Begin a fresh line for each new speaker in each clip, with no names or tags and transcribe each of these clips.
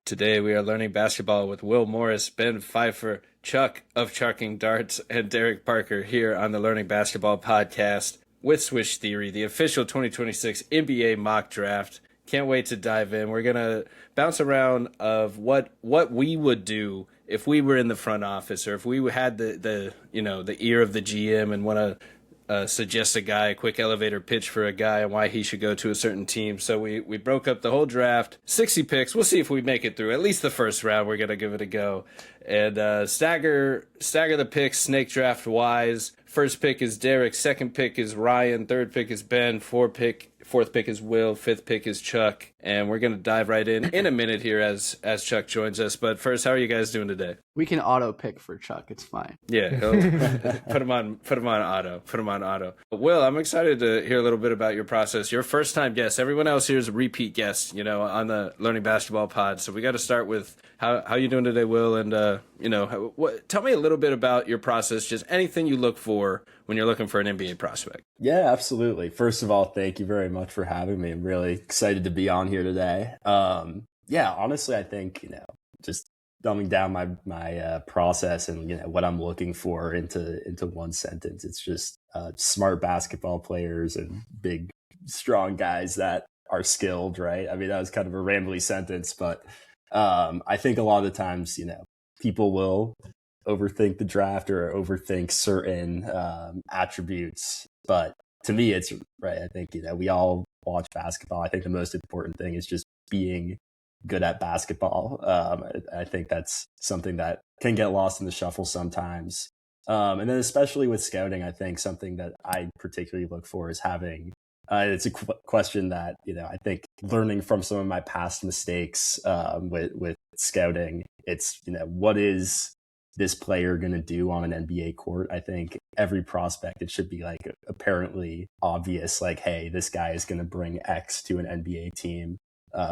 Today we are learning basketball with Will Morris, Ben Pfeifer, Chuck of Chucking Darts, and Derek Parker here on the Learning Basketball Podcast with Swish Theory, the official 2026 NBA mock draft. Can't wait to dive in. We're going to bounce around of what we would do if we were in the front office, or if we had the ear of the GM and want to suggest a quick elevator pitch for a guy and why he should go to a certain team. So we broke up the whole draft, 60 picks. We'll see if we make it through at least the first round. We're going to give it a go and stagger the picks, snake draft wise. First pick is Derek, second pick is Ryan, third pick is Ben, fourth pick is Will, fifth pick is Chuck, and we're going to dive right in a minute here as Chuck joins us. But first, how are you guys doing today?
We can auto pick for Chuck. It's fine.
Yeah, put him on auto. Will, I'm excited to hear a little bit about your process. You're a first-time guest. Everyone else here is a repeat guest, on the Learning Basketball Pod. So we got to start with how you doing today, Will, and tell me a little bit about your process. Just anything you look for when you're looking for an NBA prospect.
Yeah, absolutely. First of all, thank you very much for having me. I'm really excited to be on here today. Honestly, I think, just dumbing down my process and, what I'm looking for into one sentence. It's just smart basketball players and big, strong guys that are skilled, right? I mean, that was kind of a rambly sentence, but I think a lot of the times, people will overthink the draft or overthink certain attributes. But to me, it's right. I think, we all watch basketball. I think the most important thing is just being good at basketball. I think that's something that can get lost in the shuffle sometimes. And then especially with scouting, I think something that I particularly look for is having it's a question that, I think learning from some of my past mistakes with scouting, it's, what is this player going to do on an NBA court? I think every prospect, it should be like apparently obvious, like, hey, this guy is going to bring X to an NBA team.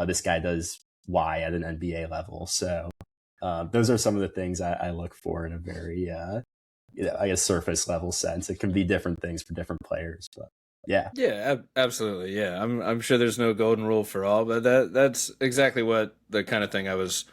This guy does Y at an NBA level. So those are some of the things I look for in a very, I guess, surface level sense. It can be different things for different players, but yeah.
Yeah, absolutely. Yeah, I'm sure there's no golden rule for all, but that's exactly what the kind of thing I was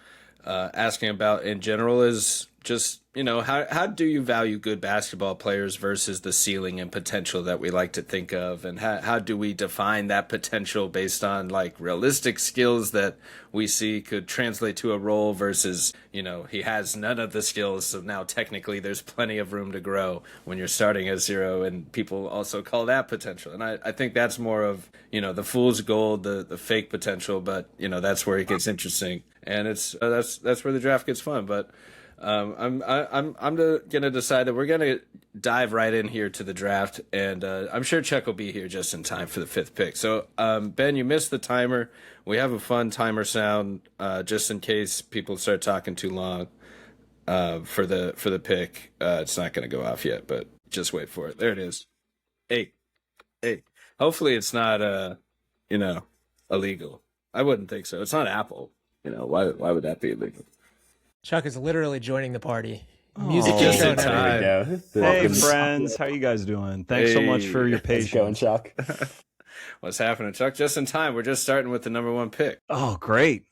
asking about in general is just, how do you value good basketball players versus the ceiling and potential that we like to think of? And how do we define that potential based on like realistic skills that we see could translate to a role versus, he has none of the skills. So now technically there's plenty of room to grow when you're starting at zero, and people also call that potential. And I think that's more of, the fool's gold, the fake potential, but that's where it gets interesting. And it's that's where the draft gets fun. But I'm gonna decide that we're gonna dive right in here to the draft, and I'm sure Chuck will be here just in time for the fifth pick. So Ben, you missed the timer. We have a fun timer sound just in case people start talking too long for the pick. It's not gonna go off yet, but just wait for it. There it is. Hey. Hopefully it's not illegal. I wouldn't think so. It's not Apple. Why would that be illegal?
Chuck is literally joining the party.
Music just in time.
Hey, friends. How you guys doing? Thanks so much for your patience.
Going, Chuck.
What's happening, Chuck? Just in time. We're just starting with the number one pick.
Oh, great.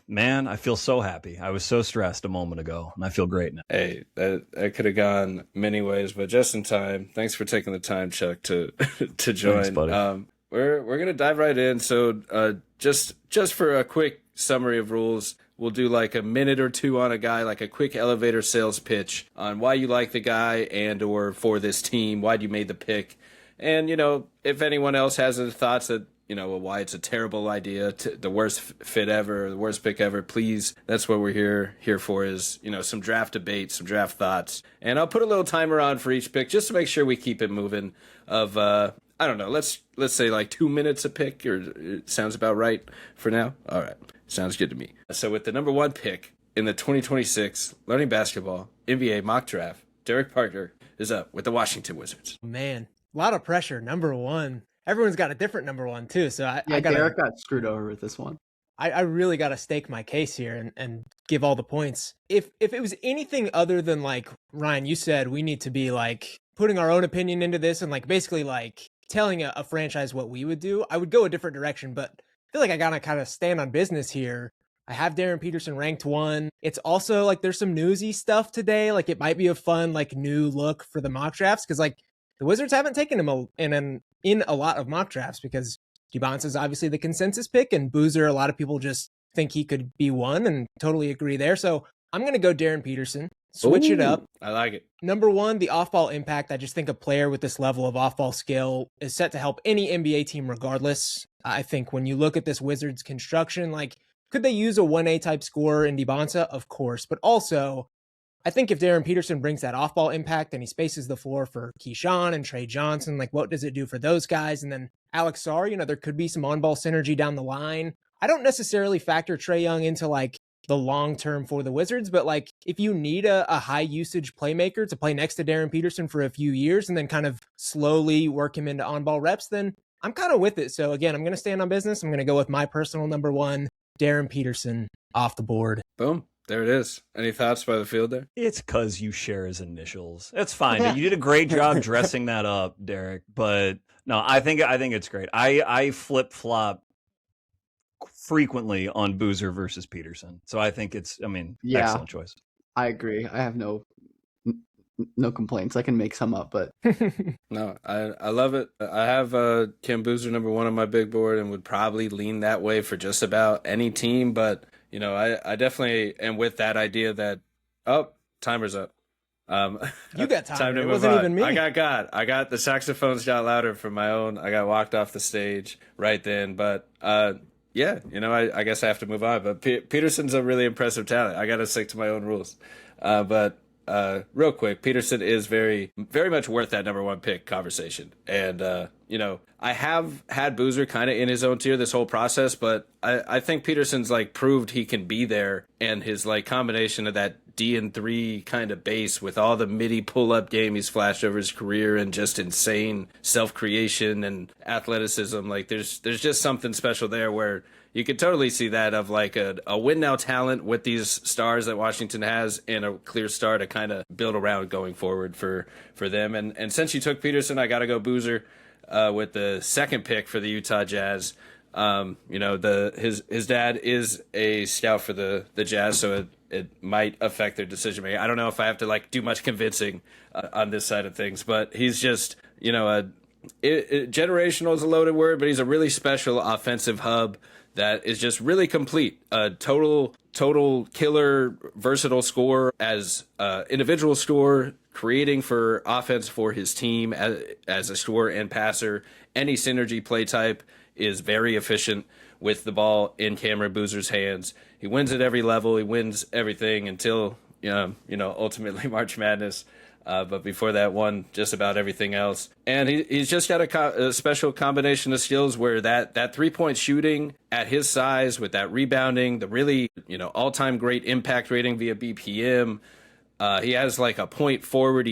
Man, I feel so happy. I was so stressed a moment ago, and I feel great now.
Hey, that could have gone many ways, but just in time. Thanks for taking the time, Chuck, to join.
Thanks, buddy.
We're gonna dive right in. So just for a quick summary of rules, we'll do like a minute or two on a guy, like a quick elevator sales pitch on why you like the guy and or for this team, why you made the pick. And, if anyone else has any thoughts that, why it's a terrible idea, the worst fit ever, the worst pick ever, please, that's what we're here for is, some draft debate, some draft thoughts. And I'll put a little timer on for each pick just to make sure we keep it moving of, I don't know, let's say like 2 minutes a pick, or it sounds about right for now. All right. Sounds good to me. So with the number one pick in the 2026 Learning Basketball NBA mock draft, Derek Parker is up with the Washington Wizards.
Man, a lot of pressure. Number one. Everyone's got a different number one too. So
Derek got screwed over with this one.
I really got to stake my case here and give all the points. If it was anything other than like, Ryan, you said we need to be like putting our own opinion into this and like basically like telling a franchise what we would do, I would go a different direction. But I feel like I got to kind of stand on business here I have Darryn Peterson ranked 1. It's also like there's some newsy stuff today. Like it might be a fun like new look for the mock drafts because like the Wizards haven't taken him in a lot of mock drafts because Dybantsa is obviously the consensus pick, and Boozer, a lot of people just think he could be 1 and totally agree there. So I'm going to go Darryn Peterson, switch it up.
I like it.
Number 1, the off-ball impact. I just think a player with this level of off-ball skill is set to help any NBA team regardless. I think when you look at this Wizards construction, like, could they use a 1A type scorer in Dybantsa? Of course. But also, I think if Darryn Peterson brings that off-ball impact and he spaces the floor for Keyshawn and Trey Johnson, like, what does it do for those guys? And then Alex Sarr, there could be some on-ball synergy down the line. I don't necessarily factor Trae Young into, like, the long term for the Wizards, but like if you need a high usage playmaker to play next to Darryn Peterson for a few years and then kind of slowly work him into on-ball reps, then I'm kind of with it. So again, I'm going to stand on business. I'm going to go with my personal number 1, Darryn Peterson, off the board.
Boom. There it is. Any thoughts by the field there?
It's because you share his initials. It's fine. You did a great job dressing that up, Derek. But no, I think it's great. I flip-flop frequently on Boozer versus Peterson. So I think excellent choice.
I agree. I have no complaints. I can make some up, but
No, I love it. I have Kim Boozer number 1 on my big board and would probably lean that way for just about any team. But, I definitely am with that idea that, timer's up.
You got time.
To
It
move
wasn't
on.
even me.
I got the saxophones got louder from my own. I got walked off the stage right then. But, yeah, I guess I have to move on. But Peterson's a really impressive talent. I got to stick to my own rules. But real quick, Peterson is very, very much worth that number 1 pick conversation. And, I have had Boozer kind of in his own tier this whole process, but I think Peterson's like proved he can be there, and his like combination of that D&3 kind of base with all the midi pull-up game he's flashed over his career and just insane self-creation and athleticism. Like there's just something special there where you could totally see that of like a win now talent with these stars that Washington has and a clear star to kind of build around going forward for them. And since you took Peterson, I got to go Boozer with the 2nd pick for the Utah Jazz. His dad is a scout for the Jazz, so it might affect their decision making. I don't know if I have to like do much convincing on this side of things, but he's just generational is a loaded word, but he's a really special offensive hub that is just really complete. A total killer, versatile scorer as individual scorer, creating for offense for his team as a scorer and passer. Any synergy play type is very efficient with the ball in Cameron Boozer's hands. He wins at every level. He wins everything until ultimately March Madness. But before that, won just about everything else. And he's just got a special combination of skills where that 3-point shooting at his size with that rebounding, the really, all-time great impact rating via BPM. He has like a point forward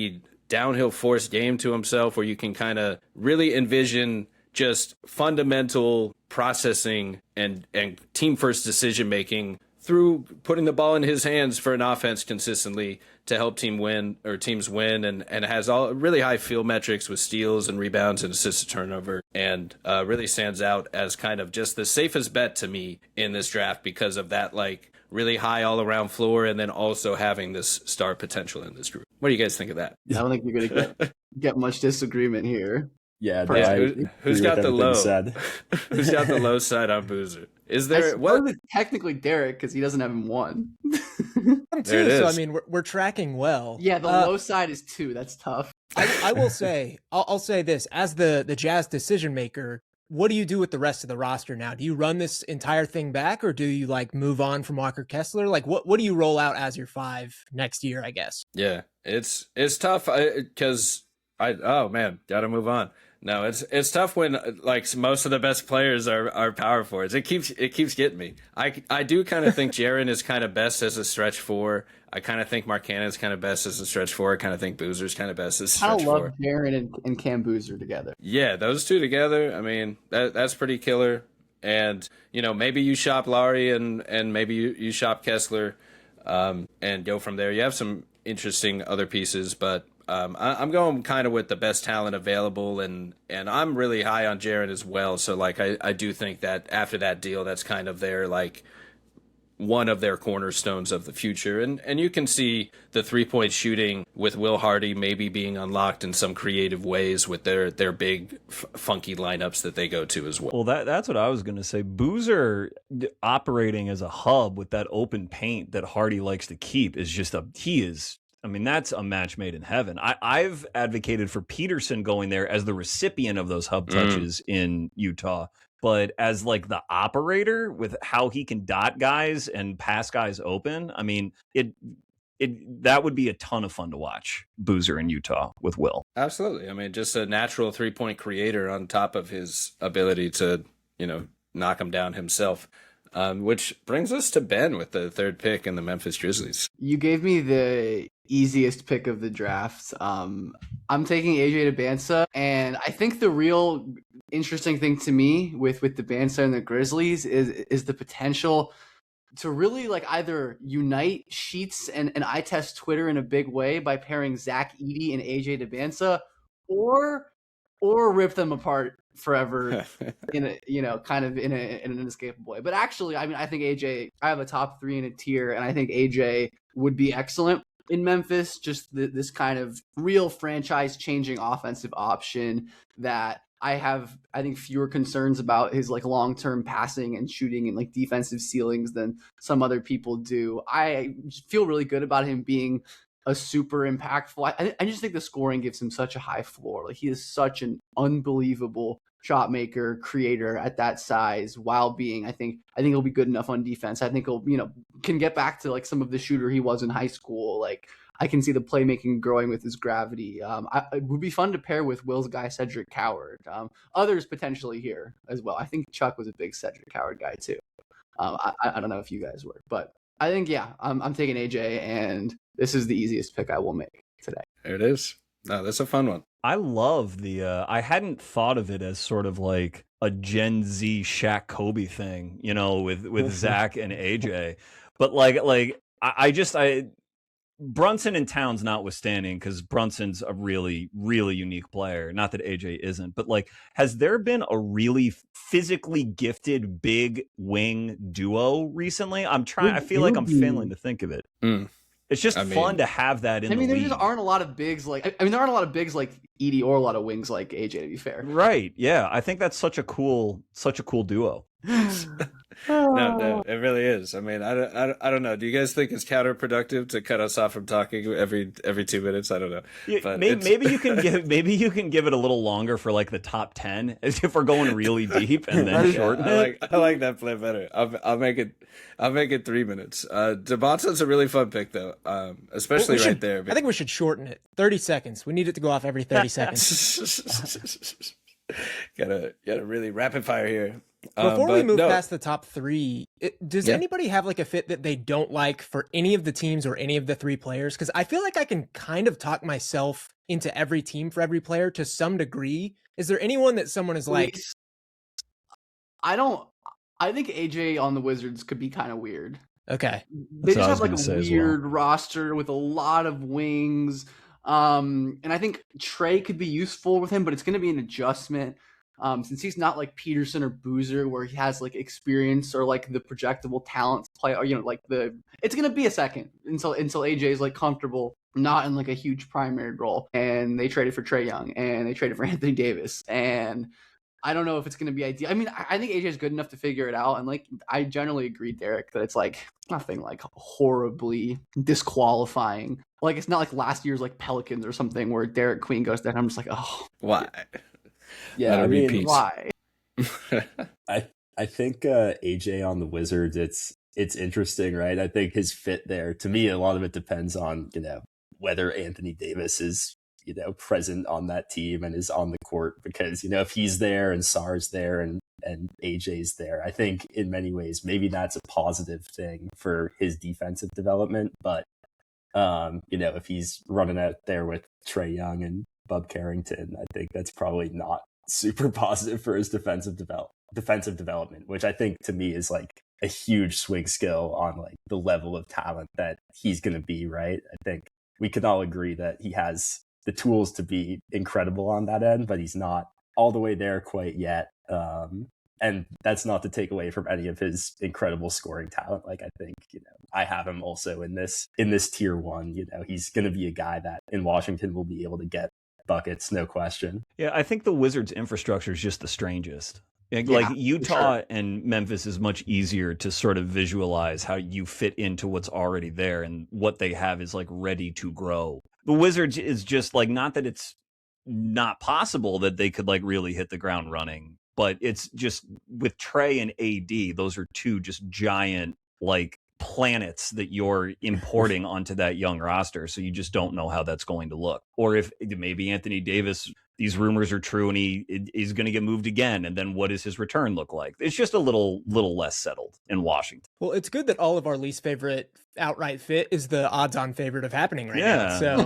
downhill force game to himself where you can kind of really envision just fundamental processing and team first decision making through putting the ball in his hands for an offense consistently to help teams win, and has all really high field metrics with steals and rebounds and assists to turnover, and really stands out as kind of just the safest bet to me in this draft because of that like really high all around floor and then also having this star potential in this group. What do you guys think of that?
I don't think you're going to get much disagreement here.
Yeah,
who's got the low? Who's got the low side on Boozer? Is there what?
It's technically Derek because he doesn't have him 1.
There it is.
So I mean, we're tracking well.
Yeah, the low side is 2. That's tough.
I will say, I'll say this as the Jazz decision maker. What do you do with the rest of the roster now? Do you run this entire thing back, or do you like move on from Walker Kessler? Like, what do you roll out as your 5 next year? I guess.
Yeah, it's tough because gotta move on. No, it's tough when like most of the best players are power forwards. It keeps getting me. I do kind of think Jaren is kind of best as a stretch 4. I kind of think Markkanen's kind of best as a stretch 4. I kind of think Boozer's kind of best as a stretch 4.
I love Darryn and Cam Boozer together.
Yeah, those two together. I mean, that's pretty killer. And maybe you shop Lowry and maybe you shop Kessler, and go from there. You have some interesting other pieces, but I'm going kind of with the best talent available, and I'm really high on Jaren as well. So like I do think that after that deal, that's kind of their like one of their cornerstones of the future. And you can see the 3-point shooting with Will Hardy maybe being unlocked in some creative ways with their big funky lineups that they go to as well.
Well, that's what I was going to say. Boozer operating as a hub with that open paint that Hardy likes to keep is just that's a match made in heaven. I've advocated for Peterson going there as the recipient of those hub touches in Utah, but as like the operator with how he can dot guys and pass guys open. I mean, that would be a ton of fun to watch, Boozer in Utah with Will.
Absolutely. I mean, just a natural 3-point creator on top of his ability to, knock him down himself. Which brings us to Ben with the 3rd pick in the Memphis Grizzlies.
You gave me the easiest pick of the draft. I'm taking AJ Dybantsa, and I think the real interesting thing to me with Dybantsa and the Grizzlies is the potential to really like either unite Sheets and I Test Twitter in a big way by pairing Zach Edey and AJ Dybantsa, or rip them apart forever in a kind of in an inescapable way. But actually, I mean, I think AJ, I have a top 3 in a tier, and I think AJ would be excellent in Memphis. Just this kind of real franchise changing offensive option that I think fewer concerns about his like long-term passing and shooting and like defensive ceilings than some other people do. I feel really good about him being a super impactful. I just think the scoring gives him such a high floor. Like he is such an unbelievable shot maker, creator at that size, while being, I think he'll be good enough on defense. I think he'll, can get back to like some of the shooter he was in high school. Like I can see the playmaking growing with his gravity. It would be fun to pair with Will's guy, Cedric Coward. Others potentially here as well. I think Chuck was a big Cedric Coward guy too. I don't know if you guys were, but I think, I'm taking AJ, and this is the easiest pick I will make today.
There it is. No, that's a fun one.
I love I hadn't thought of it as sort of like a Gen Z Shaq Kobe thing, with Zach and AJ. But I Brunson and Towns notwithstanding, because Brunson's a really, really unique player. Not that AJ isn't, but like, has there been a really physically gifted big wing duo recently? I feel like I'm failing to think of it. It's just fun to have that in the league.
There just aren't a lot of bigs like, there aren't a lot of bigs like Edey or a lot of wings like AJ, to be fair.
Right. Yeah. I think that's such a cool duo.
No, it really is. I mean, I don't know. Do you guys think it's counterproductive to cut us off from talking every 2 minutes? I don't know. But
maybe you can give it a little longer for like the top 10 as if we're going really deep and then shorten it.
I like that play better. I'll make it 3 minutes. Dybantsa's a really fun pick though, especially right there.
I think we should shorten it. 30 seconds. We need it to go off every 30 seconds.
gotta really rapid fire here.
Before we move past the top 3, does anybody have like a fit that they don't like for any of the teams or any of the 3 players? Because I feel like I can kind of talk myself into every team for every player to some degree. Is there anyone that someone is like?
I think AJ on the Wizards could be kind of weird.
Okay.
They just have like a weird roster with a lot of wings. And I think Trey could be useful with him, but it's going to be an adjustment. Since he's not like Peterson or Boozer, where he has like experience or like the projectable talent to play, or it's gonna be a second until AJ is like comfortable, not in like a huge primary role. And they traded for Trae Young, and they traded for Anthony Davis, and I don't know if it's gonna be ideal. I mean, I think AJ is good enough to figure it out, and like I generally agree, Derek, that it's like nothing like horribly disqualifying. Like it's not like last year's like Pelicans or something where Derek Queen goes there, and I'm just like, oh,
why?
Yeah,
why?
I think AJ on the Wizards, it's interesting, right? I think his fit there, to me, a lot of it depends on whether Anthony Davis is present on that team and is on the court, because if he's there and Sar's there and AJ's there, I think in many ways maybe that's a positive thing for his defensive development. But if he's running out there with Trae Young and Bub Carrington, I think that's probably not super positive for his defensive development, which I think to me is like a huge swing skill on like the level of talent that he's going to be, right? I think we can all agree that he has the tools to be incredible on that end, but he's not all the way there quite yet. And that's not to take away from any of his incredible scoring talent. Like, I think, I have him also in this tier one. He's going to be a guy that in Washington will be able to get buckets, no question.
Yeah, I think the Wizards' infrastructure is just the strangest. Like Utah and Memphis is much easier to sort of visualize how you fit into what's already there, and what they have is like ready to grow. The Wizards is just like, not that it's not possible that they could like really hit the ground running, but it's just with Trey and AD, those are two just giant like planets that you're importing onto that young roster. So you just don't know how that's going to look. Or if maybe Anthony Davis, these rumors are true and he's going to get moved again. And then what does his return look like? It's just a little less settled in Washington.
Well, it's good that all of our least favorite outright fit is the odds-on favorite of happening right now. So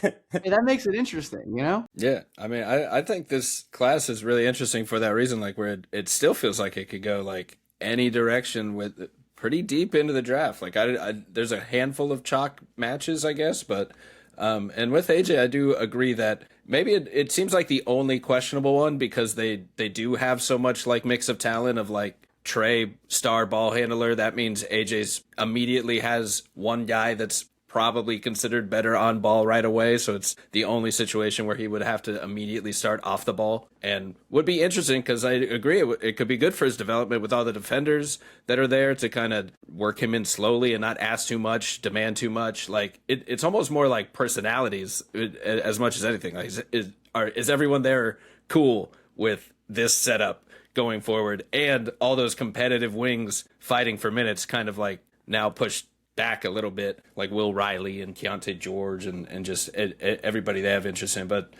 hey, that makes it interesting,
Yeah, I mean, I think this class is really interesting for that reason. Like, where it still feels like it could go like any direction with pretty deep into the draft. Like, there's a handful of chalk matches, I guess, but and with AJ, I do agree that maybe it seems like the only questionable one, because they do have so much like mix of talent of like Trey, star ball handler. That means AJ's immediately has one guy that's probably considered better on ball right away. So it's the only situation where he would have to immediately start off the ball, and would be interesting because I agree it could be good for his development with all the defenders that are there to kind of work him in slowly and not ask too much, demand too much. Like it's almost more like personalities as much as anything. Like is everyone there cool with this setup going forward, and all those competitive wings fighting for minutes kind of like now pushed back a little bit, like Will Riley and Keontae George and just everybody they have interest in. But,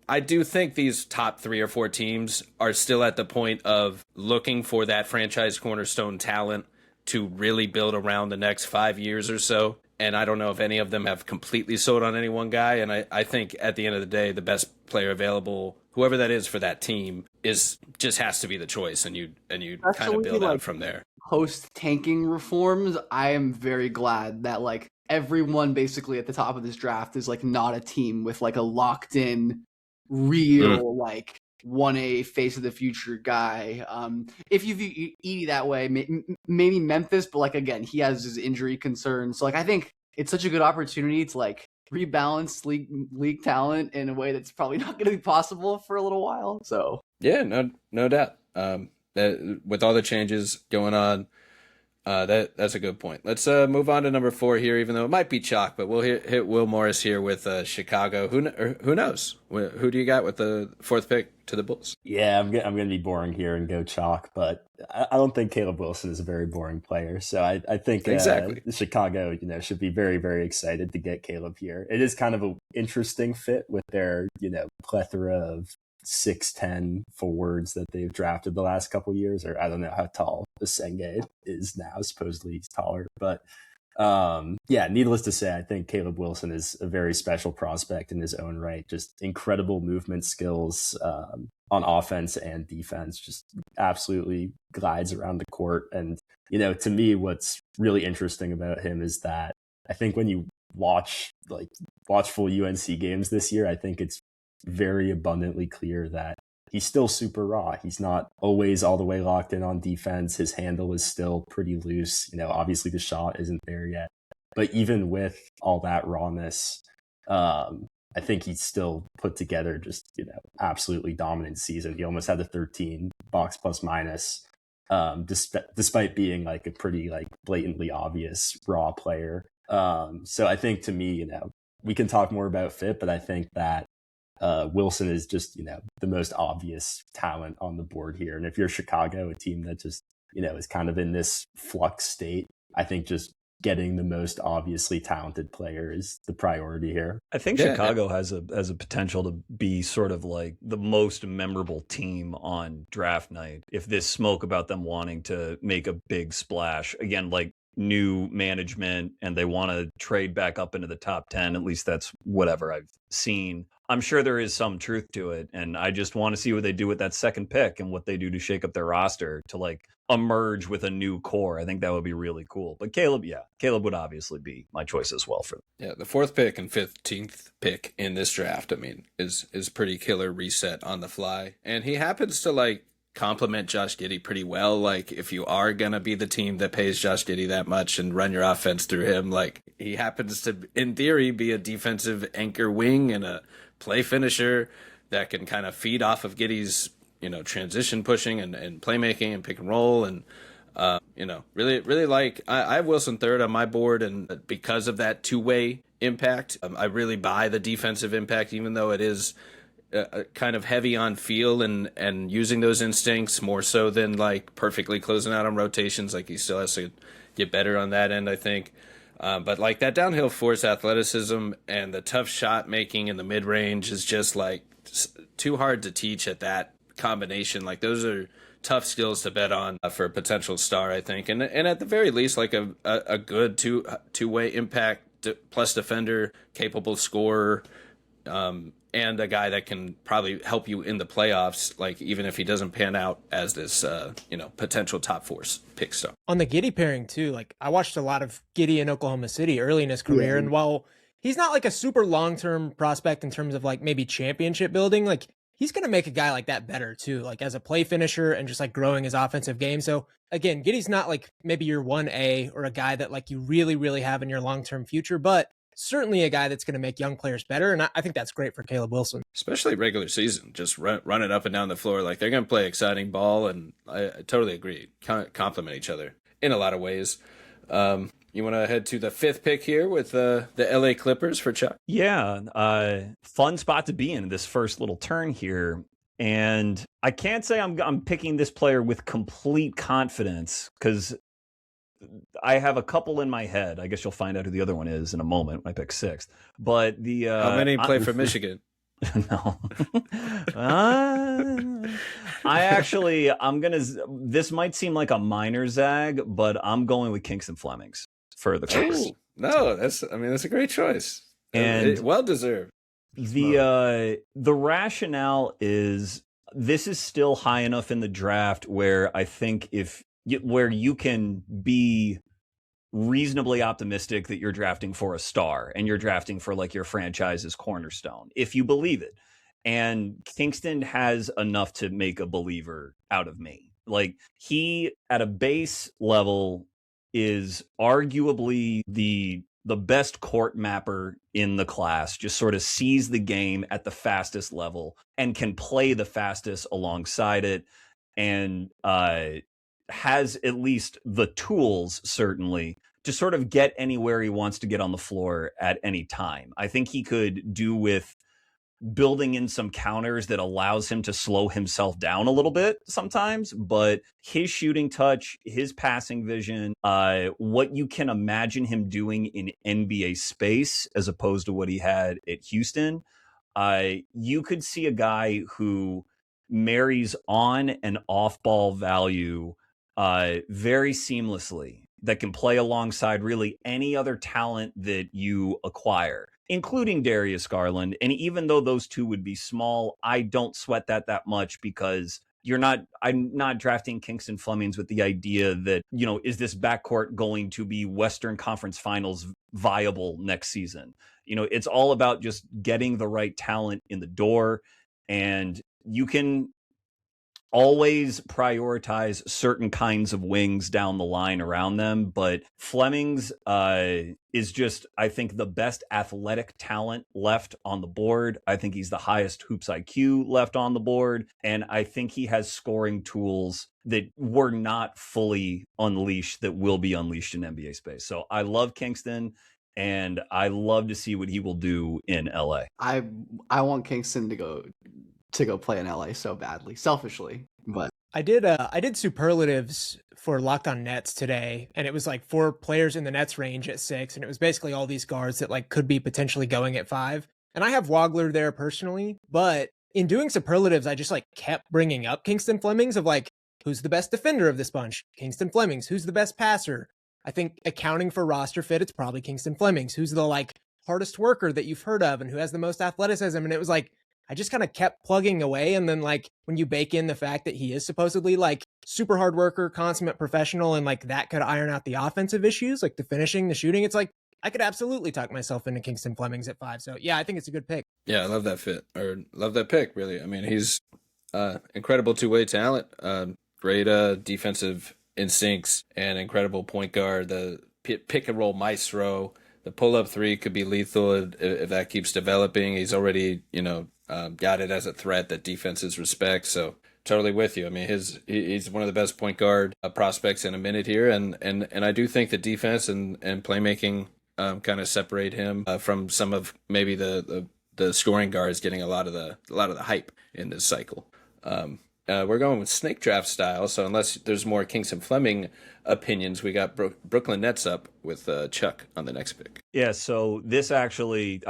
I do think these top 3 or 4 teams are still at the point of looking for that franchise cornerstone talent to really build around the next 5 years or so. And I don't know if any of them have completely sold on any one guy. And I think at the end of the day, the best player available, whoever that is for that team, just has to be the choice. And you kind of build out from there.
Post tanking reforms, I am very glad that like everyone basically at the top of this draft is like not a team with like a locked in real like 1A face of the future guy. If you view Edie that way, maybe Memphis, but like again, he has his injury concerns. So like I think it's such a good opportunity to like rebalance league talent in a way that's probably not going to be possible for a little while. So
yeah, no doubt. That with all the changes going on, that's a good point. Let's move on to number 4 here, even though it might be chalk, but we'll hit Will Morris here with Chicago. Who knows? Who do you got with the 4th pick to the Bulls?
Yeah, I'm going to be boring here and go chalk, but I don't think Caleb Wilson is a very boring player. So I think
exactly
Chicago, should be very, very excited to get Caleb here. It is kind of an interesting fit with their, plethora of 6'10" forwards that they've drafted the last couple of years, or I don't know how tall Senge is now. Supposedly he's taller, but needless to say, I think Caleb Wilson is a very special prospect in his own right. Just incredible movement skills on offense and defense. Just absolutely glides around the court. And to me, what's really interesting about him is that I think when you watch full UNC games this year, I think it's very abundantly clear that he's still super raw. He's not always all the way locked in on defense. His handle is still pretty loose. Obviously the shot isn't there yet. But even with all that rawness, I think he's still put together just, absolutely dominant season. He almost had the 13 box plus minus, despite being like a pretty like blatantly obvious raw player. So I think to me, we can talk more about fit, but I think that Wilson is just, the most obvious talent on the board here. And if you're Chicago, a team that just, is kind of in this flux state, I think just getting the most obviously talented player is the priority here.
I think Chicago has a potential to be sort of like the most memorable team on draft night. If this smoke about them wanting to make a big splash, again, like new management, and they want to trade back up into the top 10, at least that's whatever I've seen. I'm sure there is some truth to it, and I just want to see what they do with that 2nd pick and what they do to shake up their roster to like emerge with a new core. I think that would be really cool. But Caleb would obviously be my choice as well for them.
Yeah, the 4th pick and 15th pick in this draft, I mean, is pretty killer reset on the fly. And he happens to like complement Josh Giddey pretty well. Like, if you are going to be the team that pays Josh Giddey that much and run your offense through him, like, he happens to, in theory, be a defensive anchor wing and a play finisher that can kind of feed off of Giddey's, transition pushing and playmaking and pick and roll. And, really like, I have Wilson third on my board. And because of that two-way impact, I really buy the defensive impact, even though it is kind of heavy on feel and using those instincts more so than like perfectly closing out on rotations. Like, he still has to get better on that end, I think. But like that downhill force athleticism and the tough shot making in the mid range is just like too hard to teach at that combination. Like, those are tough skills to bet on for a potential star, I think. And at the very least, like a good two-way impact plus defender, capable scorer, and a guy that can probably help you in the playoffs, like, even if he doesn't pan out as this, potential top force pick star.
On the Giddey pairing too, like, I watched a lot of Giddey in Oklahoma City early in his career, and while he's not like a super long-term prospect in terms of like maybe championship building, like, he's going to make a guy like that better too, like as a play finisher and just like growing his offensive game. So again, Giddey's not like maybe your 1A or a guy that like you really, really have in your long-term future, but certainly a guy that's going to make young players better. And I think that's great for Caleb Wilson. Especially
regular season, just run it up and down the floor. Like, they're going to play exciting ball, and I totally agree. Complement each other in a lot of ways. You want to head to the fifth pick here with the LA Clippers for Chuck?
Yeah, fun spot to be in this first little turn here. And I can't say I'm picking this player with complete confidence, because I have a couple in my head. I guess you'll find out who the other one is in a moment when I pick sixth. But
how many play for Michigan?
No. This might seem like a minor zag, but I'm going with Kingston Flemings for the Clippers.
No, that's a great choice. And well deserved.
The rationale is this is still high enough in the draft where I think where you can be reasonably optimistic that you're drafting for a star and you're drafting for like your franchise's cornerstone, if you believe it. And Kingston has enough to make a believer out of me. Like, he at a base level is arguably the best court mapper in the class, just sort of sees the game at the fastest level and can play the fastest alongside it, and has at least the tools, certainly, to sort of get anywhere he wants to get on the floor at any time. I think he could do with building in some counters that allows him to slow himself down a little bit sometimes, but his shooting touch, his passing vision, what you can imagine him doing in NBA space as opposed to what he had at Houston, you could see a guy who marries on and off ball value very seamlessly, that can play alongside really any other talent that you acquire, including Darius Garland. And even though those two would be small, I don't sweat that much, because I'm not drafting Kingston Flemings with the idea that, is this backcourt going to be Western Conference Finals viable next season? It's all about just getting the right talent in the door, and you can always prioritize certain kinds of wings down the line around them. But Flemings is just, I think, the best athletic talent left on the board. I think he's the highest hoops IQ left on the board. And I think he has scoring tools that were not fully unleashed that will be unleashed in NBA space. So I love Kingston, and I love to see what he will do in LA.
I want Kingston to go play in LA so badly, selfishly. But
I did superlatives for Locked On Nets today, and it was like 4 players in the Nets range at 6, and it was basically all these guards that like could be potentially going at 5. And I have Wagler there personally, but in doing superlatives, I just like kept bringing up Kingston Flemings of like, who's the best defender of this bunch? Kingston Flemings. Who's the best passer? I think accounting for roster fit, it's probably Kingston Flemings. Who's the like hardest worker that you've heard of and who has the most athleticism? And it was like, I just kind of kept plugging away. And then like when you bake in the fact that he is supposedly like super hard worker, consummate professional, and like that could iron out the offensive issues, like the finishing, the shooting, it's like I could absolutely talk myself into Kingston Flemings at 5. So yeah, I think it's a good pick.
Yeah, I love that fit, or love that pick, really. I mean, he's incredible two-way talent, great defensive instincts, and incredible point guard. The pick and roll maestro. The pull-up three could be lethal if that keeps developing. He's already, got it as a threat that defenses respect. So totally with you. I mean, he's one of the best point guard prospects in a minute here, and I do think the defense and playmaking kind of separate him from some of maybe the scoring guards getting a lot of the hype in this cycle. We're going with snake draft style, so unless there's more Kingston Fleming opinions, we got Brooklyn Nets up with Chuck on the next pick.
Yeah, so this actually,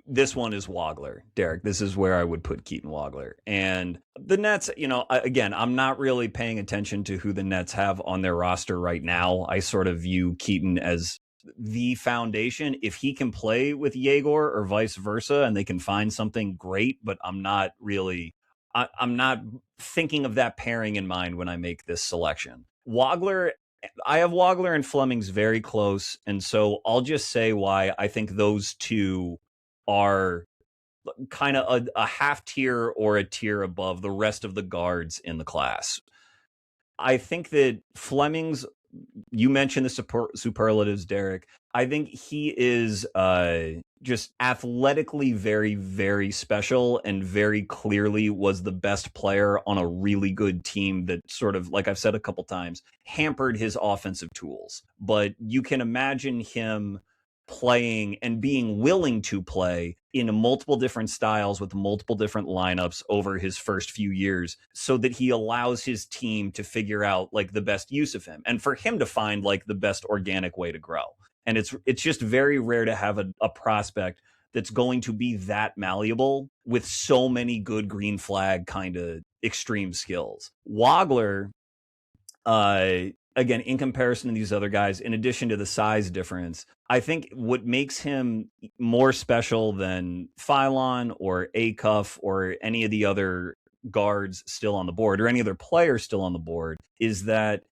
this one is Wagler, Derek. This is where I would put Keaton Wagler. And the Nets, again, I'm not really paying attention to who the Nets have on their roster right now. I sort of view Keaton as the foundation. If he can play with Yegor or vice versa, and they can find something great, but I'm not thinking of that pairing in mind when I make this selection. Wagler, I have Wagler and Flemings very close, and so I'll just say why I think those two are kind of a half tier or a tier above the rest of the guards in the class. I think that Flemings, you mentioned the superlatives, Derek. I think he is just athletically very, very special and very clearly was the best player on a really good team that sort of, like I've said a couple times, hampered his offensive tools. But you can imagine him playing and being willing to play in multiple different styles with multiple different lineups over his first few years so that he allows his team to figure out like the best use of him and for him to find like the best organic way to grow. And it's just very rare to have a prospect that's going to be that malleable with so many good green flag kind of extreme skills. Wagler, again, in comparison to these other guys, in addition to the size difference, I think what makes him more special than Philon or Acuff or any of the other guards still on the board or any other player still on the board is that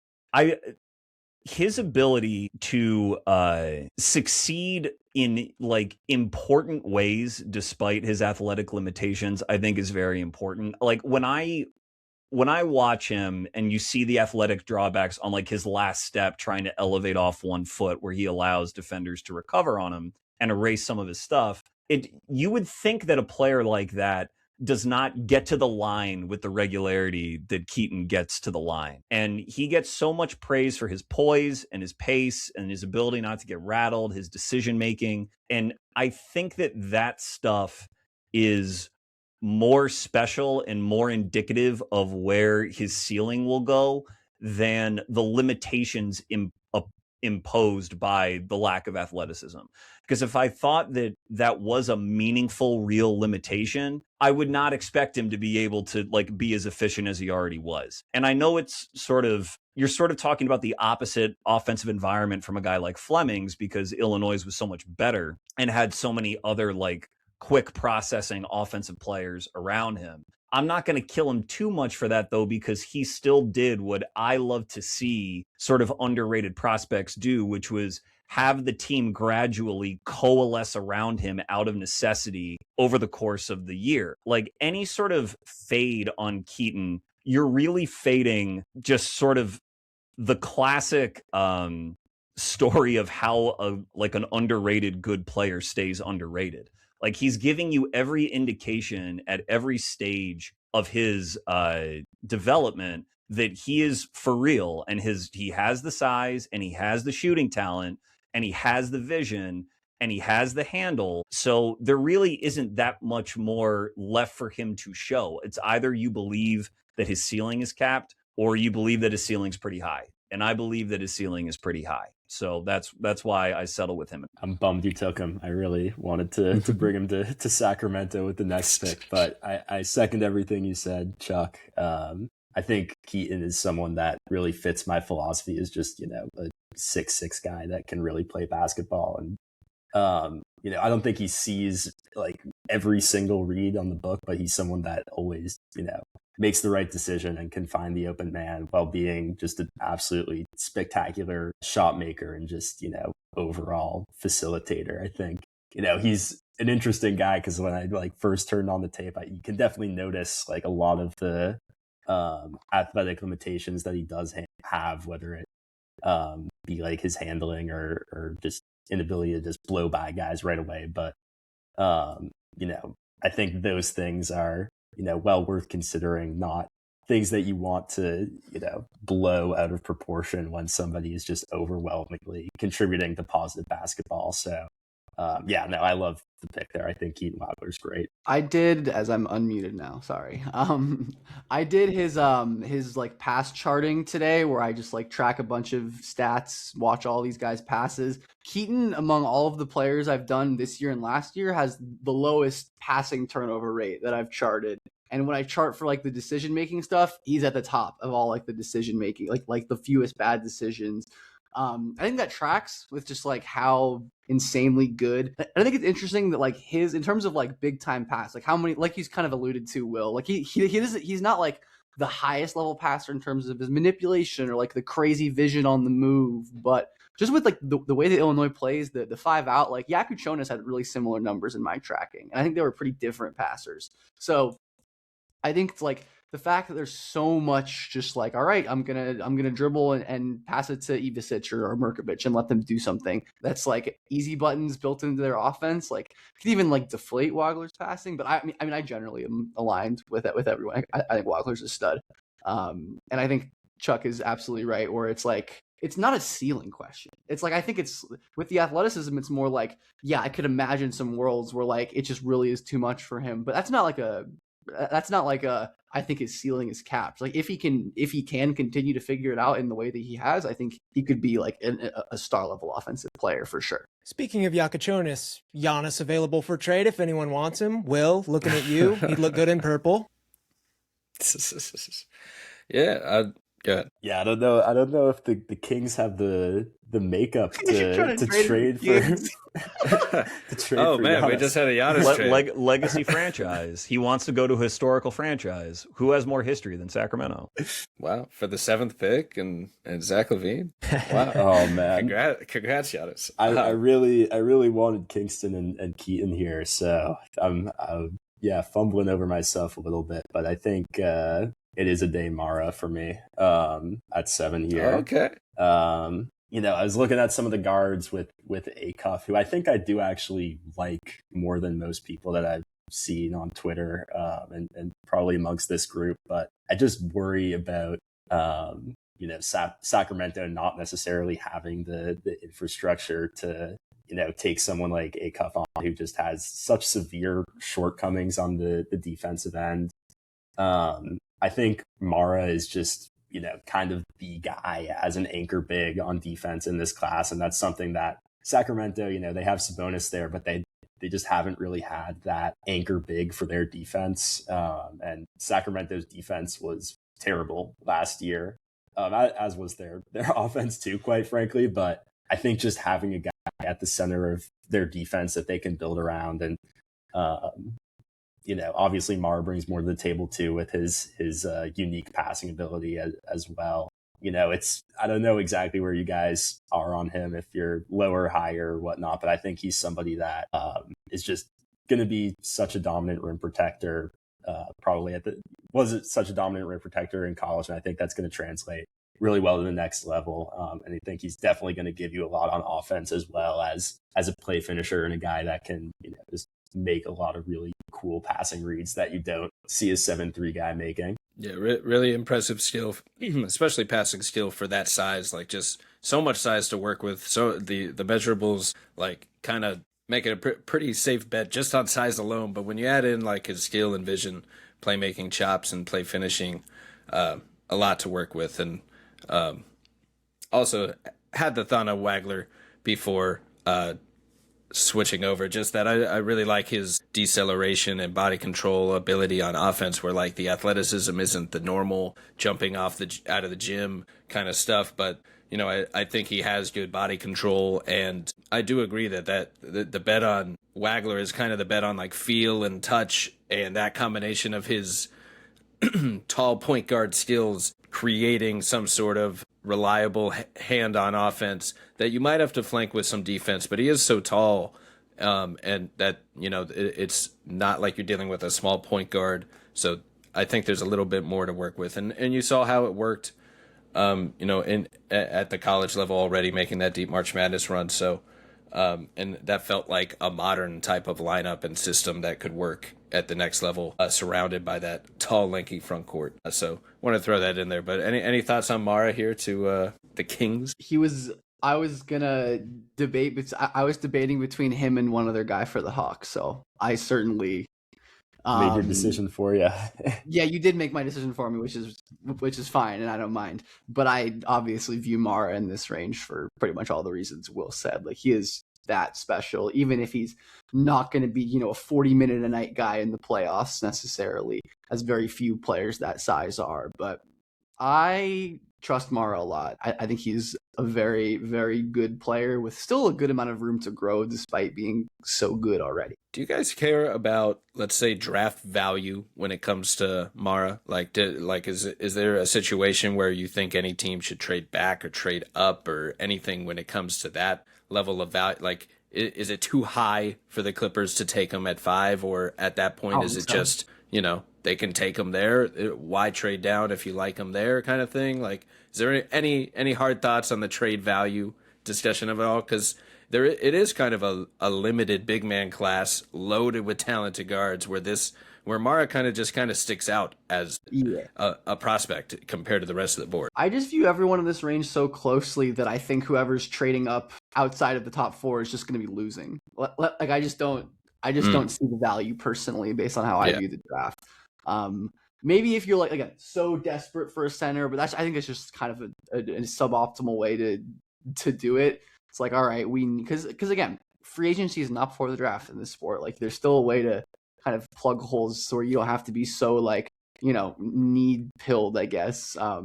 his ability to succeed in like important ways despite his athletic limitations, I think is very important. Like when I watch him and you see the athletic drawbacks on like his last step trying to elevate off 1 foot where he allows defenders to recover on him and erase some of his stuff, you would think that a player like that does not get to the line with the regularity that Keaton gets to the line. And he gets so much praise for his poise and his pace and his ability not to get rattled, his decision making. And I think that stuff is more special and more indicative of where his ceiling will go than the limitations imposed by the lack of athleticism. Because if I thought that was a meaningful, real limitation, I would not expect him to be able to like be as efficient as he already was. And I know it's you're sort of talking about the opposite offensive environment from a guy like Flemings because Illinois was so much better and had so many other like quick processing offensive players around him. I'm not going to kill him too much for that, though, because he still did what I love to see sort of underrated prospects do, which was have the team gradually coalesce around him out of necessity over the course of the year. Like any sort of fade on Keaton, you're really fading just sort of the classic story of how an underrated good player stays underrated. Like he's giving you every indication at every stage of his development that he is for real and he has the size and he has the shooting talent and he has the vision and he has the handle. So there really isn't that much more left for him to show. It's either you believe that his ceiling is capped or you believe that his ceiling's pretty high. And I believe that his ceiling is pretty high. So that's why I settle with him.
I'm bummed you took him. I really wanted to bring him to Sacramento with the next pick, but I second everything you said, Chuck. I think Keaton is someone that really fits my philosophy as just, a 6'6" guy that can really play basketball. And, I don't think he sees like every single read on the book, but he's someone that always, makes the right decision and can find the open man while being just an absolutely spectacular shot maker and just, overall facilitator. I think he's an interesting guy because when I like first turned on the tape, you can definitely notice like a lot of the athletic limitations that he does have, whether it be like his handling or just inability to just blow by guys right away. But I think those things are well worth considering, not things that you want to blow out of proportion when somebody is just overwhelmingly contributing to positive basketball. So I love the pick there. I think Keaton Wagler's great.
I did, as I'm unmuted now, sorry. I did his like pass charting today where I just like track a bunch of stats, watch all these guys' passes. Keaton, among all of the players I've done this year and last year, has the lowest passing turnover rate that I've charted. And when I chart for like the decision making stuff, he's at the top of all like the decision making, like the fewest bad decisions. I think that tracks with just like how insanely good. I think it's interesting that like his, in terms of like big time pass, like how many, like he's kind of alluded to, Will, like he's not like the highest level passer in terms of his manipulation or like the crazy vision on the move, but just with like the way that Illinois plays the 5 out, like Yakuchonis had really similar numbers in my tracking, and I think they were pretty different passers. So I think it's like the fact that there's so much just like, all right, I'm gonna dribble and pass it to Ivicic or Merkovic and let them do something. That's like easy buttons built into their offense. Like could even like deflate Wagler's passing. But I mean, I generally am aligned with everyone. I think Wagler's a stud. And I think Chuck is absolutely right, where it's like, it's not a ceiling question. It's like, I think it's with the athleticism, it's more like, yeah, I could imagine some worlds where like it just really is too much for him. But that's not like I think his ceiling is capped. Like if he can continue to figure it out in the way that he has, I think he could be like a star level offensive player for sure.
Speaking of Yakuchonis, Giannis available for trade if anyone wants him. Will, looking at you, he'd look good in purple.
Yeah, good.
Yeah, I don't know if the Kings have the makeup to trade for. To trade
oh
for
man,
Giannis.
we just had a Giannis trade.
Legacy franchise. He wants to go to a historical franchise. Who has more history than Sacramento?
Wow, for the 7th pick and Zach LaVine. Wow.
Oh man,
congrats, Giannis.
I really wanted Kingston and Keaton here, so I'm fumbling over myself a little bit, but I think it is Aday Mara for me at 7 here.
Okay.
I was looking at some of the guards with Acuff, who I think I do actually like more than most people that I've seen on Twitter and probably amongst this group. But I just worry about, Sacramento not necessarily having the infrastructure to, take someone like Acuff on, who just has such severe shortcomings on the defensive end. I think Mara is just, kind of the guy as an anchor big on defense in this class. And that's something that Sacramento, they have Sabonis there, but they just haven't really had that anchor big for their defense. And Sacramento's defense was terrible last year, as was their offense too, quite frankly. But I think just having a guy at the center of their defense that they can build around, and obviously Mara brings more to the table too with his unique passing ability as well. I don't know exactly where you guys are on him, if you're lower, higher, or whatnot, but I think he's somebody that is just going to be such a dominant rim protector. Probably was such a dominant rim protector in college, and I think that's going to translate really well to the next level. And I think he's definitely going to give you a lot on offense, as well as a play finisher and a guy that can just make a lot of really cool passing reads that you don't see a 7-3 guy making.
Yeah, really impressive skill, especially passing skill for that size. Like just so much size to work with. So the measurables like kind of make it a pretty safe bet just on size alone. But when you add in like his skill and vision, playmaking chops, and play finishing, a lot to work with. And also had the thought of Wagler before switching over, just that I really like his deceleration and body control ability on offense, where like the athleticism isn't the normal jumping off out of the gym kind of stuff, but I think he has good body control. And I do agree that the bet on Wagler is kind of the bet on like feel and touch, and that combination of his tall point guard skills creating some sort of reliable hand on offense that you might have to flank with some defense, but he is so tall And that, it's not like you're dealing with a small point guard. So I think there's a little bit more to work with. And you saw how it worked, at the college level already, making that deep March Madness run. So, and that felt like a modern type of lineup and system that could work at the next level, surrounded by that tall, lanky front court. So want to throw that in there. But any thoughts on Mara here to the Kings?
I was gonna debate, but I was debating between him and one other guy for the Hawks. So I certainly
made your decision for you.
Yeah, you did make my decision for me, which is fine, and I don't mind. But I obviously view Mara in this range for pretty much all the reasons Will said. Like, he is that special, even if he's not going to be, a 40-minute a night guy in the playoffs necessarily, as very few players that size are. But I trust Mara a lot. I think he's a very, very good player with still a good amount of room to grow despite being so good already.
Do you guys care about, let's say, draft value when it comes to Mara? Is there a situation where you think any team should trade back or trade up or anything when it comes to that level of value? Like, is it too high for the Clippers to take him at 5, or at that point is it just, they can take him there? Why trade down if you like him there, kind of thing? Like, is there any hard thoughts on the trade value discussion of it all? Because it is kind of a limited big man class loaded with talented guards where Mara kind of sticks out as a prospect compared to the rest of the board.
I just view everyone in this range so closely that I think whoever's trading up outside of the top 4 is just going to be losing. Like, I just don't see the value personally based on how I view the draft. Maybe if you're like, again, so desperate for a center, but I think it's just kind of a suboptimal way to do it. It's like, all right, because again, free agency is not before the draft in this sport. Like, there's still a way to kind of plug holes so you don't have to be so need pilled, I guess. I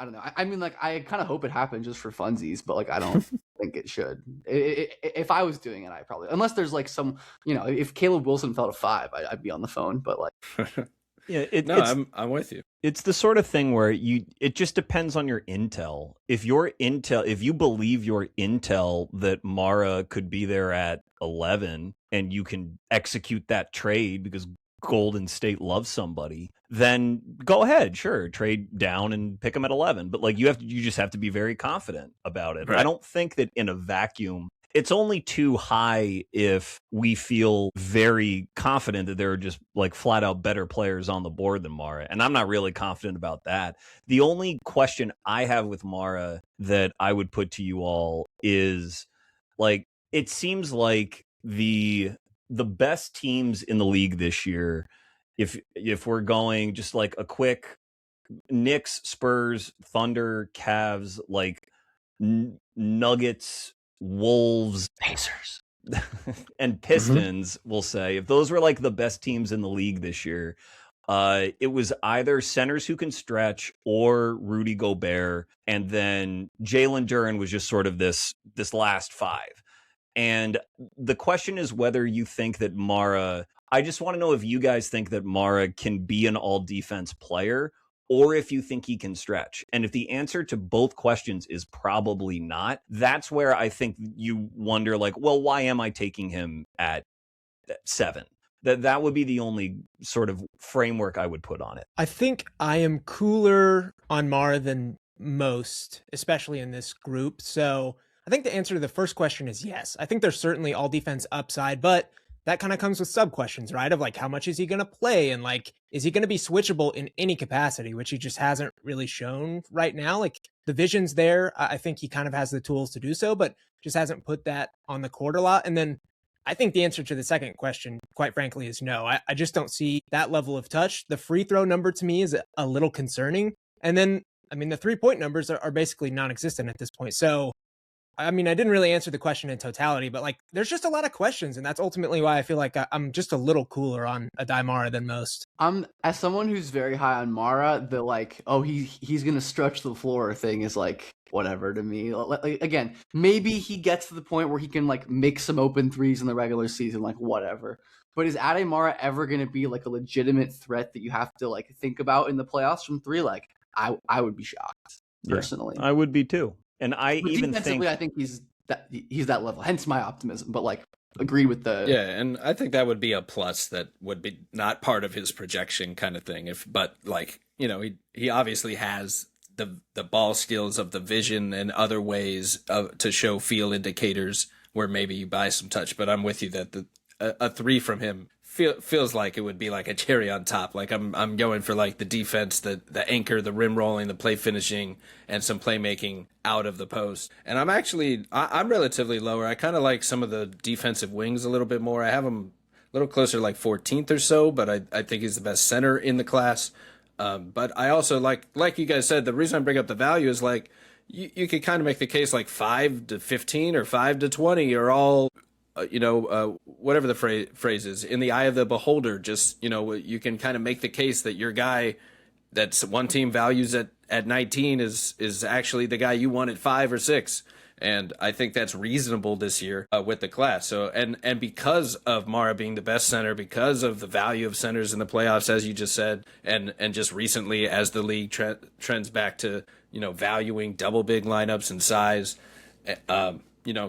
don't know. I mean, like, I kind of hope it happens just for funsies, but like, I don't think it should. If I was doing it, I probably, unless there's like some, if Caleb Wilson fell to 5, I'd be on the phone, but like.
Yeah,
I'm with you.
It's the sort of thing where it just depends on your intel. If you believe your intel that Mara could be there at 11 and you can execute that trade because Golden State loves somebody, then go ahead, sure, trade down and pick him at 11. But like, you just have to be very confident about it. Right. I don't think that in a vacuum it's only too high if we feel very confident that there are just like flat out better players on the board than Mara. And I'm not really confident about that. The only question I have with Mara that I would put to you all is, like, it seems like the best teams in the league this year, if we're going just like a quick Knicks, Spurs, Thunder, Cavs, like Nuggets, Wolves, Pacers, and Pistons, we'll say, if those were like the best teams in the league this year, it was either centers who can stretch or Rudy Gobert, and then Jalen Duren was just sort of this last 5. And the question is whether you think that Mara, I just want to know if you guys think that Mara can be an all defense player, or if you think he can stretch. And if the answer to both questions is probably not, that's where I think you wonder, like, well, why am I taking him at 7? That would be the only sort of framework I would put on it.
I think I am cooler on Mara than most, especially in this group. So I think the answer to the first question is yes. I think there's certainly all defense upside, but that kind of comes with sub questions, right? Of like, how much is he going to play? And like, is he going to be switchable in any capacity, which he just hasn't really shown right now? Like, the vision's there. I think he kind of has the tools to do so, but just hasn't put that on the court a lot. And then I think the answer to the second question, quite frankly, is no. I just don't see that level of touch. The free throw number to me is a little concerning. And then, I mean, the 3-point numbers are basically non-existent at this point. So, I mean, I didn't really answer the question in totality, but like, there's just a lot of questions, and that's ultimately why I feel like I'm just a little cooler on Aday Mara than most.
As someone who's very high on Mara, the like, oh, he's gonna stretch the floor thing is like whatever to me. Like, again, maybe he gets to the point where he can like make some open threes in the regular season, like whatever. But is Aday Mara ever gonna be like a legitimate threat that you have to like think about in the playoffs from 3? Like, I would be shocked personally.
Yeah, I would be too. And I
but
even think
I think he's that level, hence my optimism. But like, agreed with the
Yeah, and I think that would be a plus that would be not part of his projection kind of thing. But like, he obviously has the ball skills of the vision and other ways to show feel indicators where maybe you buy some touch. But I'm with you that a three from him feels like it would be like a cherry on top. Like I'm going for like the defense, the anchor, the rim rolling, the play finishing, and some playmaking out of the post. And I'm relatively lower. I kind of like some of the defensive wings a little bit more. I have him a little closer to like 14th or so, but I think he's the best center in the class. But I also like you guys said, the reason I bring up the value is like you could kind of make the case like 5 to 15 or 5 to 20 are all whatever the phrase is, in the eye of the beholder. Just, you can kind of make the case that your guy that's one team values at 19 is actually the guy you want at 5 or 6. And I think that's reasonable this year with the class. So, and because of Mara being the best center, because of the value of centers in the playoffs, as you just said, and just recently as the league trends back to, valuing double big lineups and size,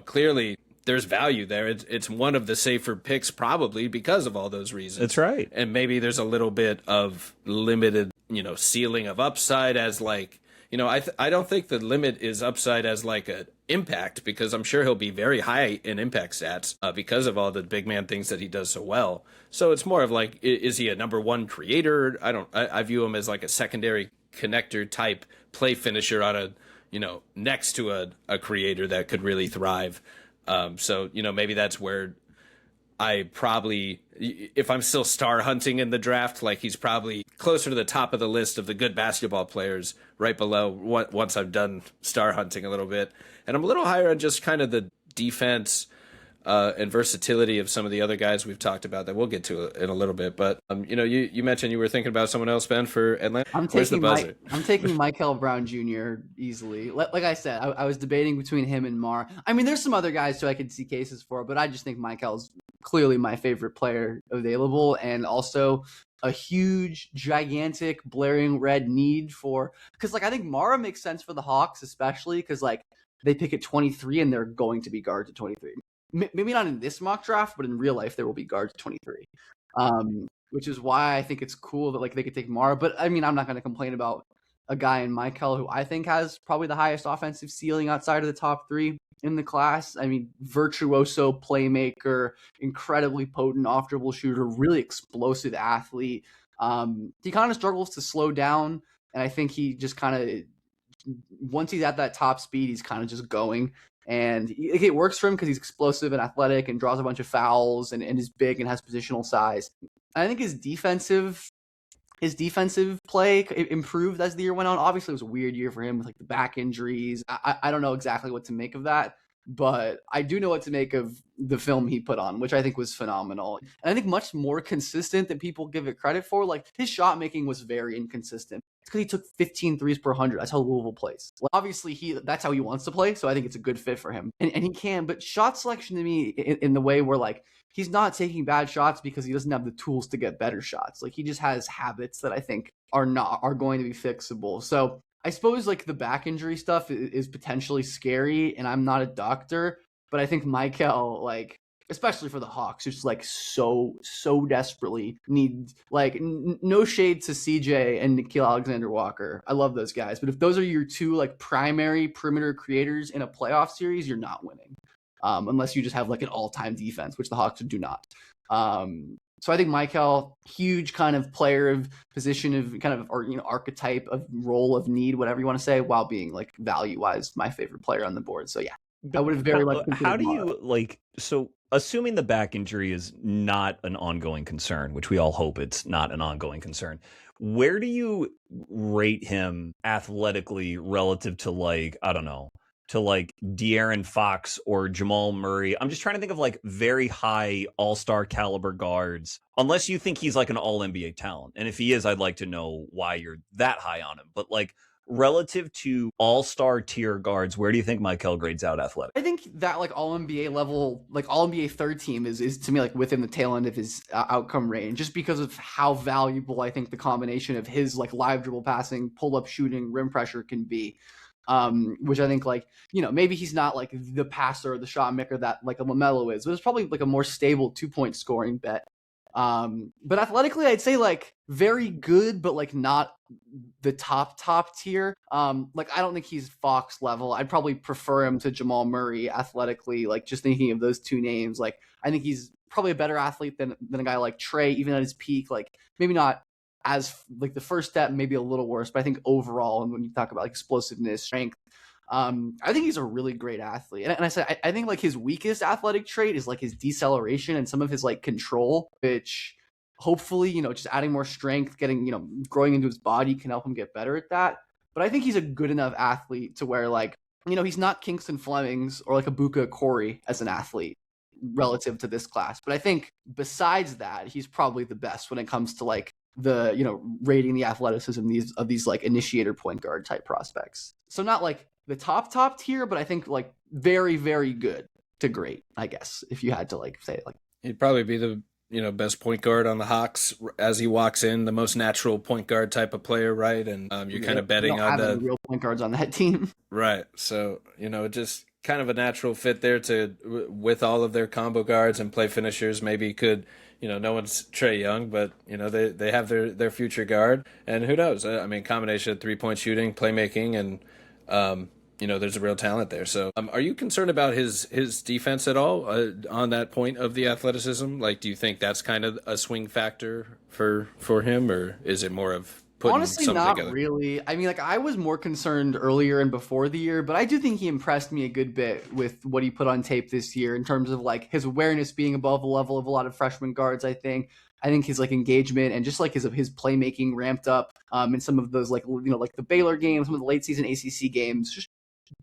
clearly there's value there. It's one of the safer picks probably because of all those reasons.
That's right.
And maybe there's a little bit of limited, ceiling of upside as like, I don't think the limit is upside as like a impact, because I'm sure he'll be very high in impact stats because of all the big man things that he does so well. So it's more of like, is he a number one creator? I view him as like a secondary connector type play finisher on a, next to a creator that could really thrive. So, maybe that's where I probably, if I'm still star hunting in the draft, like he's probably closer to the top of the list of the good basketball players, right below once I've done star hunting a little bit. And I'm a little higher on just kind of the defense and versatility of some of the other guys we've talked about that we'll get to in a little bit. But, you mentioned you were thinking about someone else, Ben, for Atlanta. Where's the buzzer?
I'm taking Mikel Brown Jr. easily. Like I said, I was debating between him and Mar. I mean, there's some other guys who I could see cases for, but I just think Mikel's clearly my favorite player available, and also a huge, gigantic, blaring red need for, because like I think Mara makes sense for the Hawks, especially because like they pick at 23 and they're going to be guards at 23. Maybe not in this mock draft, but in real life there will be guards at 23. Which is why I think it's cool that like they could take Mara. But I mean, I'm not going to complain about a guy in Mikel who I think has probably the highest offensive ceiling outside of the top 3 in the class. I mean, virtuoso playmaker, incredibly potent off-dribble shooter, really explosive athlete. He kind of struggles to slow down, and I think he just kind of, once he's at that top speed, he's kind of just going. And it works for him because he's explosive and athletic and draws a bunch of fouls and is big and has positional size. I think his defensive play improved as the year went on. Obviously, it was a weird year for him with like the back injuries. I don't know exactly what to make of that, but I do know what to make of the film he put on, which I think was phenomenal. And I think much more consistent than people give it credit for. Like his shot making was very inconsistent. It's because he took 15 threes per 100. That's how Louisville plays. Well, obviously, that's how he wants to play, so I think it's a good fit for him. And he can, but shot selection to me in the way where like he's not taking bad shots because he doesn't have the tools to get better shots. Like he just has habits that I think are going to be fixable. So I suppose like the back injury stuff is potentially scary, and I'm not a doctor, but I think Mikel, like, especially for the Hawks, just like so desperately need, like, no shade to CJ and Nickeil Alexander-Walker. I love those guys, but if those are your two like primary perimeter creators in a playoff series, you're not winning, unless you just have like an all-time defense, which the Hawks do not. So I think Mikel, huge kind of player of position of kind of, or, archetype of role of need, whatever you want to say, while being like value-wise my favorite player on the board. So yeah, I would have very much.
How do you like? So assuming the back injury is not an ongoing concern, which we all hope it's not an ongoing concern, where do you rate him athletically relative to, like, I don't know, to like De'Aaron Fox or Jamal Murray? I'm just trying to think of like very high all-star caliber guards, unless you think he's like an all-NBA talent. And if he is, I'd like to know why you're that high on him. But like relative to all-star tier guards, where do you think Mikel grades out athletic?
I think that like all-NBA level, like all-NBA third team is to me like within the tail end of his outcome range, just because of how valuable I think the combination of his like live dribble passing, pull-up shooting, rim pressure can be. which I think like, maybe he's not like the passer or the shot maker that like a LaMelo is, but it's probably like a more stable 2-point scoring bet. But athletically, I'd say like very good, but like not the top tier. Like I don't think he's Fox level. I'd probably prefer him to Jamal Murray athletically. Like just thinking of those two names, like I think he's probably a better athlete than a guy like Trey, even at his peak. Like maybe not as like the first step, maybe a little worse, but I think overall, and when you talk about like explosiveness, strength, I think he's a really great athlete. And I said, I think like his weakest athletic trait is like his deceleration and some of his like control, which hopefully, just adding more strength, getting, growing into his body can help him get better at that. But I think he's a good enough athlete to where like, he's not Kingston Flemings or like Ebuka Okorie as an athlete relative to this class. But I think besides that, he's probably the best when it comes to like the, rating the athleticism of these like initiator point guard type prospects. So not like the top tier, but I think like very, very good to great, I guess, if you had to like say it like.
He'd probably be the best point guard on the Hawks as he walks in, the most natural point guard type of player, right? And you're kind of betting on the
real point guards on that team,
right? So just kind of a natural fit there with all of their combo guards and play finishers. Maybe could no one's Trae Young, but they have their future guard, and who knows? I mean, combination of 3-point shooting, playmaking, and there's a real talent there. So, are you concerned about his defense at all on that point of the athleticism? Like, do you think that's kind of a swing factor for him, or is it more of putting
honestly
something
not
together?
Really? I mean, like I was more concerned earlier and before the year, but I do think he impressed me a good bit with what he put on tape this year in terms of like his awareness being above the level of a lot of freshman guards. I think his like engagement and just like his playmaking ramped up in some of those like like the Baylor games, some of the late season ACC games, just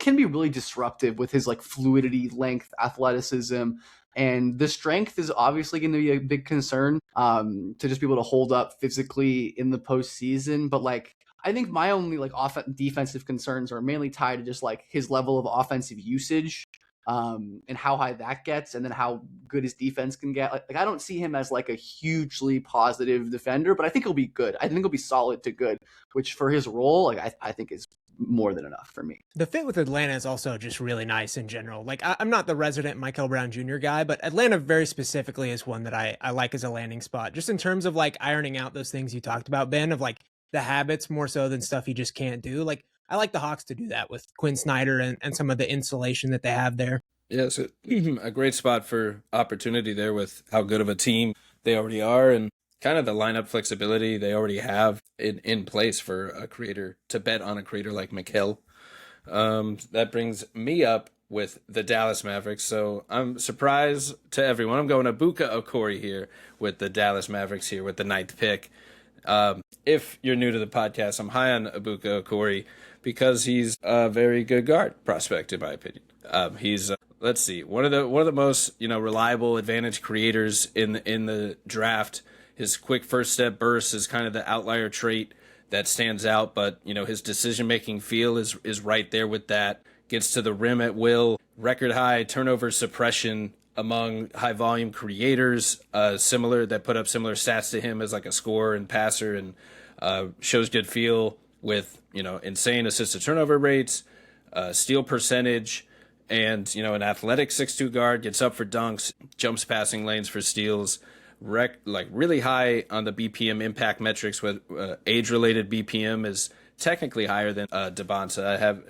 can be really disruptive with his like fluidity, length, athleticism. And the strength is obviously going to be a big concern to just be able to hold up physically in the postseason. But like, I think my only like defensive concerns are mainly tied to just like his level of offensive usage and how high that gets, and then how good his defense can get. Like I don't see him as like a hugely positive defender, but I think he'll be good. I think he'll be solid to good, which for his role, like I think is more than enough for me.
The fit with Atlanta is also just really nice in general. Like I'm not the resident Mikel Brown Jr. guy, but Atlanta very specifically is one that I like as a landing spot, just in terms of like ironing out those things you talked about, Ben, of like the habits more so than stuff you just can't do. Like I like the Hawks to do that with Quinn Snyder and some of the insulation that they have there.
Yeah, so a great spot for opportunity there with how good of a team they already are, and kind of the lineup flexibility they already have in place for a creator to bet on a creator like Mikel. That brings me up with the Dallas Mavericks. So I'm surprised to everyone. I'm going Ebuka Okorie here with the Dallas Mavericks here with the 9th pick. If you're new to the podcast, I'm high on Ebuka Okorie because he's a very good guard prospect, in my opinion. He's let's see, one of the most reliable advantage creators in the draft. His quick first step burst is kind of the outlier trait that stands out, but his decision-making feel is right there with that. Gets to the rim at will, record high turnover suppression among high volume creators, that put up similar stats to him as like a scorer and passer, and shows good feel with insane assist to turnover rates, steal percentage, and an athletic 6'2" guard, gets up for dunks, jumps passing lanes for steals. Really high on the BPM impact metrics, with age-related BPM is technically higher than Dybantsa. I have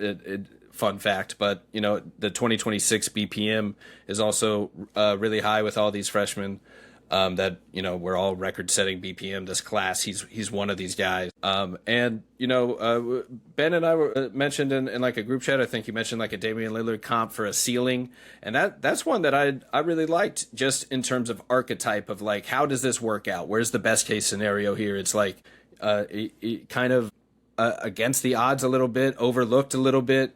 fun fact, but the 2026 BPM is also really high with all these freshmen that we're all record-setting BPM this class. He's one of these guys, and Ben and I were mentioned in like a group chat. I think you mentioned like a Damian Lillard comp for a ceiling, and that's one that I really liked, just in terms of archetype of like, how does this work out? Where's the best case scenario here? It's like kind of against the odds a little bit, overlooked a little bit,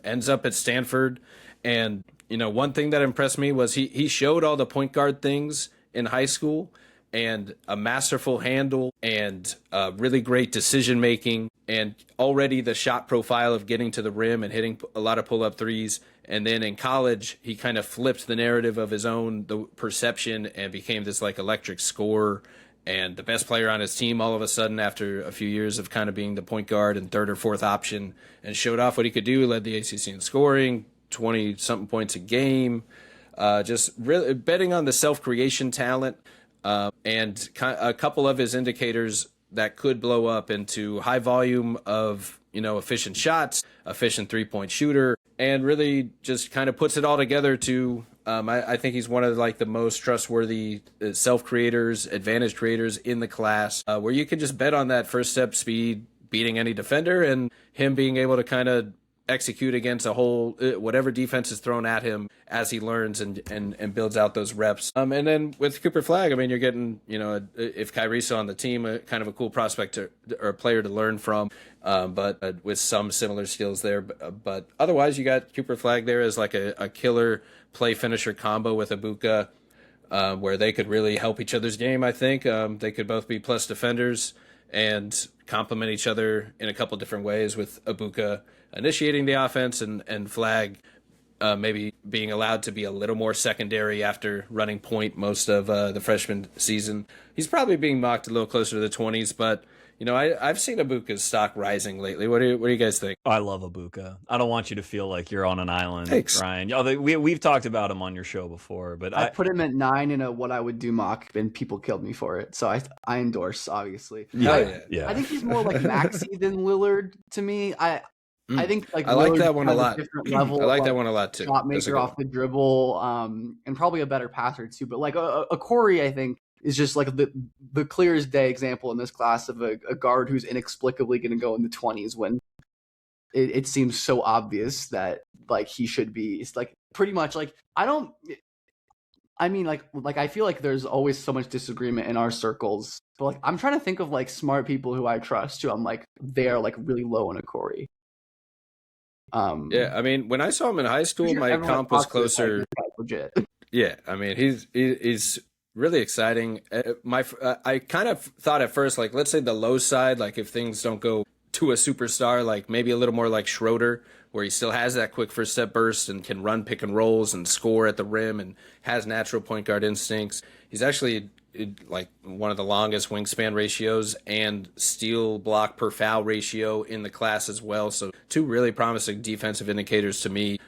ends up at Stanford, and one thing that impressed me was he showed all the point guard things in high school, and a masterful handle, and really great decision making, and already the shot profile of getting to the rim and hitting a lot of pull-up threes. And then in college, he kind of flipped the narrative of his own, the perception, and became this like electric scorer and the best player on his team all of a sudden after a few years of kind of being the point guard and third or fourth option, and showed off what he could do, led the ACC in scoring, 20-something points a game, just really betting on the self-creation talent, and a couple of his indicators that could blow up into high volume of, efficient shots, efficient three-point shooter, and really just kind of puts it all together to, I think he's one of like the most trustworthy self-creators, advantage creators in the class, where you can just bet on that first step speed, beating any defender, and him being able to kind of execute against a whole whatever defense is thrown at him as he learns and builds out those reps. And then with Cooper Flagg, I mean, you're getting, if Kyrie's on the team, kind of a cool prospect or a player to learn from, but with some similar skills there. But otherwise, you got Cooper Flagg there as like a killer play finisher combo with Ebuka, where they could really help each other's game. I think they could both be plus defenders and complement each other in a couple different ways, with Ebuka initiating the offense and Flagg maybe being allowed to be a little more secondary after running point most of the freshman season. He's probably being mocked a little closer to the 20s, but I've seen Ibuka's stock rising lately. What do you guys think?
I love Ebuka. I don't want you to feel like you're on an island,
Thanks.
Ryan. We've talked about him on your show before, but
I put him at 9 in a what I would do mock, and people killed me for it. So I endorse, obviously.
Yeah.
I think he's more like Maxey than Lillard to me. I think like
I like
Lillard's
that one a
kind of
lot.
different level
I like
of,
that one a lot too.
shot maker off the dribble, and probably a better passer too. But like Okorie, I think, is just like the clear as day example in this class of a guard who's inexplicably going to go in the 20s when it seems so obvious that like he should be. It's like pretty much like I feel like there's always so much disagreement in our circles, but like I'm trying to think of like smart people who I trust who I'm like they're like really low in Okorie.
Yeah, I mean, when I saw him in high school, my comp was closer.
Legit. Yeah,
I mean, he's really exciting. I kind of thought at first, like, let's say the low side, like if things don't go to a superstar, like maybe a little more like Schroeder, where he still has that quick first step burst and can run pick and rolls and score at the rim and has natural point guard instincts. He's actually like one of the longest wingspan ratios and steal block per foul ratio in the class as well. So two really promising defensive indicators to me.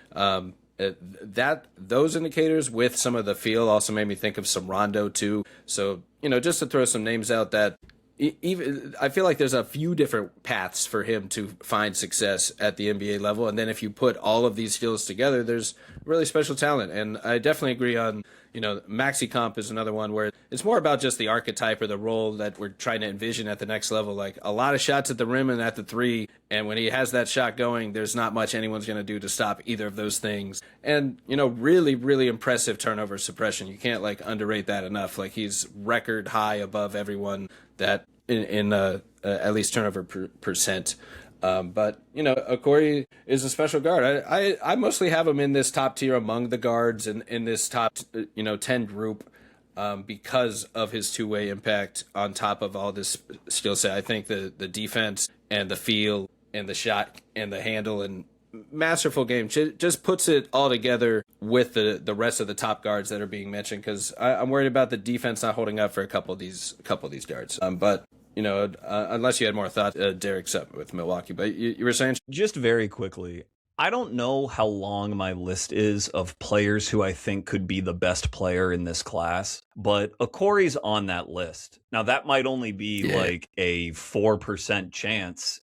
Those indicators with some of the feel also made me think of some Rondo too. So, just to throw some names out that even I feel like there's a few different paths for him to find success at the NBA level. And then if you put all of these skills together, there's really special talent. And I definitely agree on, Maxi Comp is another one where it's more about just the archetype or the role that we're trying to envision at the next level. Like a lot of shots at the rim and at the three. And when he has that shot going, there's not much anyone's going to do to stop either of those things. And, really, really impressive turnover suppression. You can't underrate that enough. Like he's record high above everyone that in at least turnover percent. But Okorie is a special guard. I mostly have him in this top tier among the guards and in this top 10 group because of his two-way impact on top of all this skill set. I think the defense and the feel and the shot and the handle and masterful game just puts it all together with the rest of the top guards that are being mentioned, because I'm worried about the defense not holding up for a couple of these guards. But unless you had more thoughts, Derek's up with Milwaukee. But you were saying?
Just very quickly, I don't know how long my list is of players who I think could be the best player in this class, but Okorie's on that list. Now, that might only be like a 4% chance,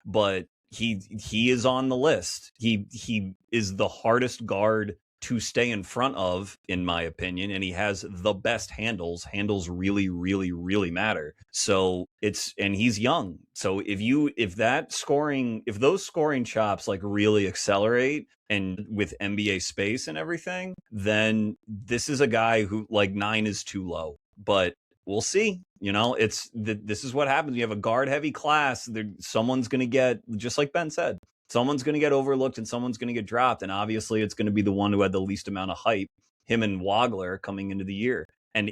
but he is on the list. He is the hardest guard to stay in front of, in my opinion, and he has the best handles. Handles really, really, really matter. So and he's young. So if those scoring chops really accelerate and with NBA space and everything, then this is a guy who 9 is too low. But we'll see. This is what happens. You have a guard heavy class. Someone's going to get, just like Ben said, someone's going to get overlooked and someone's going to get dropped. And obviously it's going to be the one who had the least amount of hype, him and Wagler coming into the year. And,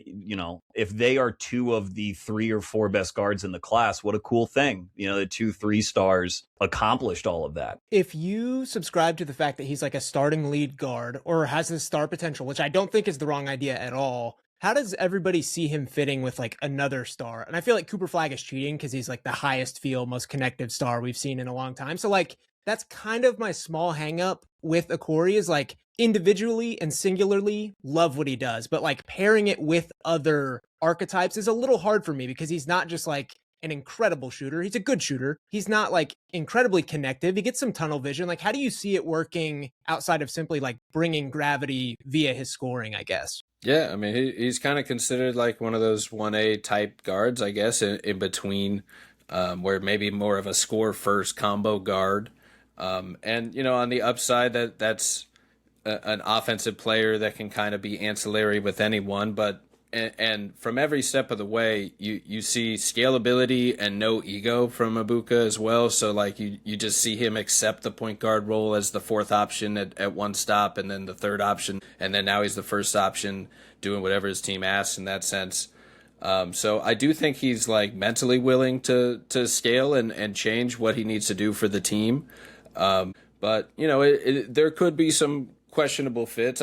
if they are 2 of the 3 or 4 best guards in the class, what a cool thing. The 2 3-stars accomplished all of that.
If you subscribe to the fact that he's like a starting lead guard or has the star potential, which I don't think is the wrong idea at all, how does everybody see him fitting with like another star? And I feel like Cooper Flag is cheating because he's like the highest feel, most connective star we've seen in a long time. So like that's kind of my small hang up with Okorie is like individually and singularly love what he does, but like pairing it with other archetypes is a little hard for me because he's not just like an incredible shooter. He's a good shooter. He's not like incredibly connective. He gets some tunnel vision. Like, how do you see it working outside of simply like bringing gravity via his scoring, I guess?
Yeah, I mean, he's kind of considered like one of those 1A type guards, I guess, in between, where maybe more of a score first combo guard. And, you know, on the upside, that's an offensive player that can kind of be ancillary with anyone, but and from every step of the way, you see scalability and no ego from Ebuka as well. So like you just see him accept the point guard role as the fourth option at one stop, and then the third option, and then now he's the first option doing whatever his team asks in that sense. So I do think he's like mentally willing to scale and change what he needs to do for the team. But you know, there could be some questionable fits.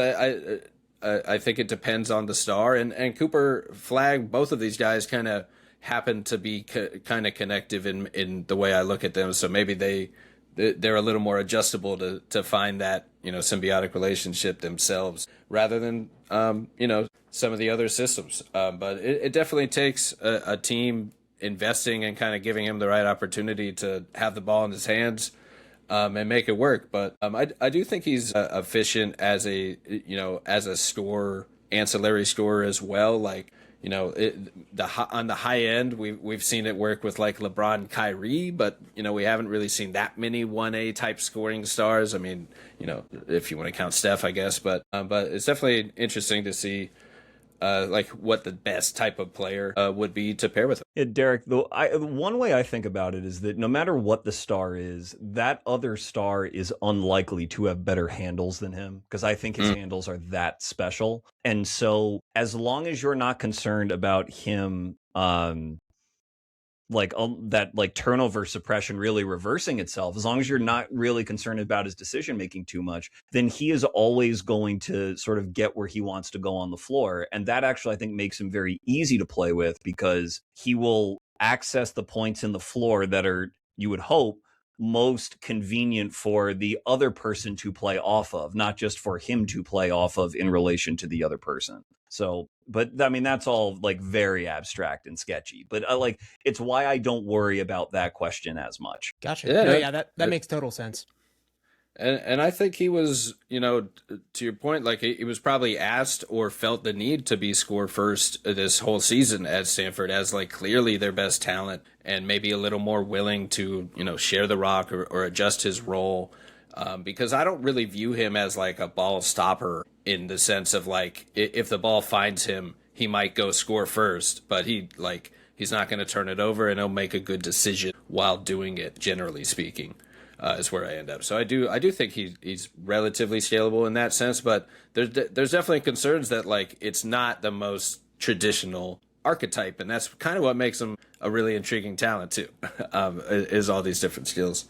I think it depends on the star, and Cooper Flag. Both of these guys kind of happen to be kind of connective in the way I look at them. So maybe they're a little more adjustable to find that, you know, symbiotic relationship themselves rather than you know, some of the other systems. But it definitely takes a team investing and kind of giving him the right opportunity to have the ball in his hands. And make it work. But I do think he's efficient as a scorer, ancillary scorer as well. Like, you know, on the high end, we've seen it work with like LeBron, Kyrie, but you know, we haven't really seen that many 1A type scoring stars. I mean, you know, if you want to count Steph, I guess, but it's definitely interesting to see like what the best type of player would be to pair with him.
Yeah, Derek, one way I think about it is that no matter what the star is, that other star is unlikely to have better handles than him, because I think his handles are that special. And so as long as you're not concerned about him that like turnover suppression really reversing itself, as long as you're not really concerned about his decision making too much, then he is always going to sort of get where he wants to go on the floor. And that actually, I think, makes him very easy to play with, because he will access the points in the floor that are, you would hope, most convenient for the other person to play off of, not just for him to play off of in relation to the other person. So, but I mean, that's all like very abstract and sketchy, but like, it's why I don't worry about that question as much.
Gotcha.
Yeah,
Yeah, that makes total sense.
And I think he was, you know, to your point, like he was probably asked or felt the need to be score first this whole season at Stanford as like clearly their best talent, and maybe a little more willing to, you know, share the rock or adjust his role. Because I don't really view him as like a ball stopper in the sense of like, if the ball finds him, he might go score first, but he's not going to turn it over, and he'll make a good decision while doing it, generally speaking. Is where I end up. So I do think he's relatively scalable in that sense, but there's definitely concerns that like it's not the most traditional archetype, and that's kind of what makes him a really intriguing talent too. Is all these different skills.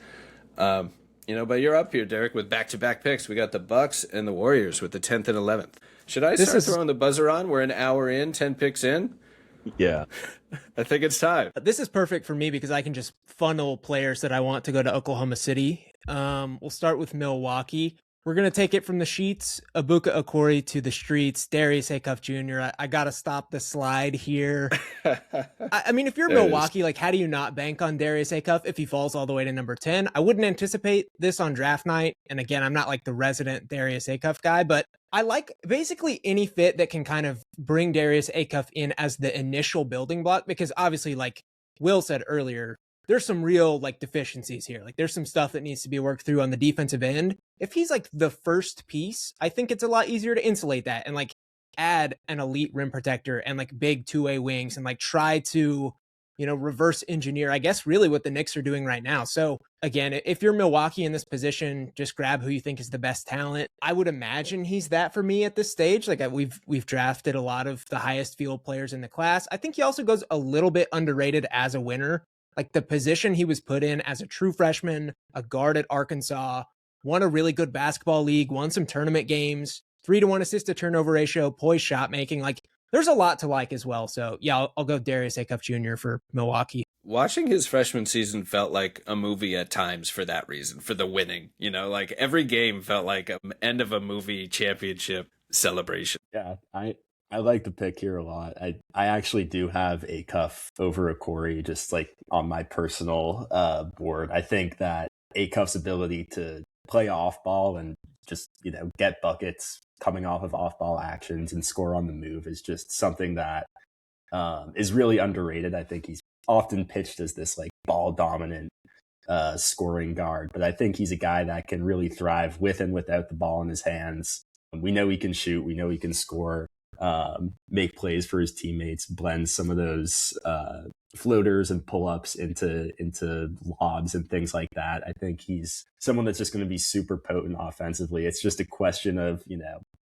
You know, but you're up here, Derek, with back-to-back picks. We got the Bucks and the Warriors with the 10th and 11th. Should I start throwing the buzzer on? We're an hour in, 10 picks in.
Yeah.
I think it's time.
This is perfect for me because I can just funnel players that I want to go to Oklahoma City. We'll start with Milwaukee. We're going to take it from the sheets, Ebuka Okorie to the streets, Darius Acuff Jr. I got to stop the slide here. I mean, if you're Milwaukee, like, how do you not bank on Darius Acuff if he falls all the way to number 10? I wouldn't anticipate this on draft night. And again, I'm not like the resident Darius Acuff guy, but I like basically any fit that can kind of bring Darius Acuff in as the initial building block, because obviously, like Will said earlier, there's some real like deficiencies here. Like there's some stuff that needs to be worked through on the defensive end. If he's like the first piece, I think it's a lot easier to insulate that and like add an elite rim protector and like big two-way wings and like try to, you know, reverse engineer, I guess, really what the Knicks are doing right now. So again, if you're Milwaukee in this position, just grab who you think is the best talent. I would imagine he's that for me at this stage. Like we've drafted a lot of the highest field players in the class. I think he also goes a little bit underrated as a winner. Like the position he was put in as a true freshman, a guard at Arkansas, won a really good basketball league, won some tournament games, 3-to-1 assist to turnover ratio, poised shot making. Like there's a lot to like as well. So yeah, I'll go Darius Acuff Jr. for Milwaukee.
Watching his freshman season felt like a movie at times for that reason, for the winning. You know, like every game felt like an end of a movie championship celebration.
Yeah, I like the pick here a lot. I actually do have Acuff over Okorie just like on my personal board. I think that Acuff's ability to play off ball and just, get buckets coming off of off ball actions and score on the move is just something that is really underrated. I think he's often pitched as this like ball dominant scoring guard, but I think he's a guy that can really thrive with and without the ball in his hands. We know he can shoot, we know he can score, make plays for his teammates, blend some of those floaters and pull-ups into lobs and things like that. I think he's someone that's just going to be super potent offensively. It's just a question of,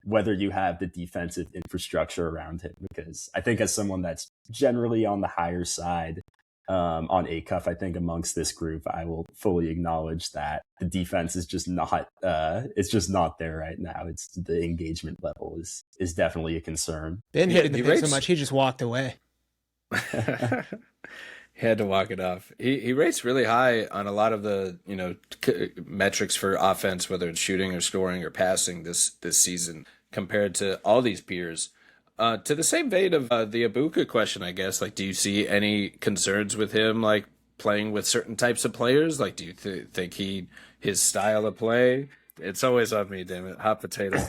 whether you have the defensive infrastructure around him, because I think as someone that's generally on the higher side on Acuff, I think amongst this group, I will fully acknowledge that the defense is just not it's just not there right now. It's the engagement level is definitely a concern.
Ben hitting the pick so much he just walked away.
He had to walk it off. He rates really high on a lot of the metrics for offense, whether it's shooting or scoring or passing this season compared to all these peers. To the same vein of the Ebuka question, I guess, like, do you see any concerns with him, like playing with certain types of players? Like, do you think his style of play? It's always on me, damn it, hot potato.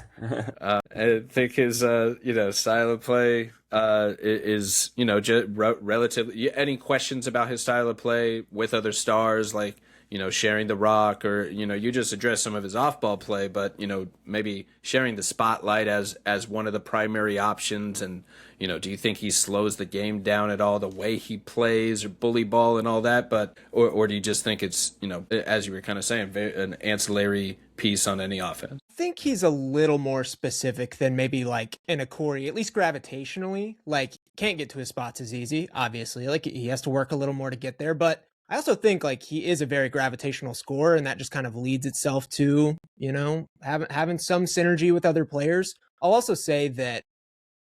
I think his style of play is just relatively. Any questions about his style of play with other stars, like sharing the rock, or you just address some of his off-ball play, but maybe sharing the spotlight as one of the primary options. And do you think he slows the game down at all, the way he plays, or bully ball and all that? But or do you just think it's as you were kind of saying, an ancillary piece on any offense?
I think he's a little more specific than maybe like an Okorie, at least gravitationally. Like, can't get to his spots as easy, obviously. Like, he has to work a little more to get there, but I also think like he is a very gravitational scorer, and that just kind of leads itself to, having some synergy with other players. I'll also say that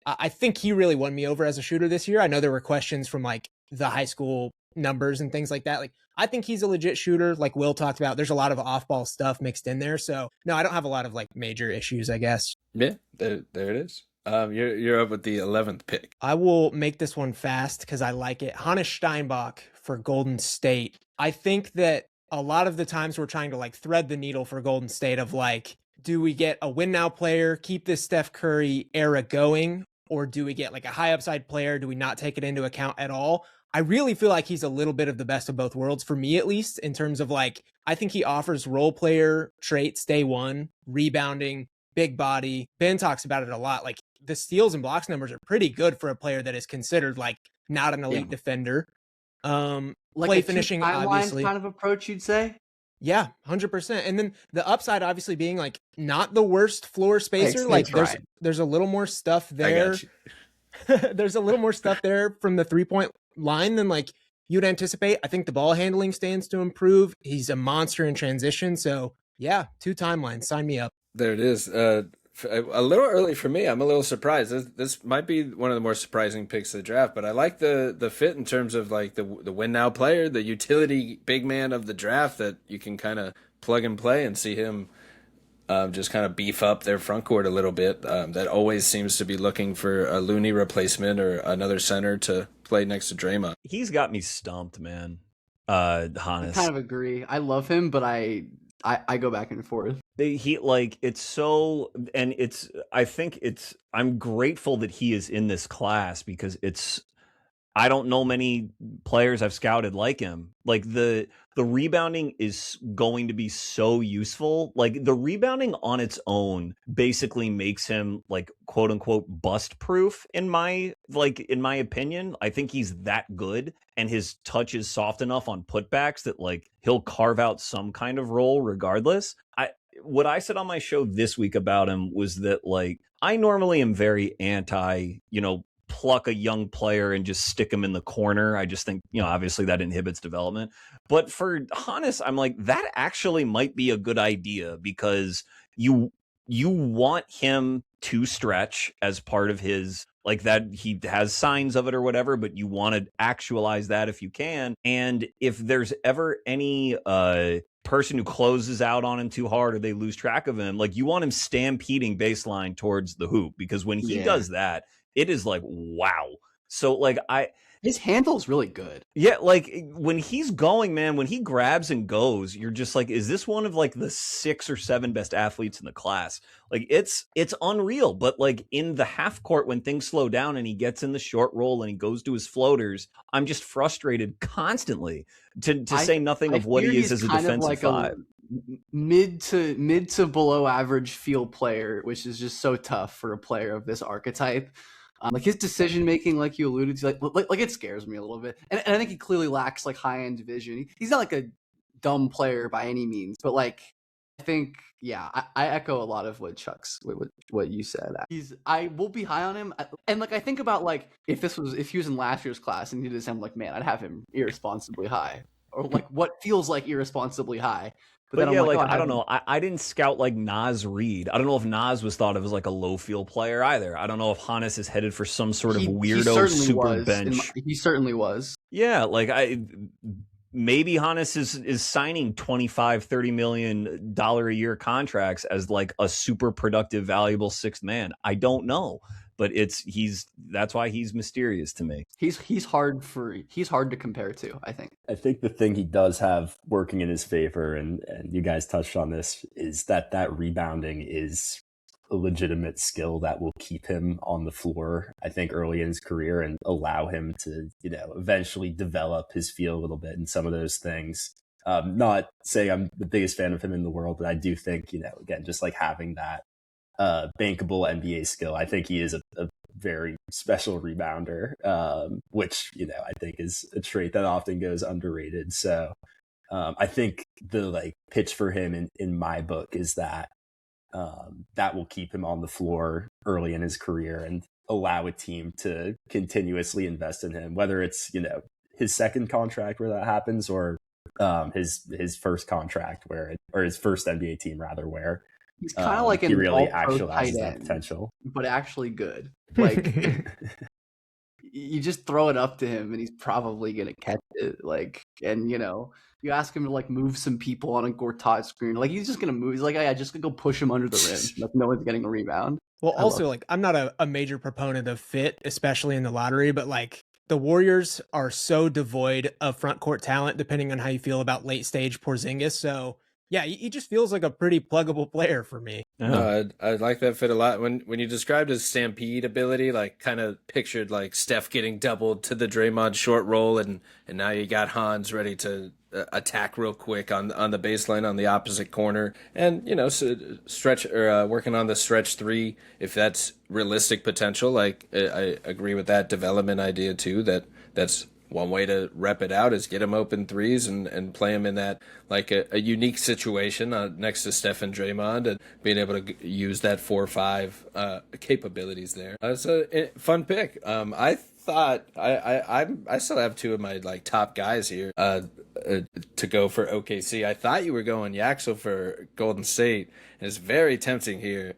I think he really won me over as a shooter this year. I know there were questions from like the high school numbers and things like that. Like, I think he's a legit shooter. Like Will talked about, there's a lot of off-ball stuff mixed in there. So no, I don't have a lot of like major issues, I guess.
Yeah, there it is. You're up with the 11th pick.
I will make this one fast because I like it. Hannes Steinbach for Golden State. I think that a lot of the times we're trying to like thread the needle for Golden State of like, do we get a win now player, keep this Steph Curry era going, or do we get like a high upside player? Do we not take it into account at all? I really feel like he's a little bit of the best of both worlds, for me at least, in terms of like, I think he offers role player traits day one, rebounding, big body. Ben talks about it a lot. Like, the steals and blocks numbers are pretty good for a player that is considered like not an elite defender.
Like
play
a
finishing,
timeline
obviously.
kind of approach, you'd say?
Yeah, 100%. And then the upside obviously being like not the worst floor spacer. Like there's a little more stuff there. There's a little more stuff there from the 3-point line than like you'd anticipate. I think the ball handling stands to improve. He's a monster in transition. So yeah, 2 timelines. Sign me up.
There it is. A little early for me. I'm a little surprised. This might be one of the more surprising picks of the draft, but I like the fit in terms of like the win now player, the utility big man of the draft that you can kind of plug and play and see him just kind of beef up their front court a little bit. That always seems to be looking for a Looney replacement or another center to play next to Draymond. He's
got me stumped, man. Hannes.
I kind of agree. I love him, but I go back and forth.
I'm grateful that he is in this class because I don't know many players I've scouted like him. Like the rebounding is going to be so useful. Like the rebounding on its own basically makes him like quote unquote bust proof in my opinion. I think he's that good and his touch is soft enough on putbacks that like he'll carve out some kind of role regardless. What I said on my show this week about him was that like I normally am very anti, pluck a young player and just stick him in the corner. I just think, obviously that inhibits development. But for Hannes, I'm like, that actually might be a good idea because you want him to stretch as part of his like that he has signs of it or whatever, but you want to actualize that if you can. And if there's ever any person who closes out on him too hard or they lose track of him, like you want him stampeding baseline towards the hoop, because when he does that, it is like, wow. So like
his handle's really good.
Yeah, like when he's going, man, when he grabs and goes, you're just like, is this one of like the 6 or 7 best athletes in the class? Like it's unreal. But like in the half court, when things slow down and he gets in the short roll and he goes to his floaters, I'm just frustrated constantly, to say nothing of what he is as a defensive
like
five.
Mid to below average field player, which is just so tough for a player of this archetype. Like his decision making, like you alluded to, like it scares me a little bit, and I think he clearly lacks like high end vision. He's not like a dumb player by any means, but like I think, I echo a lot of what what you said. I will be high on him, and like I think about like if he was in last year's class and he did this, I'm like, man, I'd have him irresponsibly high, or like what feels like irresponsibly high.
But yeah, like, I don't know. I didn't scout like Naz Reid. I don't know if Naz was thought of as like a low field player either. I don't know if Hannes is headed for some sort of weirdo super bench.
He certainly was.
Yeah, like maybe Hannes is signing $25-30 million a year contracts as like a super productive, valuable sixth man. I don't know. But that's why he's mysterious to me.
He's hard to compare to, I think.
I think the thing he does have working in his favor, and you guys touched on this, is that rebounding is a legitimate skill that will keep him on the floor, I think, early in his career and allow him to, eventually develop his feel a little bit in some of those things. Not saying I'm the biggest fan of him in the world, but I do think, again, just like having that bankable NBA skill. I think he is a very special rebounder, which, I think is a trait that often goes underrated. So I think the pitch for him in my book is that that will keep him on the floor early in his career and allow a team to continuously invest in him, whether it's, his second contract where that happens, or his first contract or his first NBA team rather, where
he's kind of like an
really
all-pro tight
actualizes that
end,
potential,
but actually good. Like you just throw it up to him, and he's probably gonna catch it. And you ask him to move some people on a Gortat screen, he's just gonna move. He's like, just gonna go push him under the rim. Like no one's getting a rebound.
Well, also I'm not a major proponent of fit, especially in the lottery, but the Warriors are so devoid of front court talent, depending on how you feel about late stage Porzingis. So. Yeah, he just feels like a pretty pluggable player for me.
No, I like that fit a lot. When you described his stampede ability, kind of pictured Steph getting doubled to the Draymond short roll, and now you got Hans ready to attack real quick on the baseline on the opposite corner, and stretch or working on the stretch three if that's realistic potential. I agree with that development idea too. That's one way to rep it out is get him open threes and play him in that a unique situation next to Steph and Draymond, and being able to use that 4-5 capabilities there. It's a fun pick. I thought I still have two of my top guys here to go for OKC. I thought you were going Yaxel for Golden State, and it's very tempting here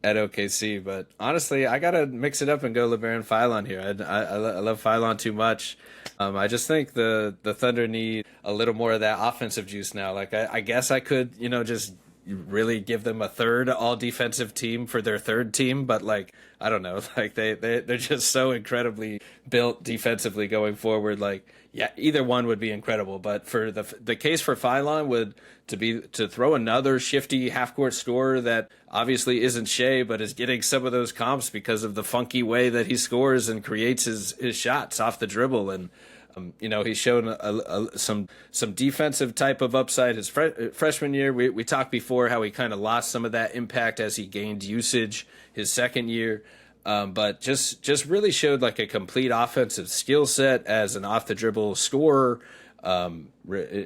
at OKC, but honestly, I gotta mix it up and go Labaron Philon here. I love Philon too much. I just think the Thunder need a little more of that offensive juice now. I guess I could, just really give them a third all defensive team for their third team, but I don't know, they're just so incredibly built defensively going forward. Either one would be incredible, but for the case for Philon would to throw another shifty half court scorer that obviously isn't Shea, but is getting some of those comps because of the funky way that he scores and creates his shots off the dribble. And he's shown some defensive type of upside his freshman year. We talked before how he kind of lost some of that impact as he gained usage his second year. But just really showed a complete offensive skill set as an off the dribble scorer.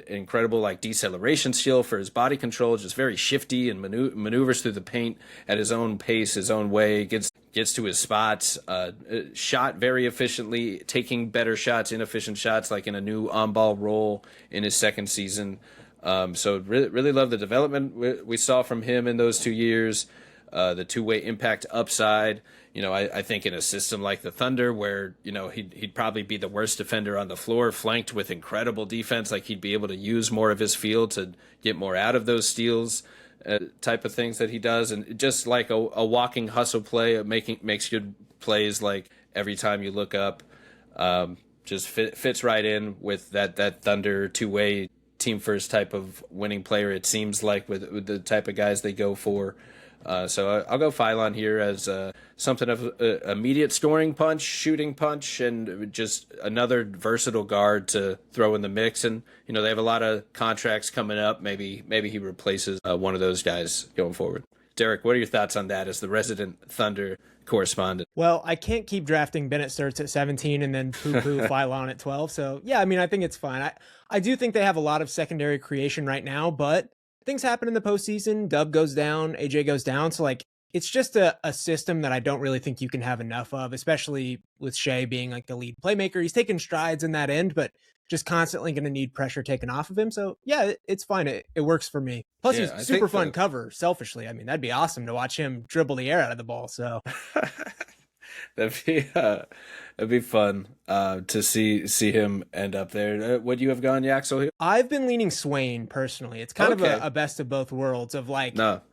Incredible deceleration skill for his body control, just very shifty and maneuvers through the paint at his own pace, his own way, gets to his spots, shot very efficiently, taking better shots, inefficient shots, in a new on-ball role in his second season. So really love the development we saw from him in those 2 years. the two-way impact upside. I think in a system like the Thunder where, he'd probably be the worst defender on the floor, flanked with incredible defense, like he'd be able to use more of his field to get more out of those steals, type of things that he does. And just like a walking hustle play, makes good plays like every time you look up. Just fits right in with that Thunder two-way team first type of winning player, it seems like, with the type of guys they go for. So I'll go Philon here as something of a immediate scoring punch, shooting punch, and just another versatile guard to throw in the mix. And they have a lot of contracts coming up. Maybe he replaces one of those guys going forward. Derek, what are your thoughts on that as the resident Thunder correspondent?
Well, I can't keep drafting Bennett Stirtz at 17 and then poo-poo Philon at 12. So yeah, I think it's fine. I do think they have a lot of secondary creation right now, but things happen in the postseason. Dub goes down, AJ goes down. So it's just a system that I don't really think you can have enough of, especially with Shai being like the lead playmaker. He's taken strides in that end, but just constantly going to need pressure taken off of him. So yeah, it's fine. It works for me. Plus he's super fun cover, selfishly. That'd be awesome to watch him dribble the air out of the ball. So
that'd be fun to see him end up there. Would you have gone Yaxel here?
I've been leaning Swain personally. It's kind of a best of both worlds of I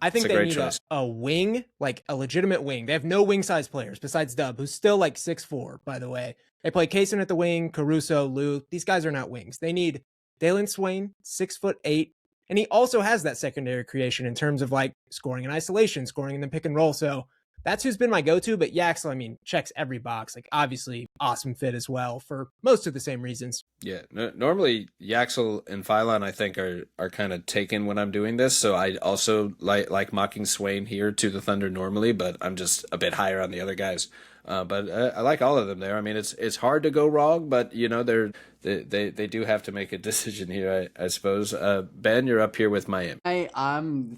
think they need a wing, like a legitimate wing. They have no wing size players besides Dub, who's still 6'4", by the way. They play Kingston at the wing, Caruso, Lou. These guys are not wings. They need Dailyn Swain, 6'8", and he also has that secondary creation in terms of scoring in isolation, scoring in the pick and roll. So that's who's been my go-to. But Yaxel, checks every box. Obviously, awesome fit as well for most of the same reasons.
Yeah, normally Yaxel and Philon, I think, are kind of taken when I'm doing this. So I also like mocking Swain here to the Thunder normally, but I'm just a bit higher on the other guys. But I like all of them there. It's hard to go wrong, but they do have to make a decision here, I suppose. Ben, you're up here with Miami.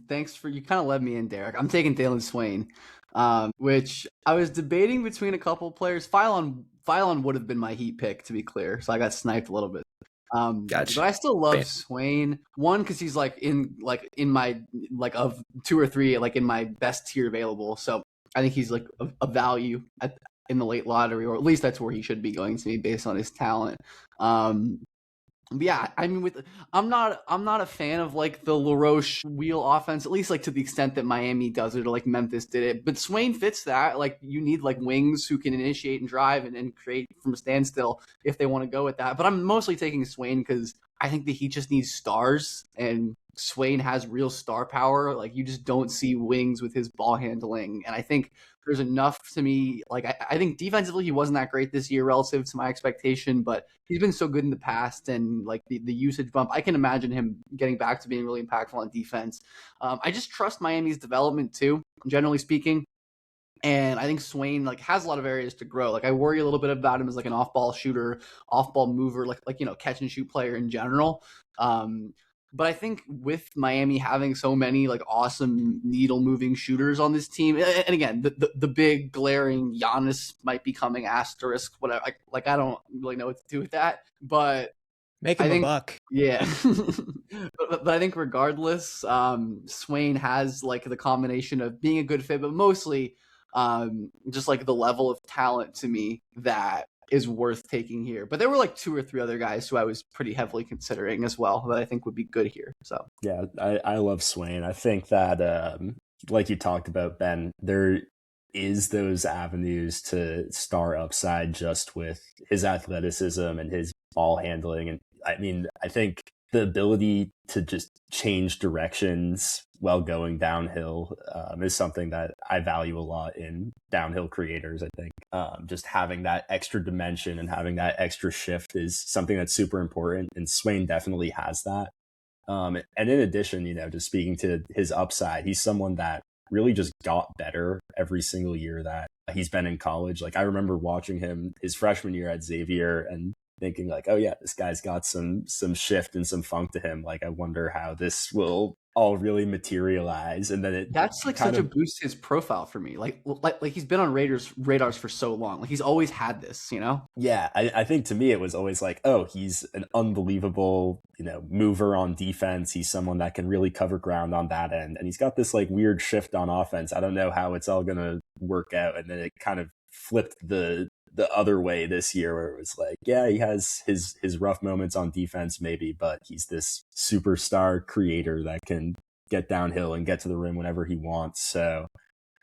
Thanks for, you kind of led me in, Derek. I'm taking Dailyn Swain, which I was debating between a couple of players. Philon would have been my Heat pick, to be clear, so I got sniped a little bit.
Gotcha.
But I still love Swain. One, because he's in my of two or three in my best tier available. So I think he's a value in the late lottery, or at least that's where he should be going to me based on his talent. But yeah, I'm not a fan of the LaRoche wheel offense, at least to the extent that Miami does it or Memphis did it. But Swain fits that. You need wings who can initiate and drive and create from a standstill if they want to go with that. But I'm mostly taking Swain because I think that he just needs stars, and Swain has real star power. You just don't see wings with his ball handling. And I think there's enough to me. I think defensively he wasn't that great this year relative to my expectation, but he's been so good in the past, and the usage bump, I can imagine him getting back to being really impactful on defense. I just trust Miami's development too, generally speaking. And I think Swain has a lot of areas to grow. I worry a little bit about him as an off-ball shooter, off-ball mover, catch and shoot player in general. But I think with Miami having so many awesome needle moving shooters on this team, and again, the big glaring Giannis might be coming asterisk, whatever. I don't really know what to do with that, but
make him a buck.
Yeah. but I think regardless, Swain has the combination of being a good fit, but mostly just the level of talent to me that is worth taking here. But there were two or three other guys who I was pretty heavily considering as well that I think would be good here. So
yeah, I love Swain. I think that like you talked about, Ben, there is those avenues to star upside just with his athleticism and his ball handling. And I think the ability to just change directions while going downhill is something that I value a lot in downhill creators. I think just having that extra dimension and having that extra shift is something that's super important, and Swain definitely has that. And in addition, just speaking to his upside, he's someone that really just got better every single year that he's been in college. I remember watching him his freshman year at Xavier and thinking oh yeah, this guy's got some shift and some funk to him. I wonder how this will all really materialize, and then it
That's like such a boost to his profile for me. Like he's been on radars for so long. Like he's always had this, you know?
Yeah, I think to me it was always like, oh, he's an unbelievable, mover on defense. He's someone that can really cover ground on that end, and he's got this like weird shift on offense. I don't know how it's all gonna work out, and then it kind of flipped the other way this year, where it was like, yeah, he has his rough moments on defense maybe, but he's this superstar creator that can get downhill and get to the rim whenever he wants. So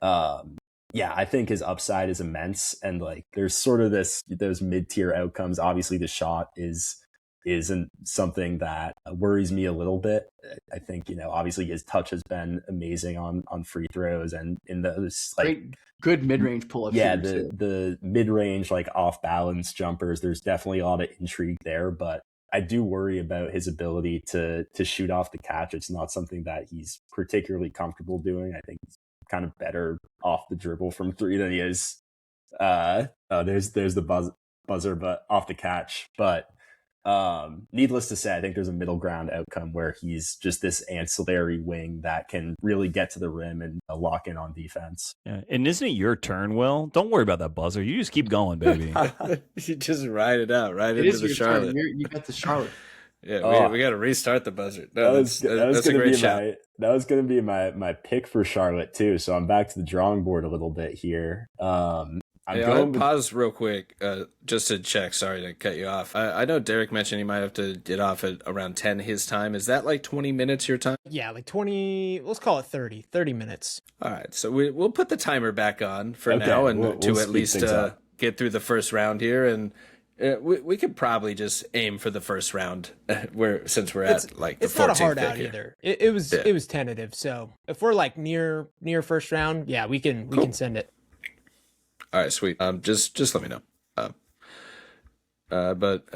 yeah, I think his upside is immense, and like there's sort of those mid-tier outcomes. Obviously the shot isn't something that worries me a little bit. I think, obviously his touch has been amazing on free throws, and in those like
good mid-range pull-up.
Yeah, the mid-range like off-balance jumpers, there's definitely a lot of intrigue there, but I do worry about his ability to shoot off the catch. It's not something that he's particularly comfortable doing. I think he's kind of better off the dribble from three than he is. There's the buzzer, but off the catch. But needless to say, I think there's a middle ground outcome where he's just this ancillary wing that can really get to the rim and lock in on defense.
Yeah. And isn't it your turn, Will? Don't worry about that buzzer. You just keep going, baby.
You just ride it out right into the Charlotte.
You got the Charlotte.
Yeah, we got to restart the buzzer. No, that's a great shot.
That was going to be my pick for Charlotte too. So I'm back to the drawing board a little bit here.
I'll pause real quick just to check. Sorry to cut you off. I know Derek mentioned he might have to get off at around 10 his time. Is that like 20 minutes your time?
Yeah, like 20, let's call it 30 minutes.
All right, so we'll put the timer back on for now, and we'll to at least get through the first round here, and we could probably just aim for the first round since we're at like the 14th.
It's not a hard out
here.
either. It was tentative. So if we're like near first round, yeah, we can send it.
All right, sweet. Just let me know. But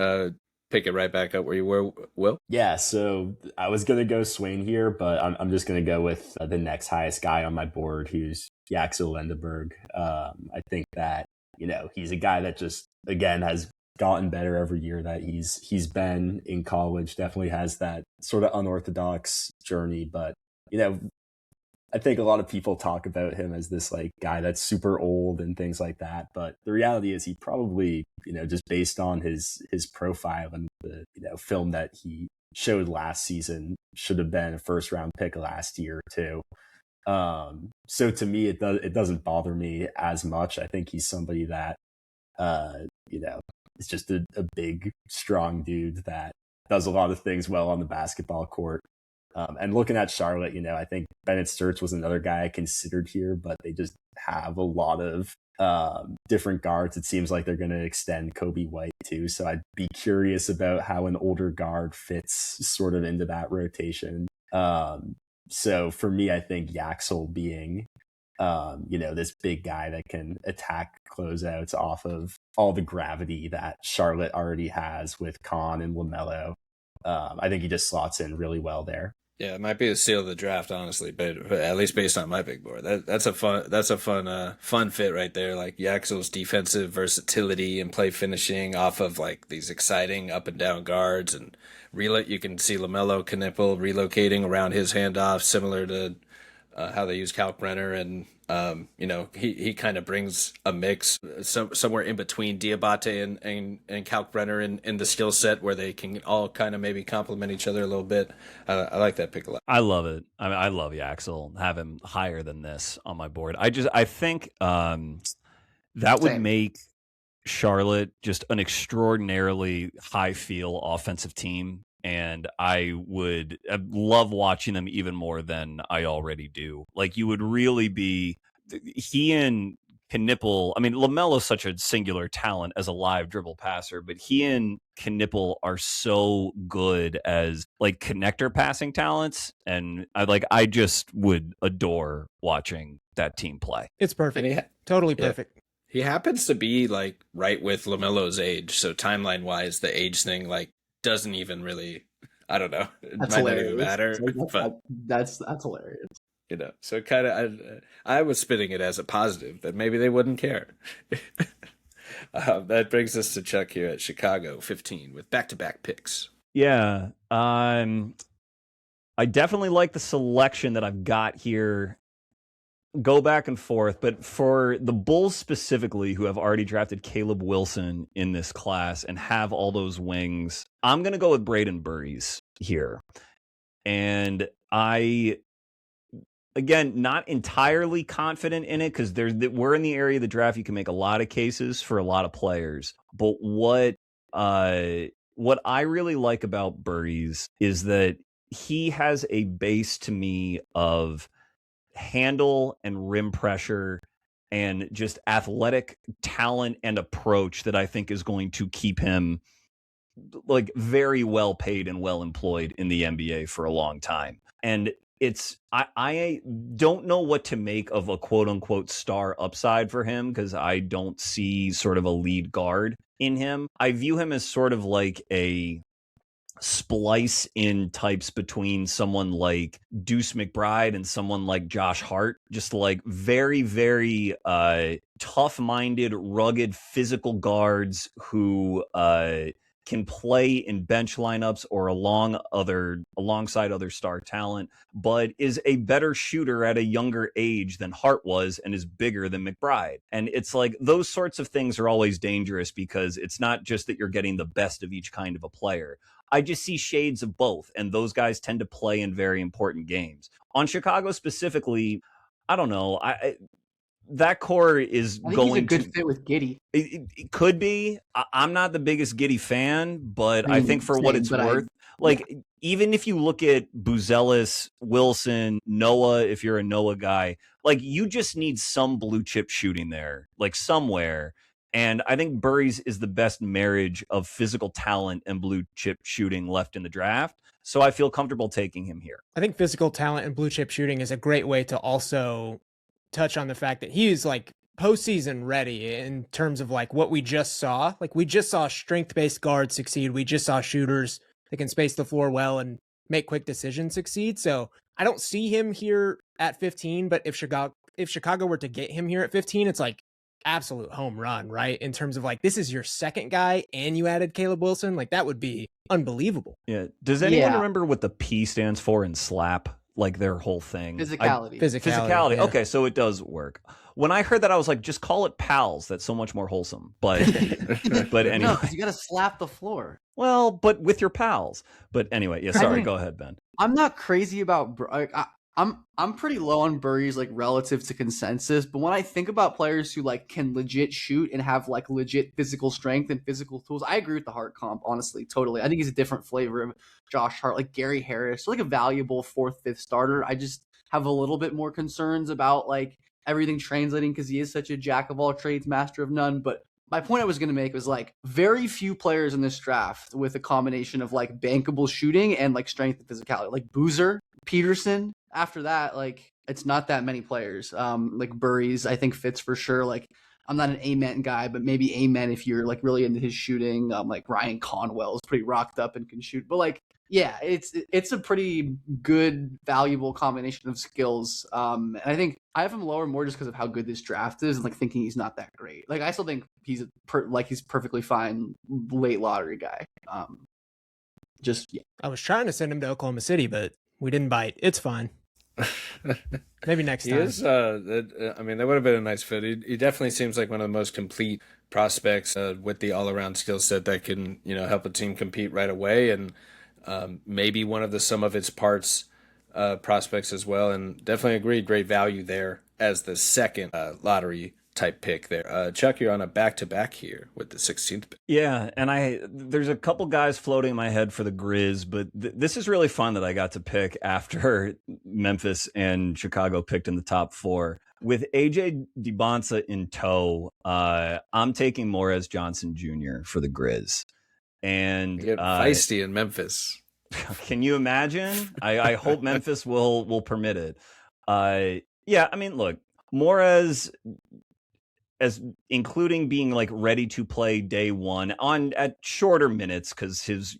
pick it right back up where you were, Will.
Yeah, so I was gonna go Swain here, but I'm just gonna go with the next highest guy on my board, who's Yaxel Lendeborg. I think that he's a guy that just again has gotten better every year that he's been in college. Definitely has that sort of unorthodox journey, but I think a lot of people talk about him as this like guy that's super old and things like that. But the reality is he probably, just based on his profile and the film that he showed last season, should have been a first round pick last year too. So to me, it doesn't bother me as much. I think he's somebody that, is just a big, strong dude that does a lot of things well on the basketball court. And looking at Charlotte, I think Bennett Stirtz was another guy I considered here, but they just have a lot of different guards. It seems like they're going to extend Kobe White too. So I'd be curious about how an older guard fits sort of into that rotation. So for me, I think Yaxel being, this big guy that can attack closeouts off of all the gravity that Charlotte already has with Khan and LaMelo. I think he just slots in really well there.
Yeah, it might be the steal of the draft, honestly, but at least based on my big board, that's a fun fit right there. Like Yaxel's defensive versatility and play finishing off of like these exciting up and down guards, and you can see LaMelo Knipple relocating around his handoff, similar to how they use Kalkbrenner, and he kind of brings a mix somewhere in between Diabate and Kalkbrenner in the skill set where they can all kind of maybe complement each other a little bit. I like that pick a lot.
I love it. I mean, I love Yaxel. Have him higher than this on my board. I think that would make Charlotte just an extraordinarily high feel offensive team. And I would love watching them even more than I already do. Like, you would really be he and Knipple. I mean, LaMelo's such a singular talent as a live dribble passer, but he and Knipple are so good as like connector passing talents. And I just would adore watching that team play.
It's perfect. Totally perfect.
Yeah. He happens to be like right with LaMelo's age. So timeline wise, the age thing, like, doesn't even really, I don't know. It
that's
might
hilarious.
not even matter. But
that's hilarious.
So kind of, I was spinning it as a positive that maybe they wouldn't care. That brings us to Chuck here at Chicago 15 with back-to-back picks.
Yeah. I definitely like the selection that I've got here. Go back and forth, but for the Bulls specifically, who have already drafted Caleb Wilson in this class and have all those wings, I'm going to go with Brayden Burries here. And again, not entirely confident in it because we're in the area of the draft. You can make a lot of cases for a lot of players. But what I really like about Burries is that he has a base to me of handle and rim pressure and just athletic talent and approach that I think is going to keep him like very well paid and well employed in the NBA for a long time. And I don't know what to make of a quote unquote star upside for him because I don't see sort of a lead guard in him. I view him as sort of like a splice in types between someone like Deuce McBride and someone like Josh Hart, just like very, very tough-minded, rugged, physical guards who can play in bench lineups or alongside other star talent, but is a better shooter at a younger age than Hart was and is bigger than McBride. And it's like those sorts of things are always dangerous because it's not just that you're getting the best of each kind of a player. I just see shades of both, and those guys tend to play in very important games. On Chicago specifically, I don't know. That core is
I think
going
he's a good fit with Giddey.
It could be. I'm not the biggest Giddey fan, but I think for what it's worth, even if you look at Buzelis, Wilson, Noah, if you're a Noah guy, like you just need some blue chip shooting there, like somewhere. And I think Burries is the best marriage of physical talent and blue chip shooting left in the draft. So I feel comfortable taking him here.
I think physical talent and blue chip shooting is a great way to also touch on the fact that he is like postseason ready in terms of like what we just saw. Like we just saw strength-based guards succeed. We just saw shooters that can space the floor well and make quick decisions succeed. So I don't see him here at 15, but if Chicago were to get him here at 15, it's like absolute home run, right? In terms of like, this is your second guy and you added Caleb Wilson. Like that would be unbelievable.
Yeah. Does anyone remember what the P stands for in SLAP? Like their whole thing.
Physicality.
Physicality.
Yeah.
Okay, so it does work. When I heard that, I was like, just call it pals. That's so much more wholesome. But anyway.
No, because you got to slap the floor.
Well, but with your pals. But anyway, yeah, sorry, go ahead, Ben.
I'm not crazy about I'm pretty low on Burries like relative to consensus, but when I think about players who like can legit shoot and have like legit physical strength and physical tools, I agree with the Hart comp, honestly, totally. I think he's a different flavor of Josh Hart, like Gary Harris, like a valuable 4th, 5th starter. I just have a little bit more concerns about like everything translating because he is such a jack of all trades, master of none. But my point I was going to make was like very few players in this draft with a combination of like bankable shooting and like strength and physicality, like Boozer, Peterson. After that, like it's not that many players. Like Burries, I think fits for sure. Like I'm not an Amen guy, but maybe Amen if you're like really into his shooting. Like Ryan Conwell is pretty rocked up and can shoot. But like, yeah, it's a pretty good, valuable combination of skills. And I think I have him lower more just because of how good this draft is and like thinking he's not that great. Like I still think he's he's perfectly fine late lottery guy.
I was trying to send him to Oklahoma City, but we didn't bite. It's fine. Maybe next time.
He is, I mean, that would have been a nice fit. He definitely seems like one of the most complete prospects with the all-around skill set that can, help a team compete right away, and maybe one of the sum of its parts prospects as well. And definitely agree, great value there as the second lottery type pick there. Chuck, you're on a back-to-back here with the 16th pick.
Yeah, and there's a couple guys floating in my head for the Grizz, but this is really fun that I got to pick after Memphis and Chicago picked in the top 4. With AJ Dybantsa in tow, I'm taking Morez Johnson Jr. for the Grizz. And
you get feisty in Memphis.
Can you imagine? I hope Memphis will permit it. Yeah, I mean, look, Morez, as including being like ready to play day one at shorter minutes, because his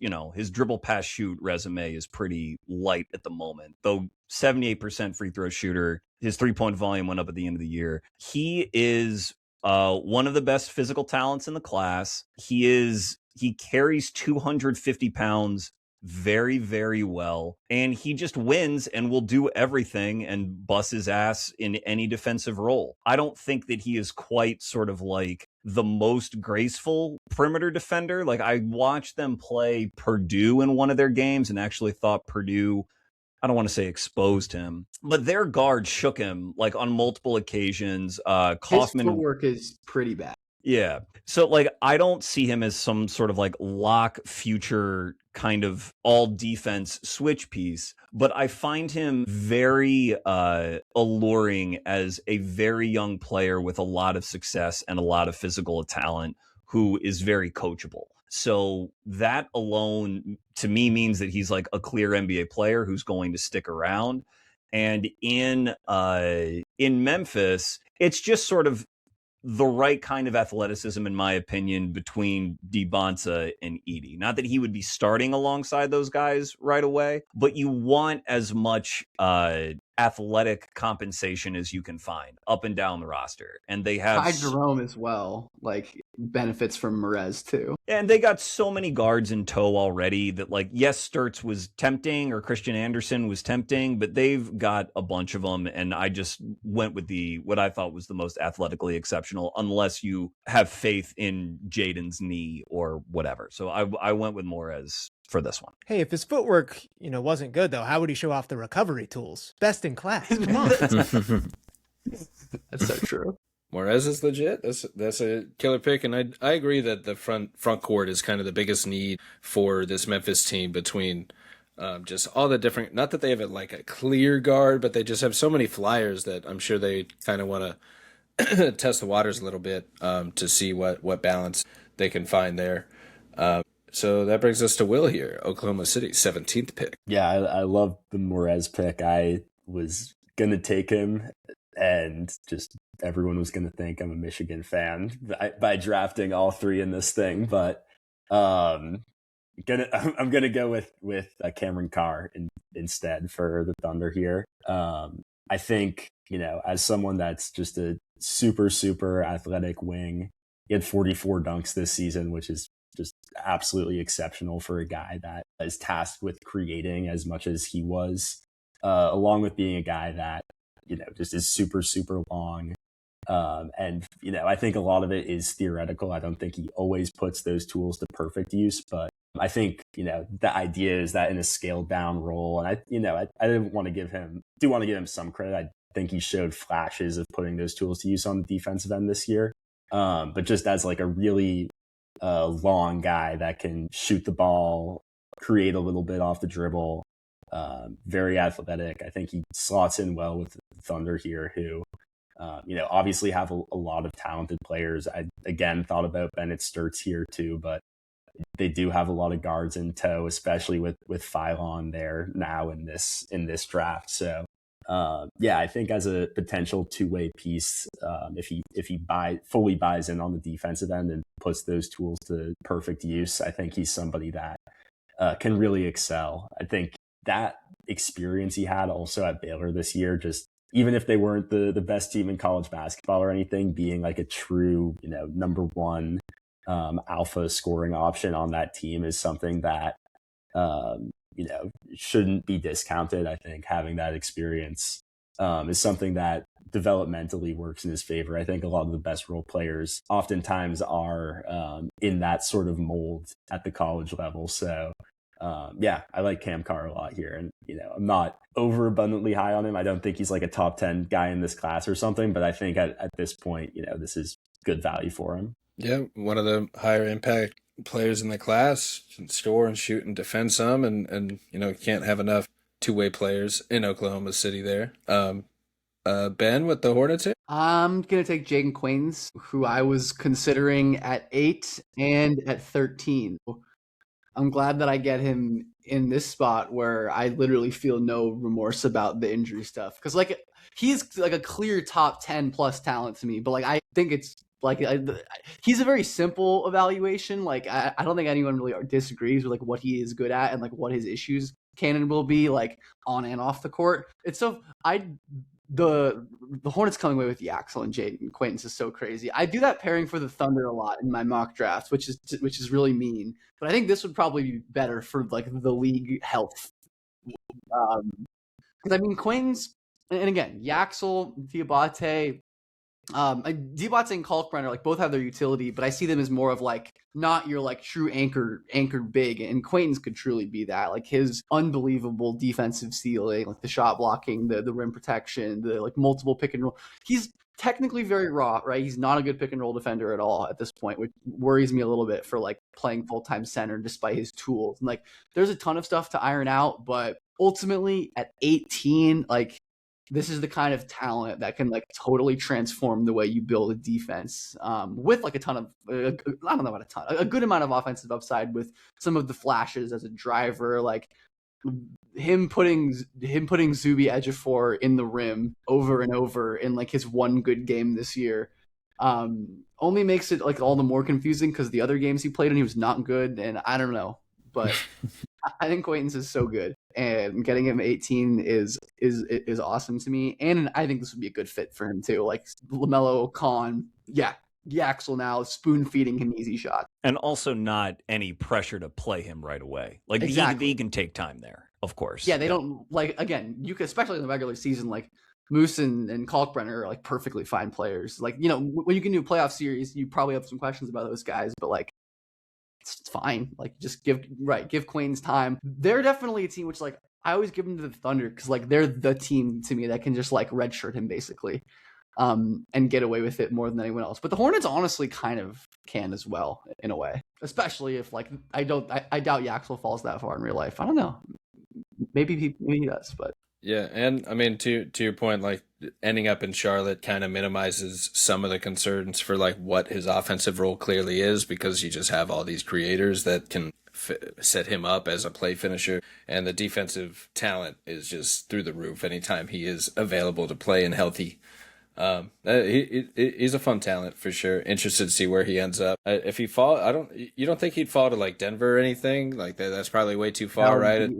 dribble pass shoot resume is pretty light at the moment, though 78% free throw shooter. His 3-point volume went up at the end of the year. He is one of the best physical talents in the class. He carries 250 pounds very, very well. And he just wins and will do everything and bust his ass in any defensive role. I don't think that he is quite sort of like the most graceful perimeter defender. Like, I watched them play Purdue in one of their games and actually thought Purdue, I don't want to say exposed him, but their guard shook him like on multiple occasions.
His
Kaufman
footwork is pretty bad.
Yeah. So like I don't see him as some sort of like lock future kind of all defense switch piece, but I find him very alluring as a very young player with a lot of success and a lot of physical talent who is very coachable. So that alone to me means that he's like a clear NBA player who's going to stick around. And in Memphis, it's just sort of the right kind of athleticism, in my opinion, between Dybantsa and Edey. Not that he would be starting alongside those guys right away, but you want as much athletic compensation as you can find up and down the roster. And they have
Ty Jerome as well, like, benefits from Morez too.
And they got so many guards in tow already that, like, yes, Stirtz was tempting or Christian Anderson was tempting, but they've got a bunch of them. And I just went with what I thought was the most athletically exceptional, unless you have faith in Jayden's knee or whatever. So I went with Morez for this one.
Hey, if his footwork, wasn't good though, how would he show off the recovery tools? Best in class. Come on.
That's so true.
Morez is legit. That's a killer pick, and I agree that the front court is kind of the biggest need for this Memphis team between just all the different. Not that they have like a clear guard, but they just have so many flyers that I'm sure they kind of want to test the waters a little bit to see what balance they can find there. So that brings us to Will here, Oklahoma City, 17th pick.
Yeah, I love the Morez pick. I was gonna take him, and just everyone was going to think I'm a Michigan fan by drafting all three in this thing. But I'm gonna go with Cameron Carr instead for the Thunder here. I think, as someone that's just a super athletic wing, he had 44 dunks this season, which is just absolutely exceptional for a guy that is tasked with creating as much as he was, along with being a guy that just is super long. And I think a lot of it is theoretical. I don't think he always puts those tools to perfect use, but I think, the idea is that in a scaled down role, and I didn't want to give him some credit. I think he showed flashes of putting those tools to use on the defensive end this year. But just as like a really long guy that can shoot the ball, create a little bit off the dribble, very athletic. I think he slots in well with the Thunder here, who, obviously have a lot of talented players. I, again, thought about Bennett, Stirtz here too, but they do have a lot of guards in tow, especially with Philon there now in this draft. So, I think as a potential two-way piece, if he fully buys in on the defensive end and puts those tools to perfect use, I think he's somebody that can really excel. I think that experience he had also at Baylor this year, just even if they weren't the best team in college basketball or anything, being like a true, number one alpha scoring option on that team is something that, shouldn't be discounted. I think having that experience is something that developmentally works in his favor. I think a lot of the best role players oftentimes are in that sort of mold at the college level. So, I like Cam Carr a lot here, and I'm not overabundantly high on him. I don't think he's like a top 10 guy in this class or something, but I think at this point, this is good value for him.
Yeah, one of the higher impact players in the class, can score and shoot and defend some, and can't have enough two-way players in Oklahoma City there. Ben with the Hornets here?
I'm going to take Jayden Quaintance, who I was considering at 8 and at 13. I'm glad that I get him in this spot where I literally feel no remorse about the injury stuff. Because, like, he's like a clear top 10 plus talent to me. But, like, I think it's like he's a very simple evaluation. Like, I don't think anyone really disagrees with, like, what he is good at and, like, what his issues can and will be, like, on and off the court. It's so I'd the Hornets coming away with Yaxel and Jayden Quaintance is so crazy. I do that pairing for the Thunder a lot in my mock drafts, which is really mean. But I think this would probably be better for like the league health. Because I mean, Quaintance, and again, Yaxel, Dybantsa, Dybantsa and Kalkbrenner like both have their utility, but I see them as more of like not your like true anchored big, and Quaintance could truly be that. Like his unbelievable defensive ceiling, like the shot blocking, the rim protection, the like multiple pick and roll. He's technically very raw, right? He's not a good pick and roll defender at all at this point, which worries me a little bit for like playing full-time center despite his tools. And like there's a ton of stuff to iron out, but ultimately at 18, like this is the kind of talent that can like totally transform the way you build a defense with like a ton of, I don't know about a ton, a good amount of offensive upside with some of the flashes as a driver, like him putting Zuby Ejiofor in the rim over and over in like his one good game this year only makes it like all the more confusing because the other games he played and he was not good, and I don't know, but I think Quaintance is so good, and getting him 18 is awesome to me, and I think this would be a good fit for him too. Like LaMelo, Con, Yaxel now spoon feeding him easy shots,
and also not any pressure to play him right away. Like
exactly.
he can take time there, of course.
Yeah, they don't like again. You could, especially in the regular season, like Moose and Kalkbrenner are like perfectly fine players. Like when you can do a playoff series, you probably have some questions about those guys, but like. It's fine. Like just give Quaintance time. They're definitely a team which like I always give them to the Thunder because like they're the team to me that can just like redshirt him basically, and get away with it more than anyone else. But the Hornets honestly kind of can as well in a way, especially if like I doubt Yaxel falls that far in real life. I don't know. Maybe he does, but.
Yeah, and I mean to your point, like ending up in Charlotte kind of minimizes some of the concerns for like what his offensive role clearly is, because you just have all these creators that can set him up as a play finisher, and the defensive talent is just through the roof anytime he is available to play and healthy. He's a fun talent for sure. Interested to see where he ends up. If he you don't think he'd fall to like Denver or anything like that? That's probably way too far, right?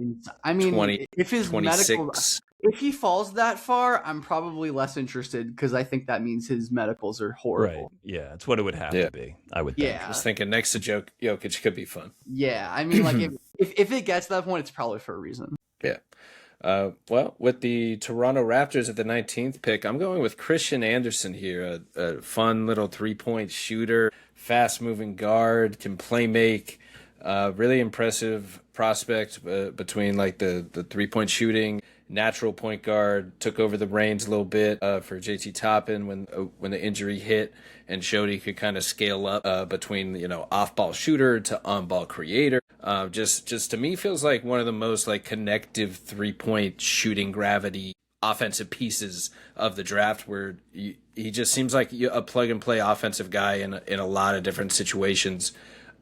I mean,
20,
if his
26.
medical, if he falls that far, I'm probably less interested because I think that means his medicals are horrible.
Right. Yeah, it's what it would have to be. I would think.
Yeah.
I was thinking next to Jokic could be fun.
Yeah, I mean, like if it gets to that point, it's probably for a reason.
Yeah. Well, with the Toronto Raptors at the 19th pick, I'm going with Christian Anderson here, a fun little three-point shooter, fast-moving guard, can play make, really impressive prospect between like the three-point shooting, natural point guard, took over the reins a little bit for JT Toppin when the injury hit, and showed he could kind of scale up between off-ball shooter to on-ball creator. Just to me feels like one of the most like connective three-point shooting gravity offensive pieces of the draft, where he just seems like a plug-and-play offensive guy in a lot of different situations,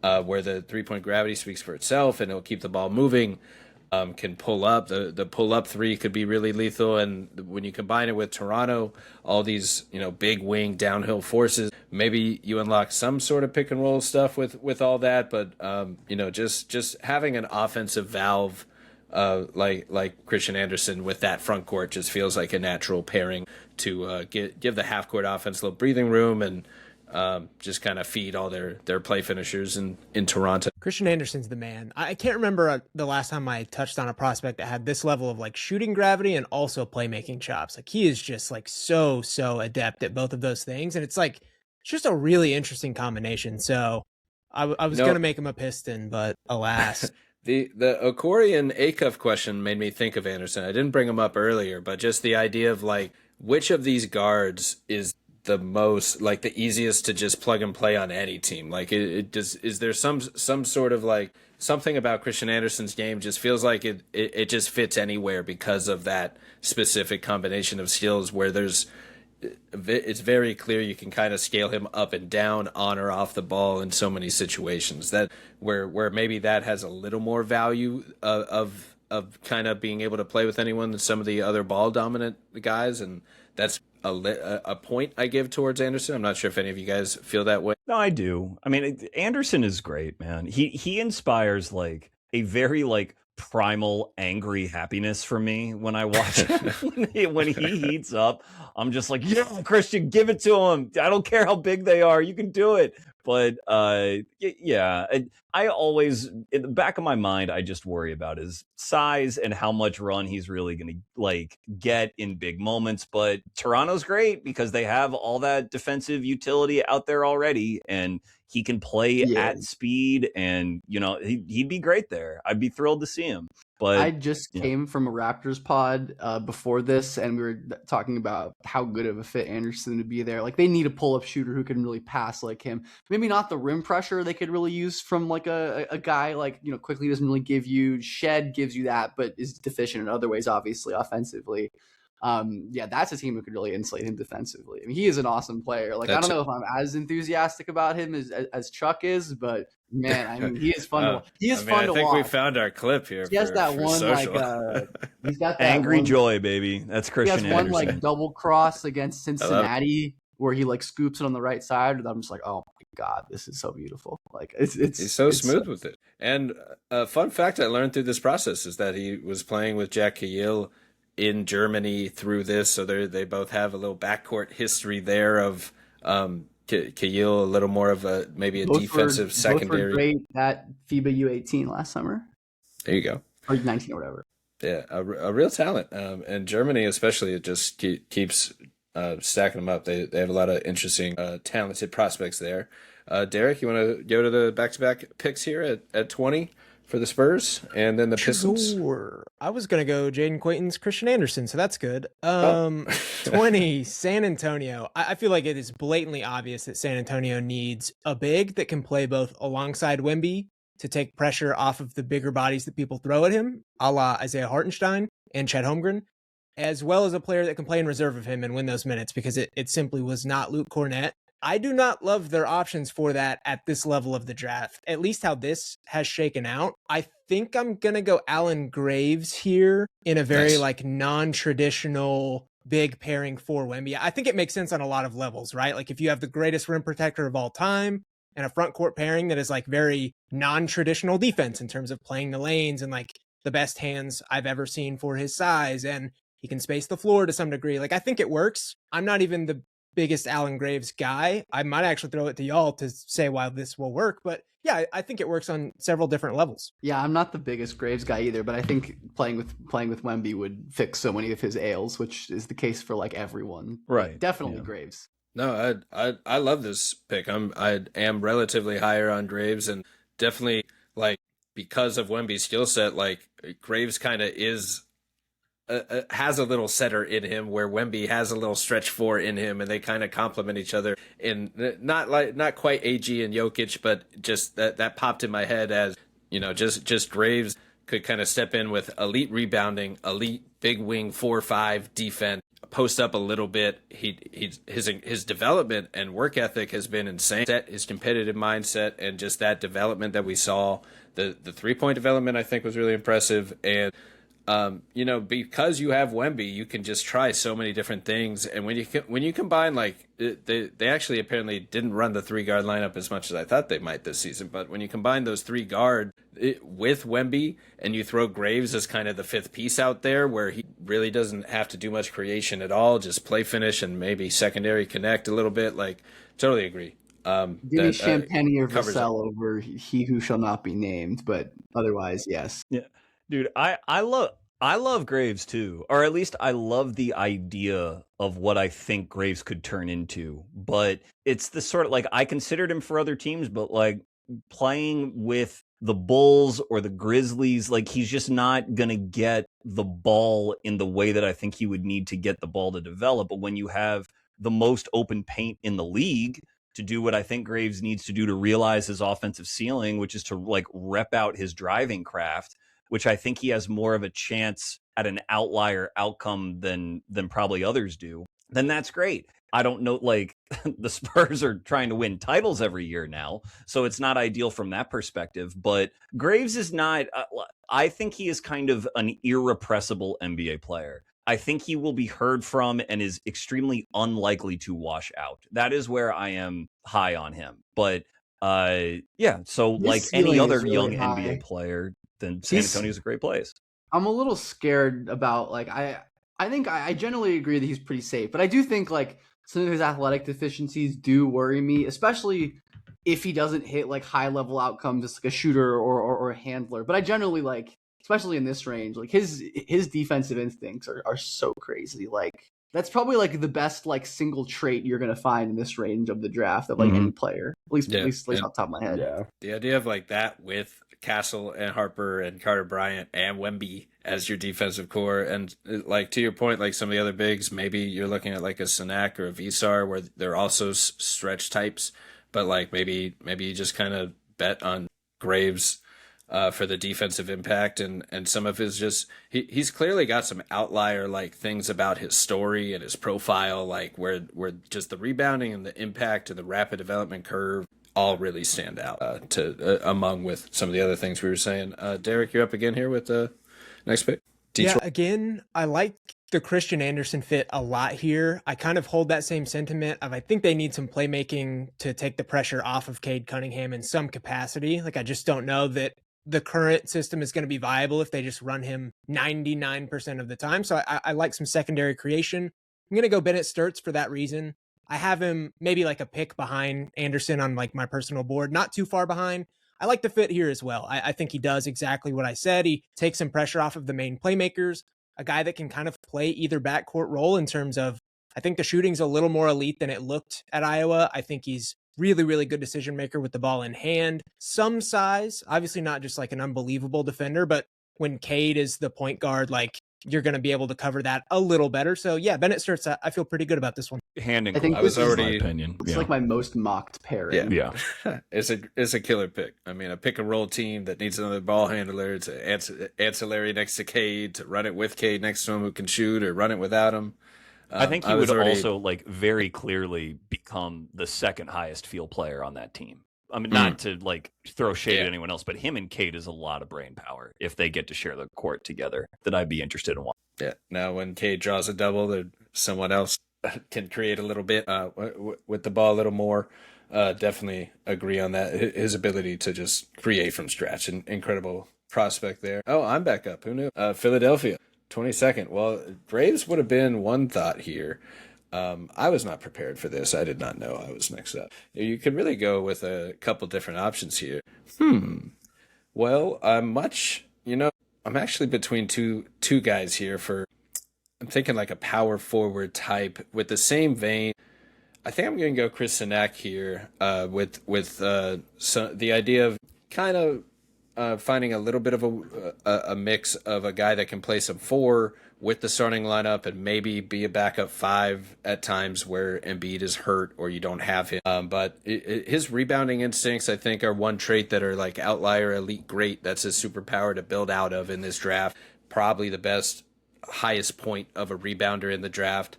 where the three-point gravity speaks for itself and it'll keep the ball moving. Can pull up. The pull-up three could be really lethal, and when you combine it with Toronto, all these big wing downhill forces, maybe you unlock some sort of pick and roll stuff with all that. But just having an offensive valve like Christian Anderson with that front court just feels like a natural pairing to give the half court offense a little breathing room and just kind of feed all their play finishers in Toronto.
Christian Anderson's the man. I can't remember the last time I touched on a prospect that had this level of like shooting gravity and also playmaking chops. Like he is just like so adept at both of those things, and it's like it's just a really interesting combination. So I was gonna make him a Piston, but alas.
The Okorie and Acuff question made me think of Anderson. I didn't bring him up earlier, but just the idea of like which of these guards is the most like the easiest to just plug and play on any team. Like is there some sort of like something about Christian Anderson's game just feels like it just fits anywhere because of that specific combination of skills, where it's very clear you can kind of scale him up and down on or off the ball in so many situations that where maybe that has a little more value of kind of being able to play with anyone than some of the other ball dominant guys. And that's a point I give towards Anderson. I'm not sure if any of you guys feel that way.
No, I do. I mean, Anderson is great, man. He inspires like a very like primal angry happiness for me when I watch him. When he heats up, I'm just like, yeah, Christian, give it to him. I don't care how big they are, you can do it. But yeah, I always, in the back of my mind, I just worry about his size and how much run he's really going to like get in big moments. But Toronto's great because they have all that defensive utility out there already, and he can play at speed, and you know he'd be great there. I'd be thrilled to see him. But
I just came from a Raptors pod before this, and we were talking about how good of a fit Anderson would be there. Like, they need a pull-up shooter who can really pass like him. Maybe not the rim pressure they could really use from like a guy like, you know, Quickly doesn't really give you. Shed gives you that, but is deficient in other ways, obviously, offensively. That's a team who could really insulate him defensively. I mean, he is an awesome player. Like, I don't know if I'm as enthusiastic about him as Chuck is, but man, I mean, he is fun. To watch.
I think we found our clip here.
He has that one
social.
He's got that
angry
one,
joy, baby. That's Christian
He has one
Anderson.
like double cross against Cincinnati where he like scoops it on the right side, and I'm just like, oh my god, this is so beautiful. Like,
he's so smooth with it. And a fun fact I learned through this process is that he was playing with Jack Keaton in Germany through this, so they both have a little backcourt history there of Keaton, a little more of a defensive secondary.
Both were great at FIBA U18 last summer.
There you go,
or 19 or whatever.
Yeah, a real talent. And Germany especially, it just keeps stacking them up. They have a lot of interesting, talented prospects there. Derek, you want to go to the back-to-back picks here at 20? For the Spurs and then the Pistons?
Sure. I was going to go Jayden, Quaintance, Christian Anderson, so that's good. 20, San Antonio. I feel like it is blatantly obvious that San Antonio needs a big that can play both alongside Wemby to take pressure off of the bigger bodies that people throw at him, a la Isaiah Hartenstein and Chet Holmgren, as well as a player that can play in reserve of him and win those minutes, because it simply was not Luke Cornett. I do not love their options for that at this level of the draft, at least how this has shaken out. I think I'm going to go Alan Graves here in a very non-traditional big pairing for Wemby. I think it makes sense on a lot of levels, right? Like, if you have the greatest rim protector of all time and a front court pairing that is like very non-traditional defense in terms of playing the lanes and like the best hands I've ever seen for his size, and he can space the floor to some degree. Like, I think it works. I'm not even the biggest Alan Graves guy. I might actually throw it to y'all to say why this will work, but yeah, I think it works on several different levels.
Yeah, I'm not the biggest Graves guy either, but I think playing with Wemby would fix so many of his ails, which is the case for like everyone.
Right.
Definitely Graves.
No, I love this pick. I am relatively higher on Graves, and definitely like because of Wemby's skill set, like Graves kind of is has a little setter in him where Wemby has a little stretch four in him, and they kind of complement each other in not quite AG and Jokic, but just that popped in my head as, you know, just Graves could kind of step in with elite rebounding, elite big wing 4-5 defense, post up a little bit. His development and work ethic has been insane. His competitive mindset and just that development that we saw, the 3-point development I think was really impressive. And you know, because you have Wemby, you can just try so many different things. And when you combine, like they actually apparently didn't run the 3-guard lineup as much as I thought they might this season. But when you combine those 3 guard with Wemby, and you throw Graves as kind of the 5th piece out there, where he really doesn't have to do much creation at all, just play finish and maybe secondary connect a little bit. Like, totally agree.
Give me Champagne or Vassell over he who shall not be named, but otherwise, yes.
Yeah. Dude, I love Graves too, or at least I love the idea of what I think Graves could turn into. But it's the sort of, like, I considered him for other teams, but like playing with the Bulls or the Grizzlies, like he's just not gonna get the ball in the way that I think he would need to get the ball to develop. But when you have the most open paint in the league to do what I think Graves needs to do to realize his offensive ceiling, which is to like rep out his driving craft, which I think he has more of a chance at an outlier outcome than probably others do, then that's great. I don't know, like the Spurs are trying to win titles every year now, so it's not ideal from that perspective. But Graves is not, I think he is kind of an irrepressible NBA player. I think he will be heard from and is extremely unlikely to wash out. That is where I am high on him. But yeah, so
His
like
ceiling
any other
is really
young
high.
NBA player, then San Antonio's a great place.
I'm a little scared about I think I generally agree that he's pretty safe, but I do think some of his athletic deficiencies do worry me, especially if he doesn't hit high level outcomes as a shooter or a handler. But I generally especially in this range, his defensive instincts are so crazy. That's probably the best single trait you're gonna find in this range of the draft of any player, at least off the top of my head.
Yeah.
The idea of that with Castle and Harper and Carter Bryant and Wemby as your defensive core, and to your point, some of the other bigs, maybe you're looking at a Sanak or a Visar where they're also stretch types, but maybe you just kind of bet on Graves for the defensive impact, and some of his he's clearly got some outlier things about his story and his profile, where just the rebounding and the impact and the rapid development curve all really stand out among with some of the other things we were saying. Derek, you're up again here with the next pick. Detroit.
Yeah, again, I like the Christian Anderson fit a lot here. I kind of hold that same sentiment of I think they need some playmaking to take the pressure off of Cade Cunningham in some capacity. I just don't know that the current system is going to be viable if they just run him 99% of the time. So I like some secondary creation. I'm going to go Bennett Stirtz for that reason. I have him maybe a pick behind Anderson on my personal board, not too far behind. I like the fit here as well. I think he does exactly what I said. He takes some pressure off of the main playmakers, a guy that can kind of play either backcourt role in terms of, I think the shooting's a little more elite than it looked at Iowa. I think he's really, really good decision maker with the ball in hand. Some size, obviously not just an unbelievable defender, but when Cade is the point guard, you're going to be able to cover that a little better. So yeah, Bennett Stirtz, I feel pretty good about this one.
Hand in
I think
glove,
this is
my opinion.
It's my most mocked pairing.
Yeah.
It's a killer pick. I mean, a pick and roll team that needs another ball handler to ancillary next to Cade, to run it with Cade next to him who can shoot, or run it without him.
I think he would also very clearly become the second highest field player on that team. I mean, not to throw shade at anyone else, but him and Cade is a lot of brain power if they get to share the court together that I'd be interested in watching.
Yeah. Now, when Cade draws a double, someone else can create a little bit with the ball a little more. Definitely agree on that. His ability to just create from scratch, an incredible prospect there. Oh, I'm back up. Who knew? Philadelphia, 22nd. Well, Braves would have been one thought here. I was not prepared for this. I did not know I was next up. You could really go with a couple different options here. Well, I'm actually between two guys here I'm thinking a power forward type with the same vein. I think I'm going to go Chris Sanak here with the idea of kind of finding a little bit of a mix of a guy that can play some 4 with the starting lineup and maybe be a backup 5 at times where Embiid is hurt or you don't have him. But his rebounding instincts, I think, are one trait that are outlier, elite, great. That's his superpower to build out of in this draft. Probably the best, highest point of a rebounder in the draft.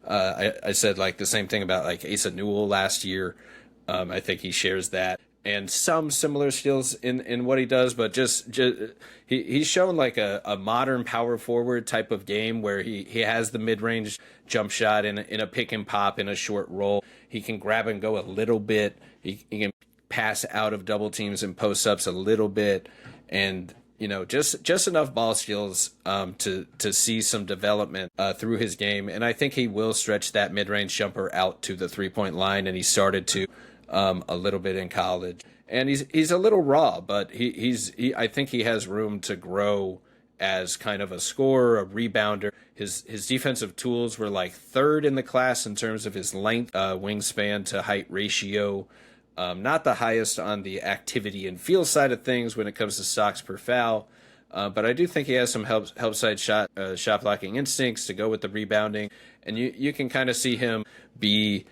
I said the same thing about Asa Newell last year. I think he shares that. And some similar skills in what he does, but just he's shown a modern power forward type of game where he has the mid-range jump shot in a pick and pop in a short roll. He can grab and go a little bit. He can pass out of double teams and post-ups a little bit, and just enough ball skills to see some development through his game. And I think he will stretch that mid-range jumper out to the 3-point line, and he started to a little bit in college. And he's a little raw, but I think he has room to grow as kind of a scorer, a rebounder. His defensive tools were 3rd in the class in terms of his length, wingspan to height ratio. Not the highest on the activity and feel side of things when it comes to stocks per foul. But I do think he has some help side shot blocking instincts to go with the rebounding. And you can kind of see him be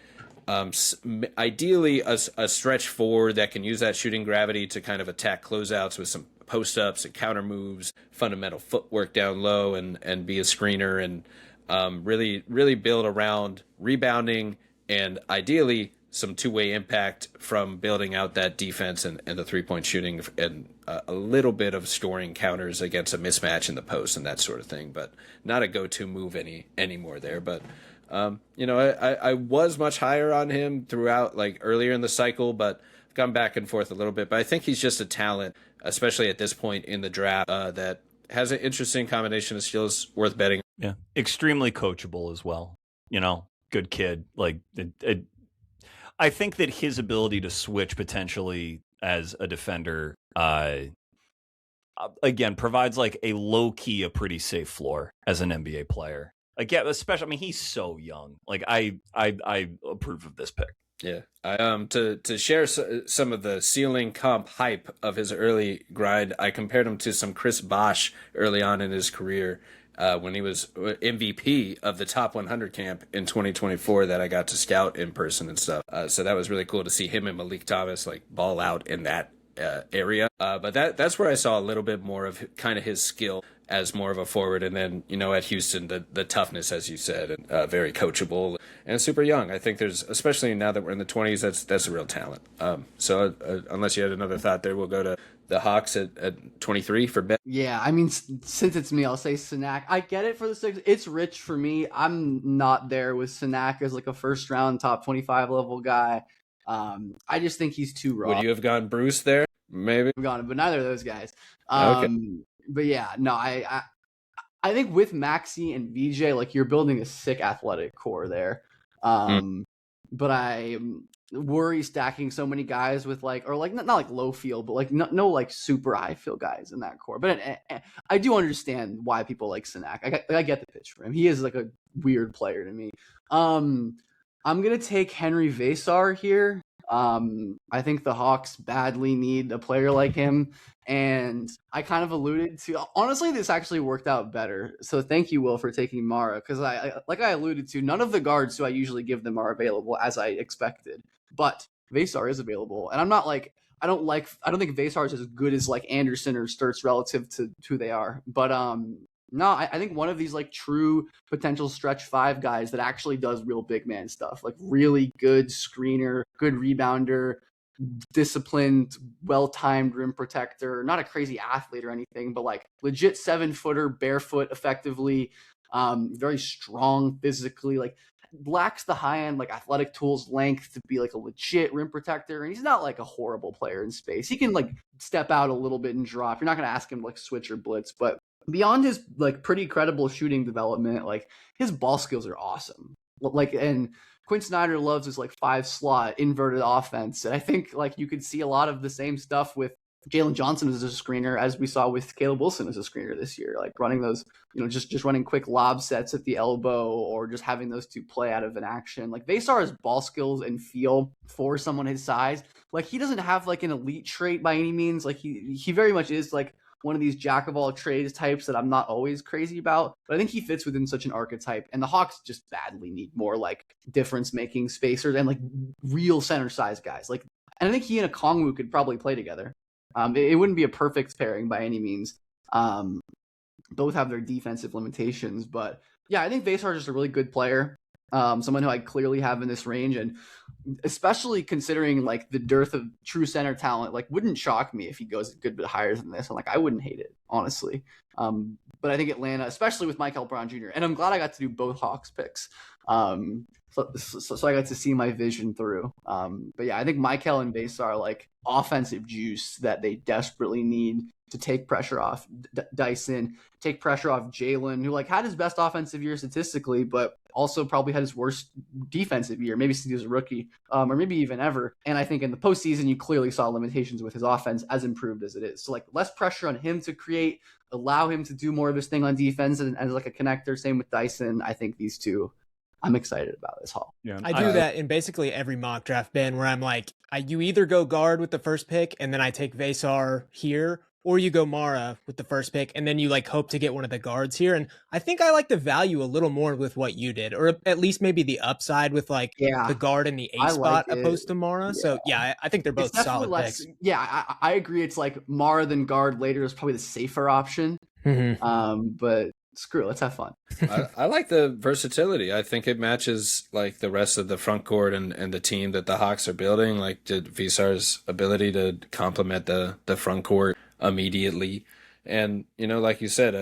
ideally a stretch 4 that can use that shooting gravity to kind of attack closeouts with some post-ups and counter moves, fundamental footwork down low, and be a screener, and really build around rebounding and ideally some two-way impact from building out that defense and the three-point shooting and a little bit of scoring counters against a mismatch in the post and that sort of thing, but not a go-to move anymore there. But I was much higher on him throughout, earlier in the cycle, but gone back and forth a little bit, but I think he's just a talent, especially at this point in the draft, that has an interesting combination of skills worth betting.
Yeah, extremely coachable as well. Good kid. Like, I think that his ability to switch potentially as a defender, again, provides like a low key, a pretty safe floor as an NBA player. Again, especially, I mean, he's so young. Like, I approve of this pick.
Yeah, to share some of the ceiling comp hype of his early grind, I compared him to some Chris Bosh early on in his career when he was MVP of the top 100 camp in 2024 that I got to scout in person and stuff. So that was really cool to see him and Malik Thomas like ball out in that area. But that's where I saw a little bit more of kind of his skill as more of a forward, and then at Houston the toughness, as you said, and very coachable and super young. I think there's, especially now that we're in the 20s, that's a real talent. So unless you had another thought there, we'll go to the Hawks at 23 for Ben.
Yeah, I mean, since it's me, I'll say Sanak. I get it for the Sixers. It's rich for me. I'm not there with Sanak as like a first round top 25 level guy. I just think he's too raw.
Would you have gone Bruce there? Maybe.
I've gone, but neither of those guys.
Okay.
But yeah, no, I think with Maxey and VJ, like, you're building a sick athletic core there. But I worry stacking so many guys with like, or like not like low field, but like no like super high field guys in that core. But I do understand why people like Sanak. I get the pitch for him. He is like a weird player to me. I'm gonna take Henry Vesar here. I think the Hawks badly need a player like him, and I kind of alluded to, honestly, this actually worked out better. So thank you, Will, for taking Mara, because I alluded to, none of the guards who I usually give them are available as I expected, but Vesar is available, and I'm not like, I don't think Vesar is as good as like Anderson or Stirtz relative to who they are, but no, I think one of these like true potential stretch five guys that actually does real big man stuff, like really good screener, good rebounder, disciplined, well-timed rim protector, not a crazy athlete or anything, but like legit 7-footer, barefoot effectively, very strong physically, like lacks the high-end like athletic tools length to be like a legit rim protector, and he's not like a horrible player in space. He can like step out a little bit and drop. You're not going to ask him to like switch or blitz, but beyond his like pretty credible shooting development, like his ball skills are awesome. Like, and Quinn Snyder loves his like 5-slot inverted offense, and I think like you could see a lot of the same stuff with Jalen Johnson as a screener as we saw with Caleb Wilson as a screener this year, like running those, just running quick lob sets at the elbow or just having those two play out of an action. Like Vesar's ball skills and feel for someone his size, like he doesn't have like an elite trait by any means. Like he very much is like one of these jack of all trades types that I'm not always crazy about, but I think he fits within such an archetype, and the Hawks just badly need more like difference making spacers and like real center size guys. Like, and I think he and Okongwu could probably play together. It wouldn't be a perfect pairing by any means. Both have their defensive limitations, but yeah, I think Vesar is just a really good player. Someone who I clearly have in this range, and especially considering like the dearth of true center talent, like wouldn't shock me if he goes a good bit higher than this. And like, I wouldn't hate it, honestly. But I think Atlanta, especially with Mikel Brown Jr., and I'm glad I got to do both Hawks picks. So I got to see my vision through. But yeah, I think Mikel and Vesar are like offensive juice that they desperately need to take pressure off Dyson, take pressure off Jaylen, who like had his best offensive year statistically, but also probably had his worst defensive year, maybe since he was a rookie, or maybe even ever. And I think in the postseason, you clearly saw limitations with his offense, as improved as it is. So like less pressure on him to create, allow him to do more of his thing on defense and as like a connector. Same with Dyson. I think these two, I'm excited about this haul.
Yeah,
I do that in basically every mock draft, Ben, where I'm like, you either go guard with the first pick and then I take Vesar here, or you go Mara with the first pick and then you like hope to get one of the guards here. And I think I like the value a little more with what you did, or at least maybe the upside with like the guard in the A spot opposed to Mara. Yeah. So yeah, I think they're both solid picks.
Yeah, I agree. It's like Mara then guard later is probably the safer option.
Mm-hmm.
But screw it, let's have fun.
I like the versatility. I think it matches like the rest of the front court and the team that the Hawks are building. Like Vesar's ability to complement the front court immediately, and like you said,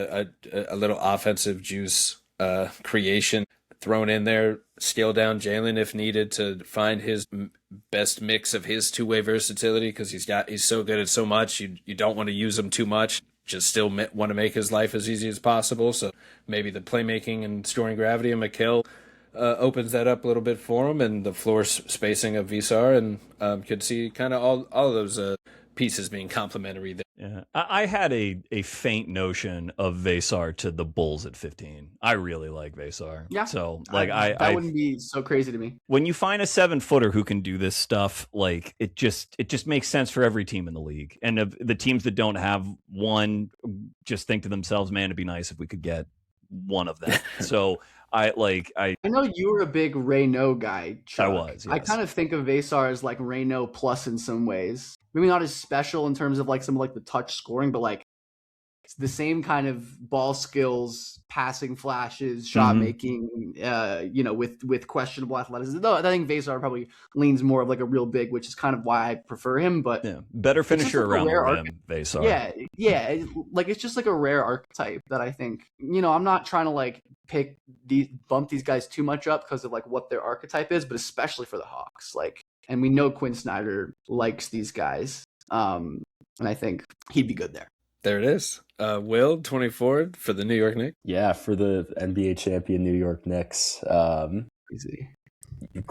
a little offensive juice creation. thrown in there, scale down Jaylen if needed to find his best mix of his two-way versatility, because he's so good at so much. You don't want to use him too much. Just still want to make his life as easy as possible. So maybe the playmaking and storing gravity of Mikel opens that up a little bit for him, and the floor spacing of Visar, and could see kind of all of those pieces being complementary there.
Yeah, I had a faint notion of Vesar to the Bulls at 15. I really like Vesar.
Yeah.
So
that wouldn't be so crazy to me.
When you find a 7-footer who can do this stuff, like it just makes sense for every team in the league. And the teams that don't have one just think to themselves, man, it'd be nice if we could get one of them. So I
know you were a big Reynaud guy, Chuck.
I was. Yes.
I kind of think of Vesar as like Reynaud plus in some ways. Maybe not as special in terms of like some of like the touch scoring, but like it's the same kind of ball skills, passing flashes, shot making, with questionable athleticism. Though I think Vesar probably leans more of like a real big, which is kind of why I prefer him. But
yeah, better finisher around the rim, Vesar.
Yeah, like it's just like a rare archetype that I think, I'm not trying to like bump these guys too much up because of like what their archetype is, but especially for the Hawks, like, and we know Quinn Snyder likes these guys, and I think he'd be good there.
There it is. Will, 24 for the New York Knicks.
Yeah, for the NBA champion New York Knicks.
Crazy.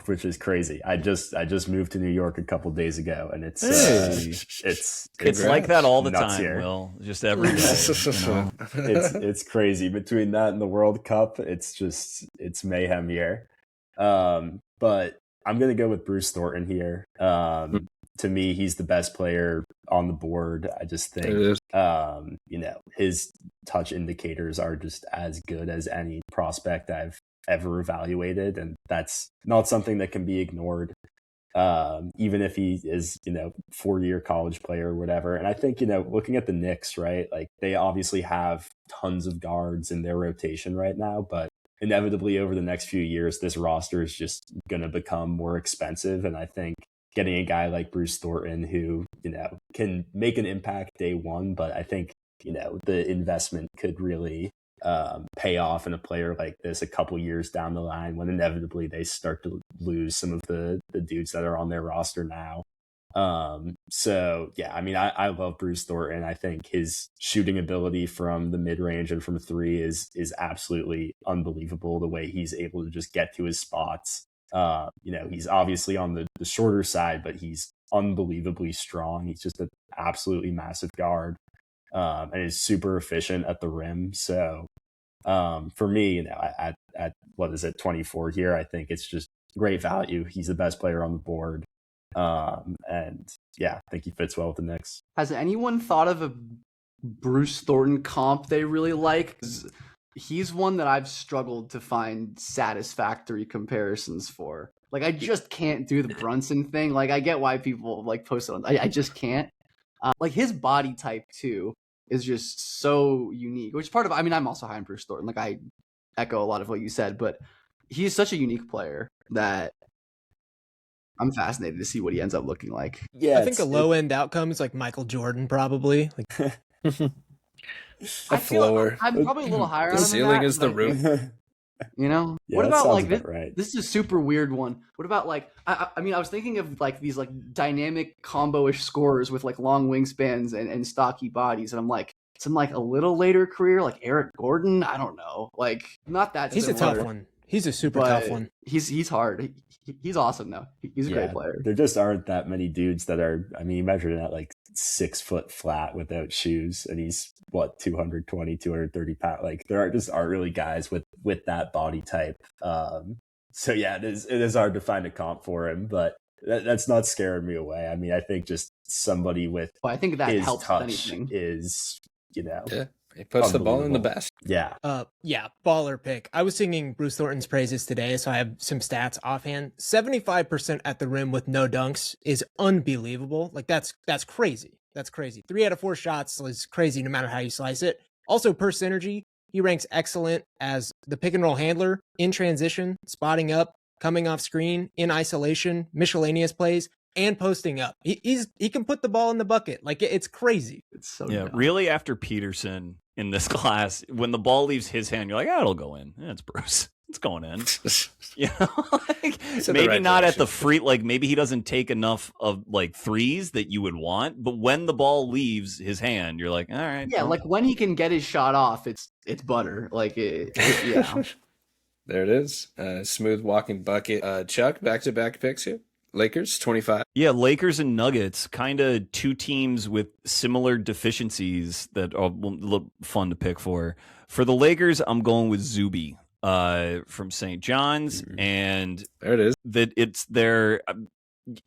Which is crazy. I just moved to New York a couple days ago, and it's
like that all the time.
Here.
Will, just every day.
It's crazy. Between that and the World Cup, it's mayhem here. But I'm gonna go with Bruce Thornton here. To me, he's the best player on the board. I just think, his touch indicators are just as good as any prospect I've ever evaluated, and that's not something that can be ignored. Even if he is, 4-year college player or whatever. And I think, looking at the Knicks, right, like they obviously have tons of guards in their rotation right now, but inevitably over the next few years, this roster is just going to become more expensive. And I think getting a guy like Bruce Thornton who, can make an impact day one, but I think, the investment could really pay off in a player like this a couple years down the line when inevitably they start to lose some of the dudes that are on their roster now. So yeah, I mean, I love Bruce Thornton. I think his shooting ability from the mid-range and from 3 is absolutely unbelievable, the way he's able to just get to his spots. He's obviously on the shorter side, but he's unbelievably strong. He's just an absolutely massive guard, and is super efficient at the rim. So for me, at what is it, 24 here, I think it's just great value. He's the best player on the board. And yeah, I think he fits well with the Knicks.
Has anyone thought of a Bruce Thornton comp they really like? He's one that I've struggled to find satisfactory comparisons for. Like, I just can't do the Brunson thing. Like, I get why people like post it on. I just can't. Like, his body type too is just so unique. Which is part of. I mean, I'm also high on Bruce Thornton. Like, I echo a lot of what you said, but he's such a unique player that I'm fascinated to see what he ends up looking like.
Yeah, I think a low end outcome is like Michael Jordan, probably. Like,
floor.
I'm probably a little higher on him.
The ceiling is the
like,
roof.
Yeah, what about like this? Right. This is a super weird one. What about like I mean, I was thinking of like these like dynamic combo-ish scorers with like long wingspans and stocky bodies, and I'm like, some like a little later career, like Eric Gordon. I don't know, like not that.
He's
similar,
a tough one. He's a super tough one.
He's hard. He's awesome though. He's a great player.
There just aren't that many dudes that are. I mean, you measure it at like 6 foot flat without shoes, and he's what 220, 230 pounds. Like there aren't really guys with that body type. So yeah, it is hard to find a comp for him, but that's not scaring me away. I mean, I think just somebody with
I think that
his
helps
touch
anything.
is
Yeah. He puts the ball in the basket.
Yeah.
Yeah, baller pick. I was singing Bruce Thornton's praises today, so I have some stats offhand. 75% at the rim with no dunks is unbelievable. Like that's crazy. That's crazy. 3 out of 4 shots is crazy no matter how you slice it. Also, per synergy, he ranks excellent as the pick and roll handler in transition, spotting up, coming off screen, in isolation, miscellaneous plays, and posting up. He can put the ball in the bucket. Like it's crazy.
It's so
dumb. Really after Peterson in this class, when the ball leaves his hand, you're like, it'll go in. Yeah, it's Bruce. It's going in. You know, like,
the
maybe
right
not at
direction.
the free, like maybe he doesn't take enough of like threes that you would want, but when the ball leaves his hand, you're like, all right.
Yeah,
well,
like when he can get his shot off, it's butter. Like yeah.
There it is. Smooth walking bucket. Chuck, back-to-back picks here. Lakers, 25.
yeah, Lakers and Nuggets, kind of two teams with similar deficiencies that are fun to pick for. For the Lakers, I'm going with Zuby from St. John's, and
There it is.
that it's their.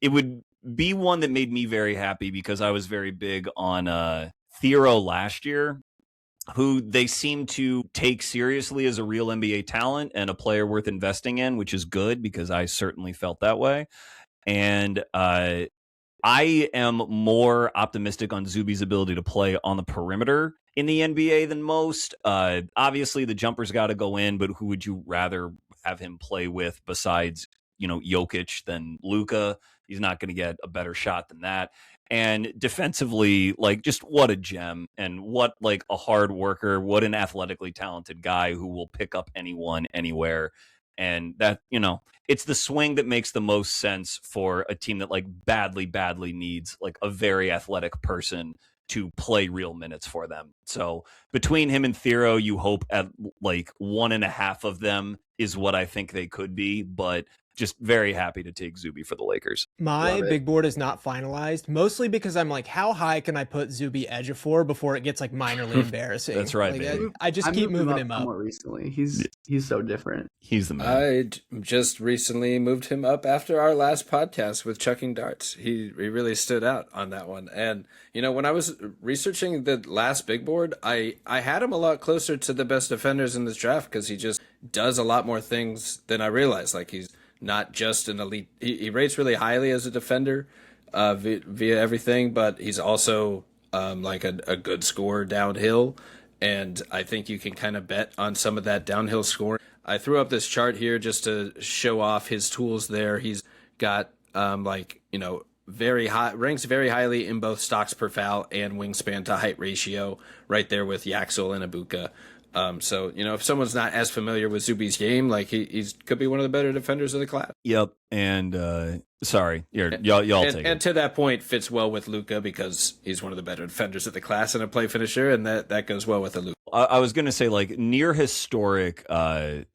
It would be one that made me very happy because I was very big on Thero last year, who they seem to take seriously as a real NBA talent and a player worth investing in, which is good because I certainly felt that way. And I am more optimistic on Zuby's ability to play on the perimeter in the NBA than most. Obviously, the jumper's got to go in, but who would you rather have him play with besides, Jokic than Luka? He's not going to get a better shot than that. And defensively, like, just what a gem and what, like, a hard worker, what an athletically talented guy who will pick up anyone, anywhere. And that, it's the swing that makes the most sense for a team that, like, badly needs, like, a very athletic person to play real minutes for them. So between him and Thero, you hope at, like, 1.5 of them is what I think they could be, but just very happy to take Zuby for the Lakers.
My big board is not finalized, mostly because I'm like, how high can I put Zuby Ejiofor before it gets like minorly embarrassing?
That's right,
Like,
baby.
I just keep moving him up.
More recently, he's so different.
He's the man.
I just recently moved him up after our last podcast with Chucking Darts. He really stood out on that one. And, when I was researching the last big board, I had him a lot closer to the best defenders in this draft because he just does a lot more things than I realized. Like, he's not just an elite. He rates really highly as a defender via everything, but he's also like a good scorer downhill. And I think you can kind of bet on some of that downhill scoring. I threw up this chart here just to show off his tools there. He's got very high, ranks very highly in both stocks per foul and wingspan to height ratio, right there with Yaxel and Ebuka. So, if someone's not as familiar with Zuby's game, like he's could be one of the better defenders of the class.
Yep. And sorry, y'all take it.
And to that point, fits well with Luka because he's one of the better defenders of the class and a play finisher, and that goes well with the Luka.
I was going to say, like, near historic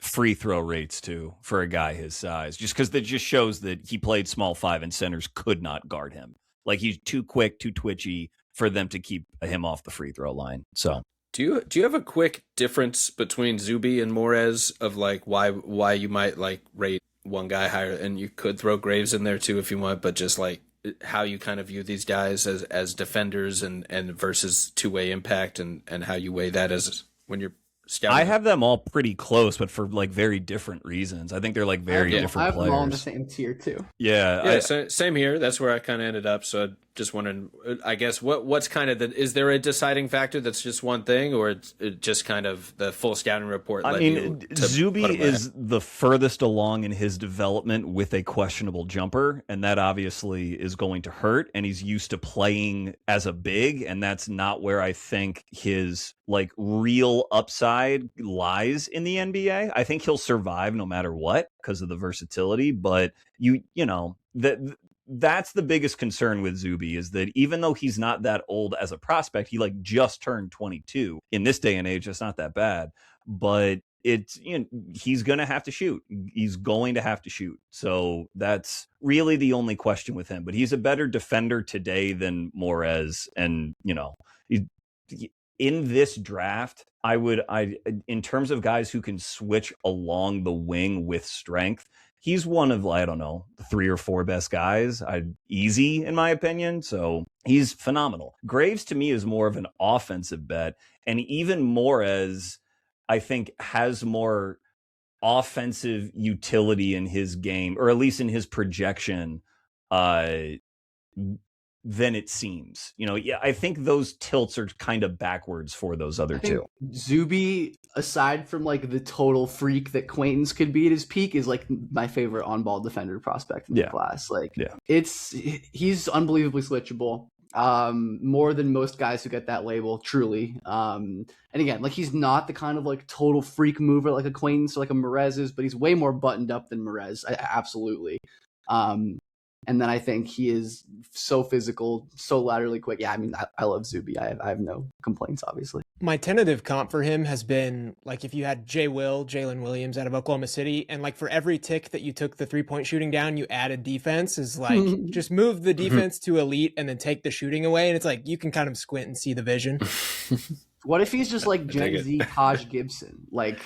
free throw rates, too, for a guy his size, just because that just shows that he played small 5 and centers could not guard him. Like, he's too quick, too twitchy for them to keep him off the free throw line. So.
Do you have a quick difference between Zuby and Morez of like why you might like rate one guy higher, and you could throw Graves in there too if you want, but just like how you kind of view these guys as defenders and versus two-way impact and how you weigh that as when you're scouting?
I have them all pretty close, but for like very different reasons. I think they're like very different
I have
players.
them all in the same tier too.
Yeah.
Same here. That's where I kind of ended up. So just wondering, I guess, what's kind of is there a deciding factor that's just one thing, or it's just kind of the full scouting report?
I mean, Zuby is the furthest along in his development with a questionable jumper, and that obviously is going to hurt, and he's used to playing as a big, and that's not where I think his like real upside lies in the NBA. I think he'll survive no matter what because of the versatility, but that's the biggest concern with Zuby is that even though he's not that old as a prospect, he like just turned 22. In this day and age, that's not that bad, but it's, he's going to have to shoot. He's going to have to shoot. So that's really the only question with him, but he's a better defender today than Morez. And, in this draft, in terms of guys who can switch along the wing with strength, he's one of, I don't know, the 3 or 4 best guys. Easy, in my opinion. So he's phenomenal. Graves, to me, is more of an offensive bet. And even Morez, I think, has more offensive utility in his game, or at least in his projection, than it seems. I think those tilts are kind of backwards for those other two.
Zuby, aside from like the total freak that Quaintance could be at his peak, is like my favorite on-ball defender prospect in the class. Like, he's unbelievably switchable. more than most guys who get that label, truly. And again, like he's not the kind of like total freak mover like a Quaintance or like a Morez is, but he's way more buttoned up than Morez, absolutely. And then I think he is so physical, so laterally quick. Yeah, I mean, I love Zuby. I have no complaints, obviously.
My tentative comp for him has been like if you had Jalen Williams out of Oklahoma City, and like for every tick that you took the 3-point shooting down, you added defense, is like just move the defense to elite and then take the shooting away. And it's like you can kind of squint and see the vision.
What if he's just like Gen Z Taj Gibson? Like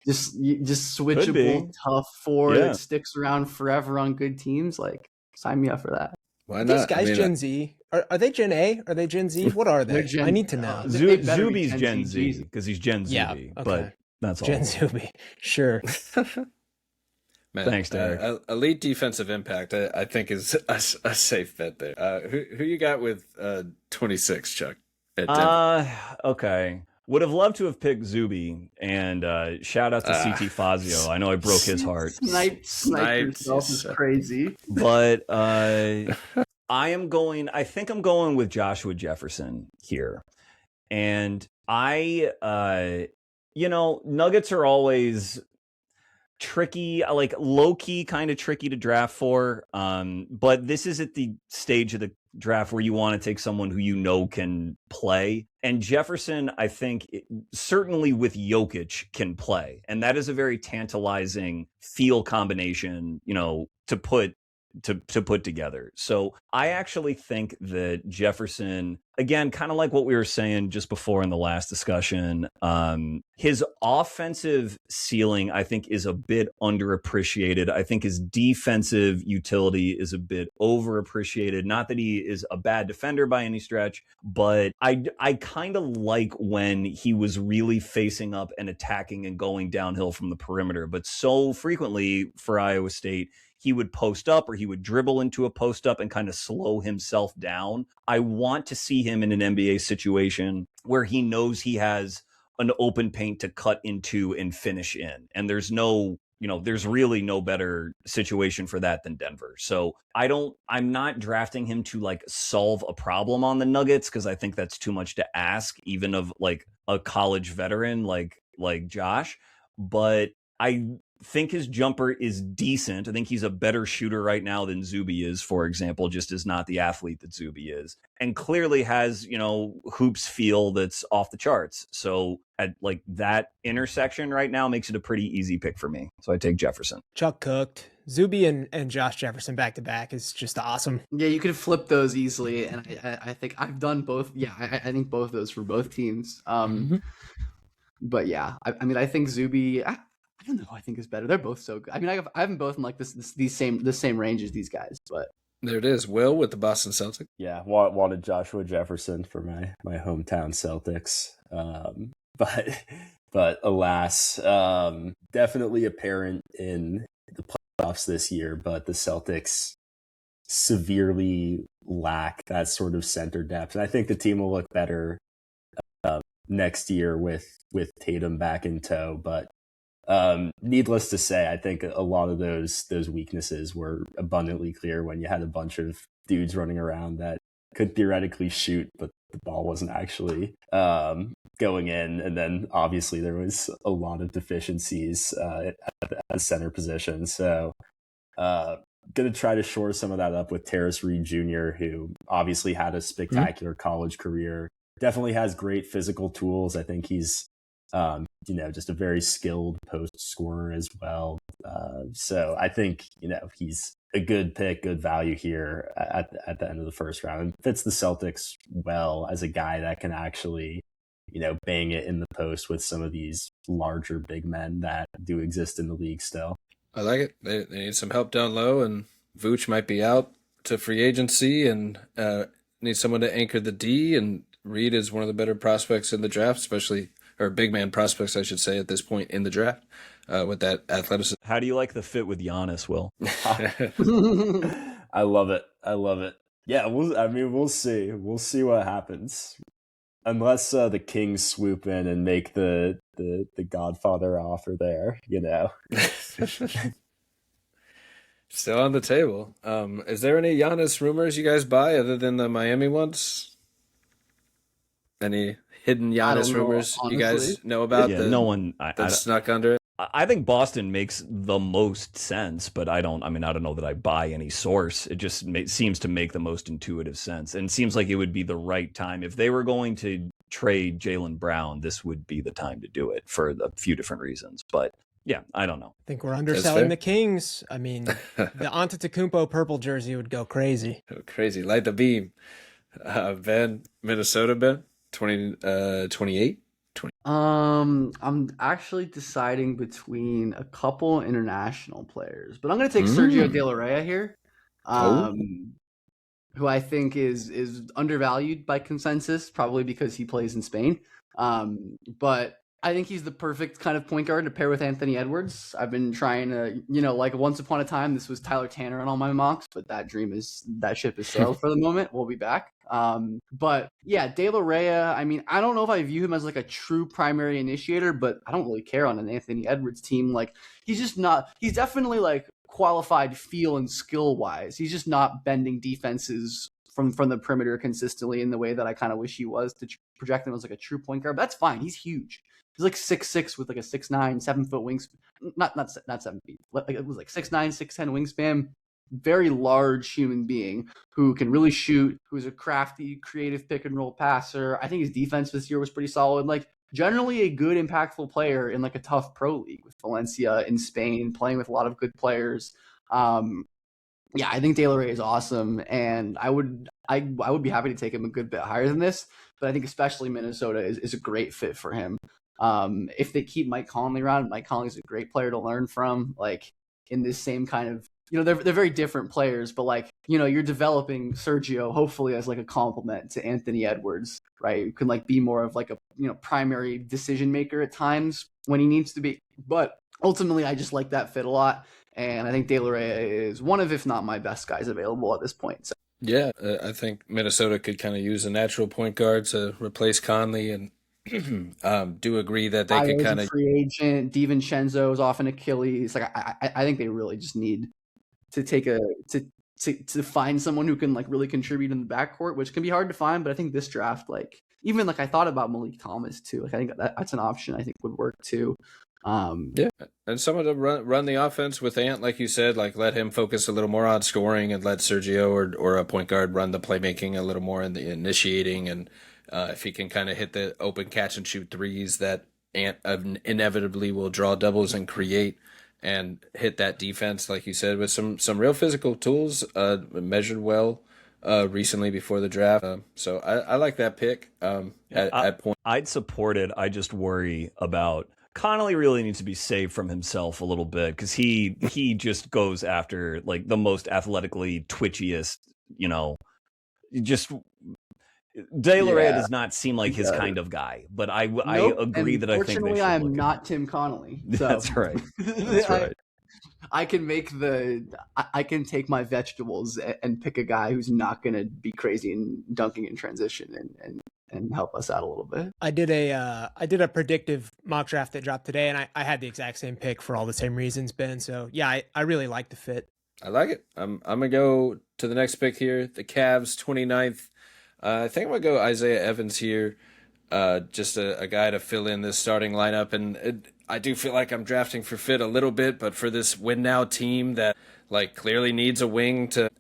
just switchable, tough forward that sticks around forever on good teams. Like sign me up for that.
Why not?
These guys, Gen Z, are they Gen A? Are they Gen Z? What are they? I need to know.
Zuby's Gen Z because he's Gen Z,
okay.
but that's all.
Gen Zuby, sure.
Man,
thanks, Derek.
Elite defensive impact, I think, is a safe bet there. Who you got with 26, Chuck? At Denver?
Okay. Would have loved to have picked Zuby, and shout out to CT Fazio. I know I broke his heart.
Snipe yourself is crazy.
But I think I'm going with Joshua Jefferson here. And Nuggets are always tricky, like low-key kind of tricky to draft for. But this is at the stage of the draft where you want to take someone who you know can play. And Jefferson, I think, certainly with Jokic can play. And that is a very tantalizing feel combination, to put together. So I actually think that Jefferson, again, kind of like what we were saying just before in the last discussion, his offensive ceiling, I think, is a bit underappreciated. I think his defensive utility is a bit overappreciated. Not that he is a bad defender by any stretch, but I kind of like when he was really facing up and attacking and going downhill from the perimeter. But so frequently for Iowa State, he would post up or he would dribble into a post up and kind of slow himself down. I want to see him in an NBA situation where he knows he has an open paint to cut into and finish in. And there's there's really no better situation for that than Denver. So I'm not drafting him to like solve a problem on the Nuggets because I think that's too much to ask, even of like a college veteran like Josh. But I think his jumper is decent. I think he's a better shooter right now than Zuby is, for example, just is not the athlete that Zuby is, and clearly has, hoops feel that's off the charts. So at like that intersection right now makes it a pretty easy pick for me. So I take Jefferson.
Chuck cooked. Zuby and Josh Jefferson back to back is just awesome.
Yeah, you could flip those easily, and I think I've done both. Yeah, I think both of those for both teams. But yeah, I mean, I think Zuby. I don't know. I think is better. They're both so good. I mean, I have them both in like the same range as these guys. But
there it is. Will with the Boston Celtics.
Yeah, wanted Joshua Jefferson for my hometown Celtics. But alas, definitely apparent in the playoffs this year. But the Celtics severely lack that sort of center depth, and I think the team will look better next year with Tatum back in tow. But needless to say, I think a lot of those weaknesses were abundantly clear when you had a bunch of dudes running around that could theoretically shoot, but the ball wasn't actually going in. And then obviously there was a lot of deficiencies at the center position. So going to try to shore some of that up with Terrace Reed Jr., who obviously had a spectacular college career, definitely has great physical tools. I think he's just a very skilled post scorer as well. So I think, he's a good pick, good value here at the end of the first round, and fits the Celtics well as a guy that can actually, bang it in the post with some of these larger big men that do exist in the league still.
I like it. They need some help down low, and Vooch might be out to free agency and need someone to anchor the D, and Reed is one of the better prospects in the draft, or big man prospects, I should say, at this point in the draft, with that athleticism.
How do you like the fit with Giannis, Will?
I love it. Yeah, we'll see. We'll see what happens. Unless the Kings swoop in and make the Godfather offer there,
Still on the table. Is there any Giannis rumors you guys buy other than the Miami ones? Any hidden
I
Giannis
don't know,
rumors you
honestly.
guys know about
Yeah,
that,
no one.
that snuck under it?
I think Boston makes the most sense, but I don't know that I buy any source. It just seems to make the most intuitive sense. And it seems like it would be the right time. If they were going to trade Jaylen Brown, this would be the time to do it for a few different reasons. But yeah, I don't know.
I think we're
fair.
underselling the Kings. I mean, the Antetokounmpo purple jersey would go crazy.
Crazy. Light the beam. Ben, Minnesota, Ben? 28?
I'm actually deciding between a couple international players, but I'm going to take Sergio De La Rey here, who I think is undervalued by consensus, probably because he plays in Spain. But I think he's the perfect kind of point guard to pair with Anthony Edwards. I've been trying to, like once upon a time, this was Tyler Tanner on all my mocks, but that ship is sailed for the moment. We'll be back. But yeah, De La Rey, I mean, I don't know if I view him as like a true primary initiator, but I don't really care on an Anthony Edwards team. Like he's definitely like qualified feel and skill wise. He's just not bending defenses from the perimeter consistently in the way that I kind of wish he was to project him as like a true point guard. But that's fine. He's huge. He's like 6'6" with like a 6'9", 7 foot wingspan. Not 7 feet. Like it was like 6'9", 6'10" wingspan. Very large human being who can really shoot, who's a crafty, creative pick and roll passer. I think his defense this year was pretty solid. Like generally a good, impactful player in like a tough pro league with Valencia in Spain, playing with a lot of good players. Yeah, I think De La Rey is awesome, and I would be happy to take him a good bit higher than this. But I think especially Minnesota is a great fit for him. If they keep Mike Conley around, Mike Conley's a great player to learn from. Like in this same kind of, they're very different players, but like, you're developing Sergio hopefully as like a complement to Anthony Edwards, right? Who can like be more of like a, primary decision maker at times when he needs to be. But ultimately, I just like that fit a lot. And I think De La Rey is one of, if not my best guys available at this point. So.
Yeah, I think Minnesota could kind of use a natural point guard to replace Conley, and do agree that they could kind of
free agent. DiVincenzo is off an Achilles. Like I think they really just need to take to find someone who can like really contribute in the backcourt, which can be hard to find. But I think this draft, like even like I thought about Malik Thomas too. Like I think that's an option I think would work too.
Yeah, and someone to run the offense with Ant, like you said, like let him focus a little more on scoring and let Sergio or a point guard run the playmaking a little more in the initiating, and if he can kind of hit the open catch and shoot threes that Ant inevitably will draw doubles and create, and hit that defense, like you said, with some real physical tools, measured well recently before the draft. So I like that pick at point.
I'd support it. I just worry about Connolly really needs to be saved from himself a little bit, because he just goes after like the most athletically twitchiest, just De La Rey does not seem like his kind of guy, but I agree that I think they should.
Fortunately, I am not Tim Connolly. So.
That's right. That's right.
I can take my vegetables and pick a guy who's not going to be crazy and dunking in transition and help us out a little bit.
I did a predictive mock draft that dropped today, and I had the exact same pick for all the same reasons, Ben. So yeah, I really like the fit.
I like it. I'm gonna go to the next pick here. The Cavs 29th. I think I'm gonna go Isaiah Evans here. Just a guy to fill in this starting lineup, and I do feel like I'm drafting for fit a little bit, but for this win now team that like clearly needs a wing to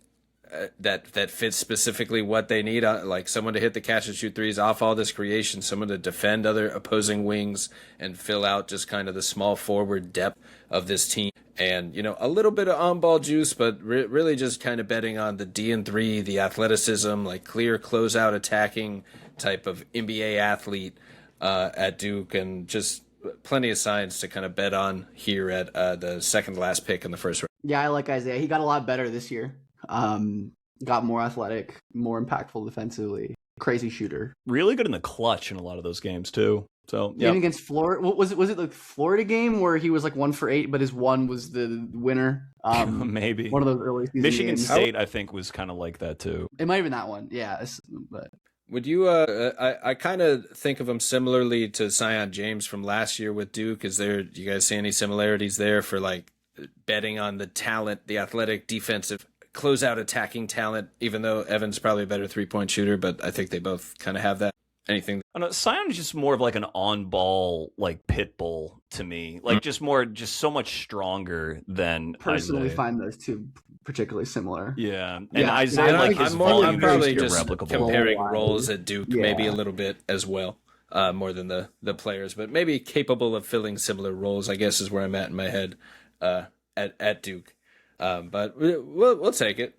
that fits specifically what they need, like someone to hit the catch and shoot threes off all this creation, someone to defend other opposing wings and fill out just kind of the small forward depth of this team, and a little bit of on-ball juice, but really just kind of betting on the D&3, the athleticism, like clear closeout attacking type of NBA athlete at Duke, and just plenty of signs to kind of bet on here at the second last pick in the first round.
Yeah, I like Isaiah. He got a lot better this year. Got more athletic, more impactful defensively, crazy shooter.
Really good in the clutch in a lot of those games too. So yeah,
even against Florida, was it the Florida game where he was like 1 for 8, but his one was the winner?
Maybe
one of those early season
Michigan
games.
State, I think, was kind of like that too.
It might have been that one, yeah. But
would you? I kind of think of him similarly to Zion James from last year with Duke. You guys see any similarities there for like betting on the talent, the athletic, defensive, closeout attacking talent, even though Evan's probably a better 3-point shooter, but I think they both kind of have that. Anything?
I don't know, Sion is just more of like an on-ball like pit bull to me, like just so much stronger than
Personally,
Isaiah.
find those two particularly similar.
Yeah, and
Yeah,
Isaiah, like his volume
probably
is
just
irreplicable.
comparing
Role-wise.
roles at Duke, maybe a little bit as well, more than the players, but maybe capable of filling similar roles, I guess, is where I'm at in my head at Duke. But we'll take it.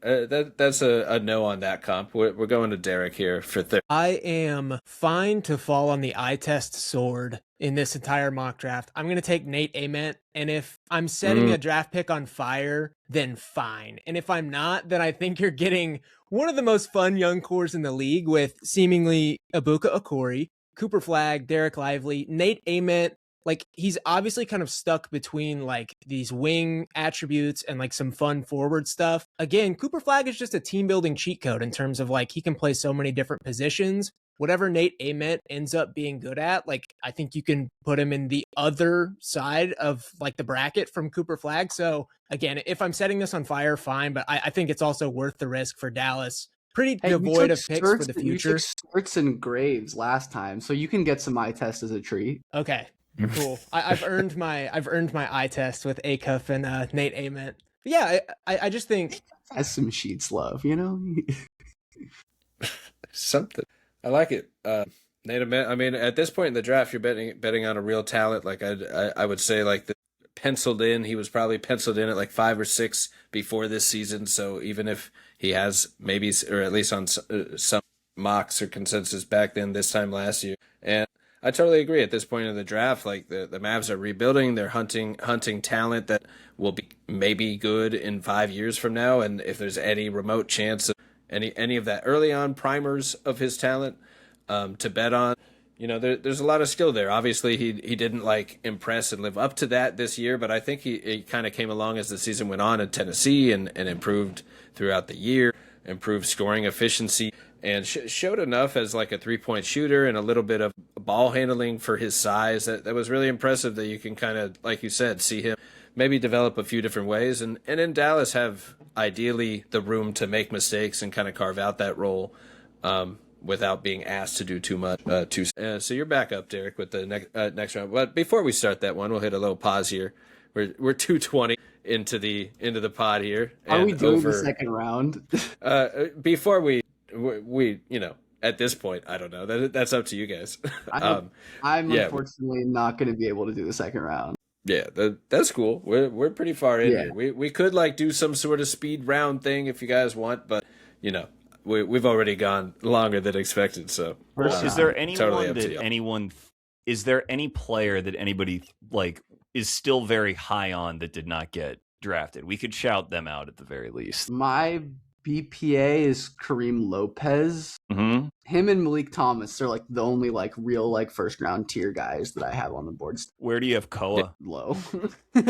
That's a no on that comp. We're going to Derek here for third.
I am fine to fall on the eye test sword in this entire mock draft. I'm going to take Nate Ament, and if I'm setting a draft pick on fire, then fine. And if I'm not, then I think you're getting one of the most fun young cores in the league with seemingly Ebuka Okorie, Cooper Flagg, Derek Lively, Nate Ament. Like, he's obviously kind of stuck between like these wing attributes and like some fun forward stuff. Again, Cooper Flagg is just a team building cheat code in terms of like he can play so many different positions. Whatever Nate Ament ends up being good at, like I think you can put him in the other side of like the bracket from Cooper Flagg. So again, if I'm setting this on fire, fine, but I think it's also worth the risk for Dallas. Pretty devoid of picks for the future.
You took Stirtz and Graves last time, so you can get some eye test as a treat.
Okay. Cool. I've earned my eye test with Acuff and Nate Ament. But yeah, I just think
has some sheets love, you know.
Something. I like it. Nate Ament. I mean, at this point in the draft, you're betting on a real talent. Like I would say, like penciled in. He was probably penciled in at like 5 or 6 before this season. So even if he has maybe, or at least on some mocks or consensus back then, this time last year, and I totally agree. At this point in the draft, like the Mavs are rebuilding, they're hunting talent that will be maybe good in 5 years from now. And if there's any remote chance of any of that early on primers of his talent to bet on, you know, there's a lot of skill there. Obviously, he didn't like impress and live up to that this year, but I think he kind of came along as the season went on in Tennessee and improved throughout the year, improved scoring efficiency. And showed enough as like a 3-point shooter and a little bit of ball handling for his size. That was really impressive that you can kind of, like you said, see him maybe develop a few different ways. And in Dallas have ideally the room to make mistakes and kind of carve out that role without being asked to do too much. So you're back up, Derek, with the next round. But before we start that one, we'll hit a little pause here. We're 2:20 into the pod here.
Are we doing the second round?
Before we you know, at this point, I don't know. That's up to you guys.
I'm unfortunately not going to be able to do the second round.
Yeah, that's cool. We're pretty far in here. We could like do some sort of speed round thing if you guys want, but you know, we've already gone longer than expected. So,
is there anyone
totally
is there any player that anybody like is still very high on that did not get drafted? We could shout them out at the very least.
My BPA is Kareem Lopez.
Mm-hmm.
Him and Malik Thomas are like the only like real like first round tier guys that I have on the board.
Where do you have Koa?
Low. I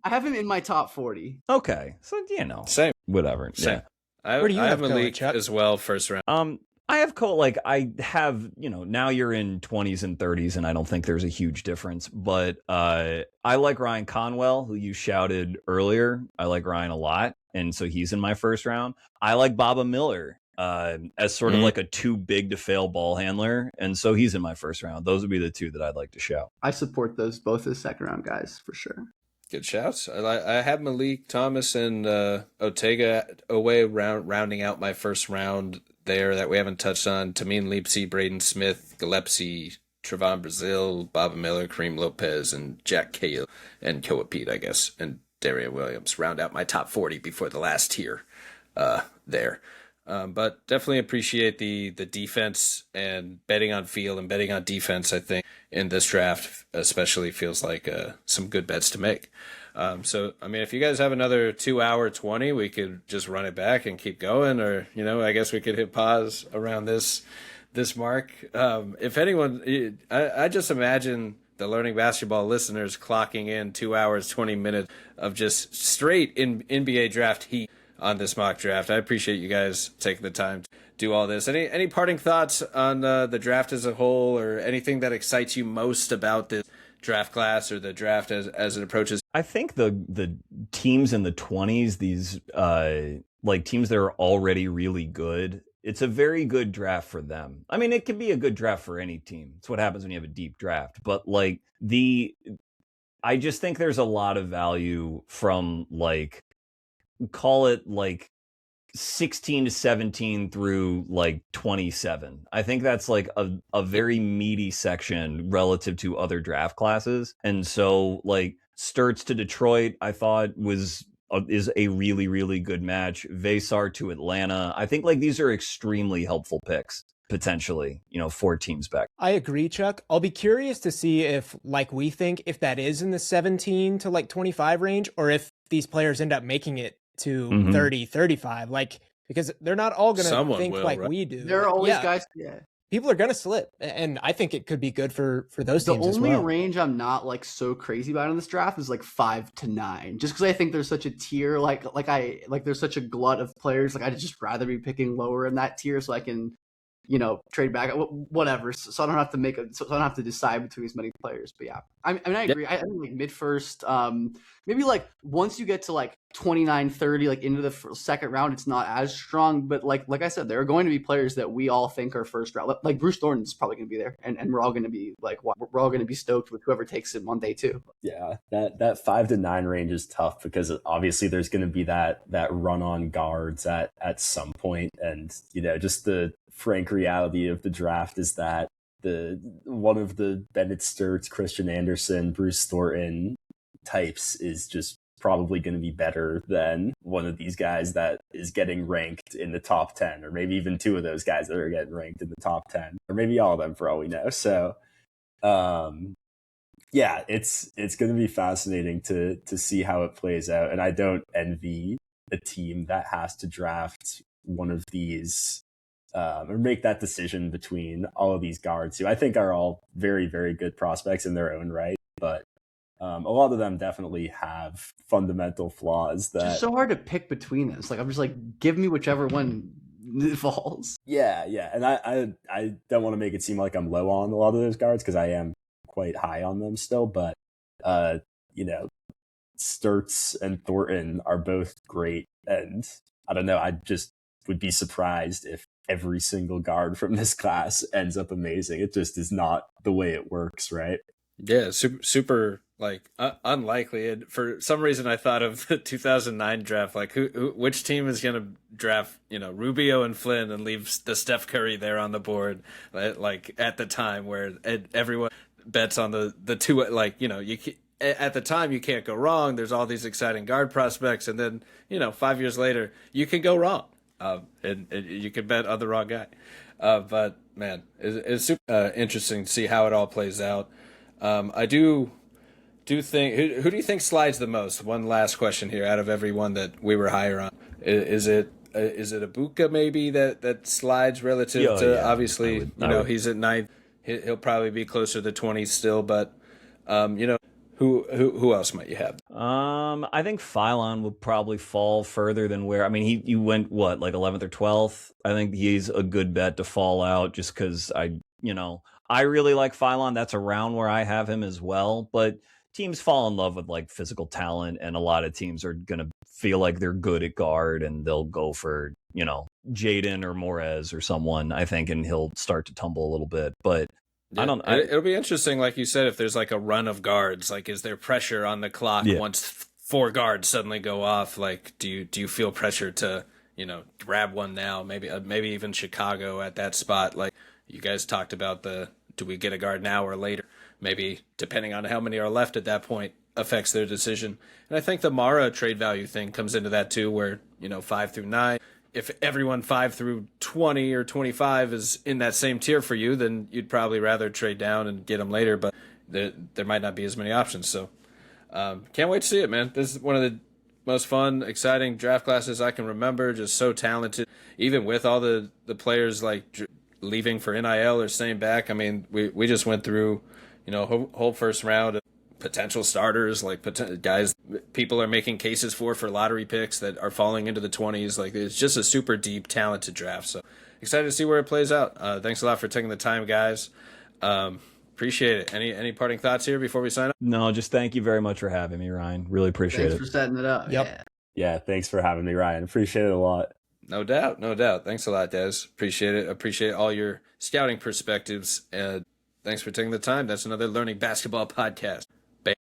have him in my top 40.
Okay, so you know,
same,
whatever.
Same.
Yeah.
Where do you
I have
have
Malik
Chuck?
as well, first round.
I have like I have, you know, now you're in 20s and 30s and I don't think there's a huge difference, but I like Ryan Conwell, who you shouted earlier. I like Ryan a lot, and so he's in my first round. I like Baba Miller as sort of like a too big to fail ball handler, and so he's in my first round. Those would be the two that I'd like to shout.
I support those both as second round guys for sure.
Good shouts. I have Malik Thomas and Ortega away rounding out my first round there that we haven't touched on. Tamim Leapsy, Brayden Smith, Gillespie, Trevon Brazil, Baba Miller, Kareem Lopez, and Jack Cahill, and Koa Pete, I guess, and Darian Williams round out my top 40 before the last tier there. But definitely appreciate the defense and betting on field and betting on defense. I think in this draft especially feels like some good bets to make. So, I mean, if you guys have another 2 hour 20, we could just run it back and keep going, or, you know, I guess we could hit pause around this mark. If anyone, I just imagine the Learning Basketball listeners clocking in 2 hours, 20 minutes of just straight in NBA draft heat on this mock draft. I appreciate you guys taking the time to do all this. Any parting thoughts on the draft as a whole, or anything that excites you most about draft class or the draft as it approaches?
I think the teams in the 20s, these like teams that are already really good, it's a very good draft for them. I mean, it can be a good draft for any team. It's what happens when you have a deep draft. But like I just think there's a lot of value from like, call it like 16 to 17 through like 27. I think that's like a very meaty section relative to other draft classes. And so like Stirtz to Detroit, I thought is a really, really good match. Vesar to Atlanta. I think like these are extremely helpful picks potentially, for teams back.
I agree, Chuck. I'll be curious to see if, like we think, if that is in the 17 to like 25 range, or if these players end up making it to 30, 35, like, because they're not all going to think like right? We do.
There are always guys. Yeah.
People are going to slip, and I think it could be good for those teams as well.
The only range I'm not like so crazy about in this draft is like 5 to 9, just because I think there's such a tier, like there's such a glut of players. Like I'd just rather be picking lower in that tier so I can, trade back, whatever. So I don't have to so I don't have to decide between as many players. But yeah, I mean, I agree. I think like mid first, maybe like once you get to like 29, 30, like into the second round, it's not as strong. But like I said, there are going to be players that we all think are first round. Like Bruce Thornton's probably going to be there, and we're all going to be like, we're all going to be stoked with whoever takes it on day 2.
Yeah, that 5 to 9 range is tough because obviously there's going to be that run on guards at some point, and just the frank reality of the draft is that one of the Bennett, Stirtz, Christian Anderson, Bruce Thornton types is just probably going to be better than one of these guys that is getting ranked in the top 10, or maybe even 2 of those guys that are getting ranked in the top 10, or maybe all of them for all we know. So yeah, it's going to be fascinating to see how it plays out, and I don't envy a team that has to draft one of these or make that decision between all of these guards, who I think are all very, very good prospects in their own right, but a lot of them definitely have fundamental flaws that
it's so hard to pick between this. Like I'm just like, give me whichever one falls.
Yeah, and I don't want to make it seem like I'm low on a lot of those guards because I am quite high on them still, but Stirtz and Thornton are both great, and I don't know, I just would be surprised if every single guard from this class ends up amazing. It just is not the way it works, right?
Yeah, super like unlikely. And for some reason, I thought of the 2009 draft. Like, which team is going to draft, Rubio and Flynn and leave the Steph Curry there on the board? Like at the time where everyone bets on the two. Like, at the time you can't go wrong. There's all these exciting guard prospects, and then 5 years later you can go wrong. And you can bet on the wrong guy. But man, it's super interesting to see how it all plays out. I do think, who do you think slides the most? One last question here, out of everyone that we were higher on, is it Ebuka maybe that slides relative to obviously he's at 9th. He'll probably be closer to 20 still, but Who else might you have?
I think Philon will probably fall further than where. I mean, he went like 11th or 12th. I think he's a good bet to fall out just because I really like Philon. That's around where I have him as well. But teams fall in love with like physical talent, and a lot of teams are gonna feel like they're good at guard, and they'll go for Jayden or Morez or someone, I think, and he'll start to tumble a little bit, but.
Yeah, it'll be interesting, like you said, if there's like a run of guards. Like, is there pressure on the clock once 4 guards suddenly go off? Like, do you feel pressure to grab one now? Maybe even Chicago at that spot. Like you guys talked about do we get a guard now or later? Maybe depending on how many are left at that point affects their decision. And I think the Mara trade value thing comes into that too, where 5 through 9. If everyone 5 through 20 or 25 is in that same tier for you, then you'd probably rather trade down and get them later, but there might not be as many options. So can't wait to see it, man. This is one of the most fun, exciting draft classes I can remember. Just so talented, even with all the players like leaving for NIL or staying back. I mean, we just went through, whole first round of potential starters, like guys people are making cases for lottery picks that are falling into the 20s. Like, it's just a super deep, talented draft. So excited to see where it plays out. Thanks a lot for taking the time, guys. Appreciate it. Any parting thoughts here before we sign up?
No, just thank you very much for having me, Ryan. Really appreciate
Thanks
it.
for setting it up.
Yep.
Yeah.
Yeah, thanks for having me, Ryan. Appreciate it a lot.
No doubt, no doubt. Thanks a lot, Des. Appreciate it. Appreciate all your scouting perspectives. Thanks for taking the time. That's another Learning Basketball podcast. Bam.